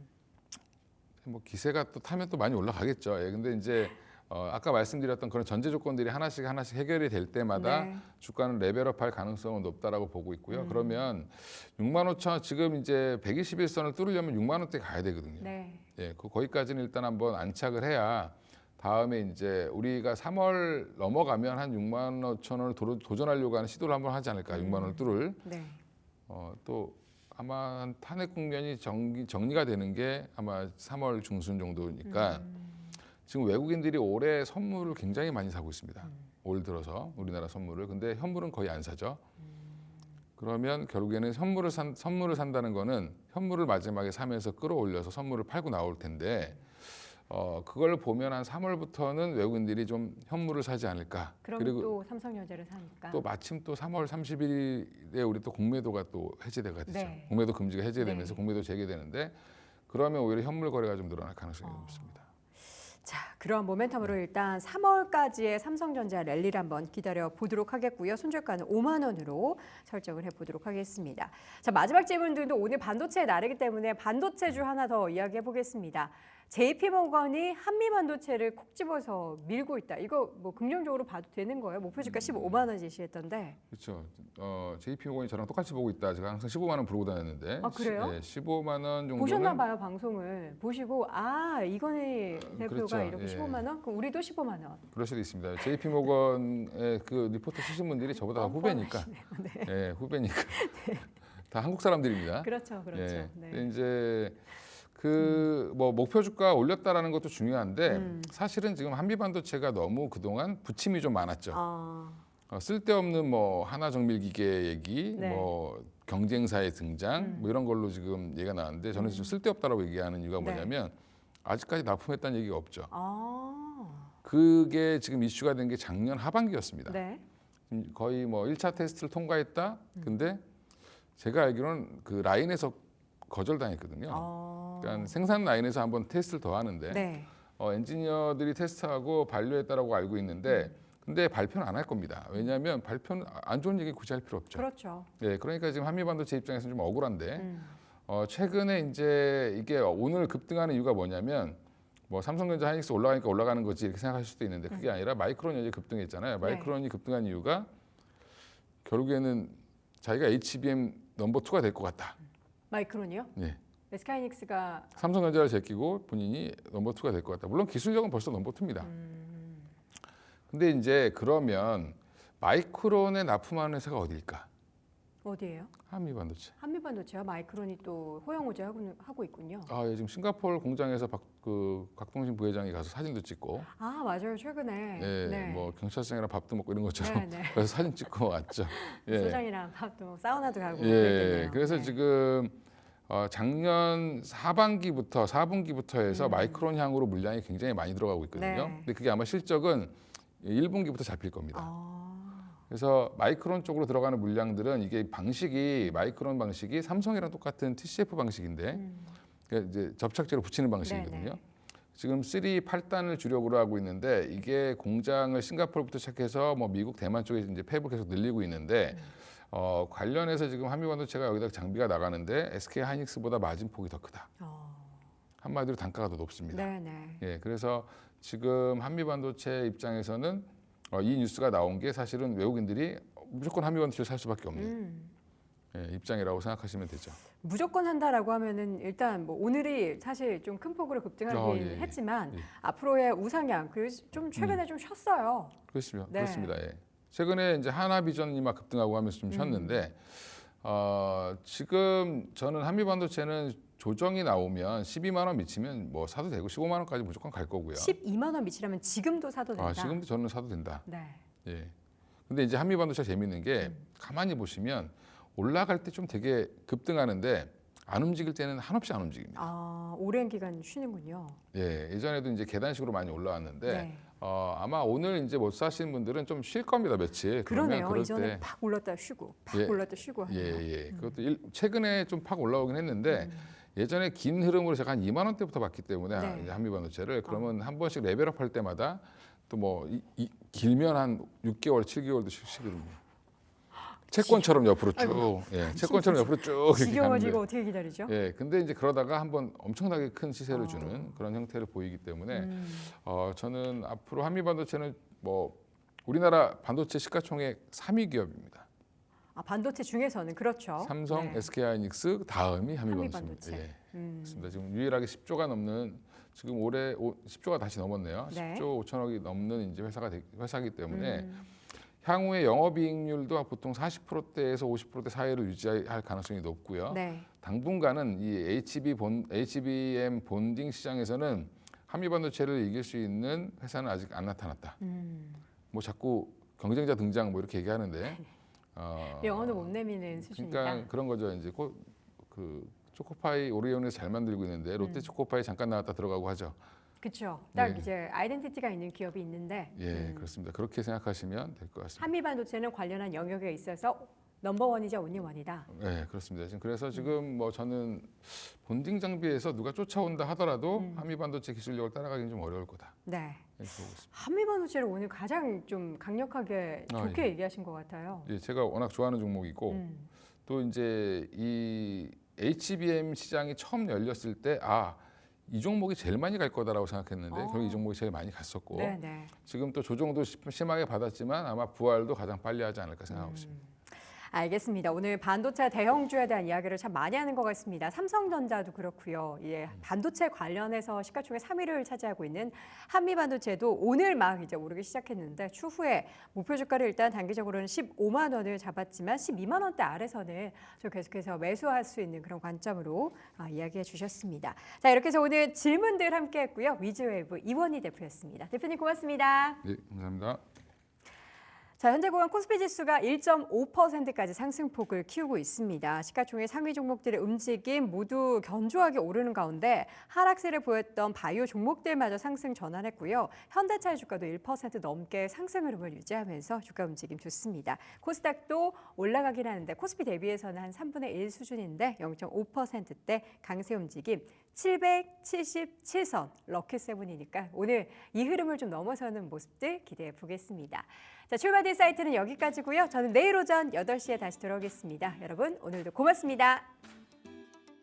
뭐 기세가 또 타면 또 많이 올라가겠죠. 예, 근데 이제 아까 말씀드렸던 그런 전제 조건들이 하나씩 해결이 될 때마다 네. 주가는 레벨업할 가능성은 높다라고 보고 있고요. 그러면 6만 5천 지금 이제 121선을 뚫으려면 6만 원대 가야 되거든요. 네. 예, 거기까지는 일단 한번 안착을 해야 다음에 이제 우리가 3월 넘어가면 한 6만 5천 원을 도전하려고 하는 시도를 한번 하지 않을까. 6만 원을 뚫을. 네. 또 아마 한 탄핵 국면이 정리가 되는 게 아마 3월 중순 정도니까 지금 외국인들이 올해 선물을 굉장히 많이 사고 있습니다. 올 들어서 우리나라 선물을. 근데 현물은 거의 안 사죠. 그러면 결국에는 선물을 산다는 거는 현물을 마지막에 사면서 끌어올려서 선물을 팔고 나올 텐데 그걸 보면 한 3월부터는 외국인들이 좀 현물을 사지 않을까. 그럼 그리고 또 삼성전자를 사니까. 또 마침 또 3월 30일에 우리 또 공매도가 또 해제가 되죠. 네. 공매도 금지가 해제되면서 네. 공매도 재개되는데 그러면 오히려 현물 거래가 좀 늘어날 가능성이 높습니다. 자, 그런 모멘텀으로 일단 3월까지의 삼성전자 랠리를 한번 기다려 보도록 하겠고요. 손절가는 5만 원으로 설정을 해보도록 하겠습니다. 자, 마지막 질문들도 오늘 반도체의 날이기 때문에 반도체주 하나 더 이야기해 보겠습니다. JP모건이 한미 반도체를 콕 집어서 밀고 있다. 이거 뭐 긍정적으로 봐도 되는 거예요? 목표 주가 15만 원 제시했던데. 그렇죠. JP모건이 저랑 똑같이 보고 있다. 제가 항상 15만 원 부르고 다녔는데. 아, 그래요? 15만 원 정도는 보셨나 봐요, 방송을. 보시고 이건희 대표가 그렇죠. 이렇게 예. 15만 원? 그럼 우리도 15만 원. 그럴 수도 있습니다. JP모건의 그 리포트 쓰신 분들이 저보다 다 후배니까. 네. 예, 후배니까. 다 한국 사람들입니다. 그렇죠, 그렇죠. 예. 네. 근데 이제 뭐 목표 주가 올렸다라는 것도 중요한데 사실은 지금 한미 반도체가 너무 그동안 부침이 좀 많았죠. 쓸데없는 뭐 하나정밀 기계 얘기, 네. 뭐 경쟁사의 등장, 뭐 이런 걸로 지금 얘기가 나왔는데 저는 지금 쓸데없다라고 얘기하는 이유가 네. 뭐냐면 아직까지 납품했다는 얘기가 없죠. 아, 그게 지금 이슈가 된 게 작년 하반기였습니다. 네. 거의 뭐 1차 테스트를 통과했다. 근데 제가 알기로는 그 라인에서 거절당했거든요. 그러니까 생산 라인에서 한번 테스트를 더 하는데 네. 엔지니어들이 테스트하고 반려했다라고 알고 있는데 근데 발표는 안 할 겁니다. 왜냐하면 발표는 안 좋은 얘기 굳이 할 필요 없죠. 그렇죠. 네, 그러니까 지금 한미 반도체 입장에서는 좀 억울한데 최근에 이제 이게 오늘 급등하는 이유가 뭐냐면 뭐 삼성전자 하이닉스 올라가니까 올라가는 거지 이렇게 생각하실 수도 있는데 그게 아니라 마이크론이 어제 급등했잖아요. 마이크론이 급등한 이유가 결국에는 자기가 HBM 넘버 2가 될 것 같다. 마이크론이요? 네. SK하이닉스가 삼성전자를 제끼고 본인이 넘버 2가 될 것 같다. 물론 기술력은 벌써 넘버 2입니다. 근데 이제 그러면 마이크론에 납품하는 회사가 어디일까? 어디예요? 한미반도체. 한미반도체와 마이크론이 또 호영호제 하고 있군요. 아, 예, 지금 싱가포르 공장에서 곽동신 부회장이 가서 사진도 찍고, 아, 맞아요. 최근에. 예, 네. 뭐 경찰서장이랑 밥도 먹고 이런 것처럼 네, 네. 그래서 사진 찍고 왔죠. 예, 소장이랑 밥도 사우나도 가고 예, 그랬겠네요. 그래서 네. 지금 작년 하반기부터 4분기부터 해서 마이크론 향으로 물량이 굉장히 많이 들어가고 있거든요. 네. 근데 그게 아마 실적은 1분기부터 잡힐 겁니다. 아, 그래서 마이크론 쪽으로 들어가는 물량들은 이게 방식이 마이크론 방식이 삼성이랑 똑같은 TCF 방식인데 그러니까 이제 접착제로 붙이는 방식이거든요. 네네. 지금 3, 8단을 주력으로 하고 있는데 이게 공장을 싱가포르부터 시작해서 뭐 미국, 대만 쪽에 이제 팹을 계속 늘리고 있는데 관련해서 지금 한미반도체가 여기다 장비가 나가는데 SK 하이닉스보다 마진폭이 더 크다. 한마디로 단가가 더 높습니다. 네네. 예, 그래서 지금 한미반도체 입장에서는 이 뉴스가 나온 게 사실은 외국인들이 무조건 한미반도체를 살 수밖에 없는 예, 입장이라고 생각하시면 되죠. 무조건 한다라고 하면은 일단 뭐 오늘이 사실 좀 큰 폭으로 급등하긴 예, 예. 했지만 예. 앞으로의 우상향 그리고 좀 최근에 좀 쉬었어요. 그렇습니다. 네. 그렇습니다. 예. 최근에 이제 하나비전이 막 급등하고 하면서 좀 쉬었는데 지금 저는 한미반도체는 조정이 나오면 12만 원 미치면 뭐 사도 되고 15만 원까지 무조건 갈 거고요. 12만 원 미치라면 지금도 사도 된다. 지금도 저는 사도 된다. 네. 예. 근데 이제 한미반도체가 재밌는 게 가만히 보시면 올라갈 때 좀 되게 급등하는데 안 움직일 때는 한없이 안 움직입니다. 아, 오랜 기간 쉬는군요. 예, 예전에도 이제 계단식으로 많이 올라왔는데 네. 아마 오늘 이제 못 사시는 분들은 좀 쉴 겁니다, 며칠. 그러네요. 그럴 이전에 때 팍 올랐다 쉬고, 팍 예. 올랐다 쉬고 하네요. 예. 그것도 최근에 좀 팍 올라오긴 했는데 예전에 긴 흐름으로 제가 한 2만 원대부터 봤기 때문에 네. 이제 한미반도체를 그러면 한 번씩 레벨업 할 때마다 또 뭐 길면 한 6개월, 7개월도 씩씩이거든요. 채권처럼 옆으로 쭉, 예, 채권처럼 옆으로 쭉 이렇게 지겨워지고 가는데, 어떻게 기다리죠? 예, 근데 이제 그러다가 한번 엄청나게 큰 시세를 주는 그런 형태를 보이기 때문에 저는 앞으로 한미반도체는 뭐 우리나라 반도체 시가총액 3위 기업입니다. 아, 반도체 중에서는 그렇죠. 삼성, 네. SK하이닉스 다음이 한미반도체. 한미반도체. 예, 그렇습니다. 지금 유일하게 10조가 넘는 지금 올해 10조가 다시 넘었네요. 네. 10조 5천억이 넘는 이제 회사이기 때문에 향후에 영업이익률도 보통 40%대에서 50%대 사이를 유지할 가능성이 높고요. 네. 당분간은 이 HBM 본딩 시장에서는 한미반도체를 이길 수 있는 회사는 아직 안 나타났다. 뭐 자꾸 경쟁자 등장 뭐 이렇게 얘기하는데 영어도 못 내미는 수준이다. 그러니까 그런 거죠. 이제 그 초코파이 오리온에서 잘 만들고 있는데 롯데 초코파이 잠깐 나왔다 들어가고 하죠. 그렇죠. 딱 네. 이제 아이덴티티가 있는 기업이 있는데 예, 그렇습니다. 그렇게 생각하시면 될 것 같습니다. 한미반도체는 관련한 영역에 있어서 넘버원이자 온리원이다. 네, 그렇습니다. 그래서 지금 뭐 저는 본딩 장비에서 누가 쫓아온다 하더라도 한미반도체 기술력을 따라가기는 좀 어려울 거다. 네. 이렇게 보고 있습니다. 한미반도체를 오늘 가장 좀 강력하게 좋게 예. 얘기하신 것 같아요. 예, 제가 워낙 좋아하는 종목이고 또 이제 이 HBM 시장이 처음 열렸을 때 이 종목이 제일 많이 갈 거다라고 생각했는데 결국 이 종목이 제일 많이 갔었고 네네. 지금 또 조정도 심하게 받았지만 아마 부활도 가장 빨리 하지 않을까 생각하고 있습니다. 알겠습니다. 오늘 반도체 대형주에 대한 이야기를 참 많이 하는 것 같습니다. 삼성전자도 그렇고요. 예, 반도체 관련해서 시가총액 3위를 차지하고 있는 한미반도체도 오늘 막 이제 오르기 시작했는데 추후에 목표 주가를 일단 단기적으로는 15만 원을 잡았지만 12만 원대 아래서는 저 계속해서 매수할 수 있는 그런 관점으로 이야기해 주셨습니다. 자, 이렇게 해서 오늘 질문들 함께했고요. 위즈웨이브 이원희 대표였습니다. 대표님 고맙습니다. 네, 감사합니다. 자, 현재 구간 코스피 지수가 1.5%까지 상승폭을 키우고 있습니다. 시가총액 상위 종목들의 움직임 모두 견조하게 오르는 가운데 하락세를 보였던 바이오 종목들마저 상승 전환했고요. 현대차의 주가도 1% 넘게 상승 흐름을 유지하면서 주가 움직임 좋습니다. 코스닥도 올라가긴 하는데 코스피 대비해서는 한 3분의 1 수준인데 0.5%대 강세 움직임 777선 럭키세븐이니까 오늘 이 흐름을 좀 넘어서는 모습들 기대해 보겠습니다. 자, 출발된 사이트는 여기까지고요. 저는 내일 오전 8시에 다시 돌아오겠습니다. 여러분 오늘도 고맙습니다.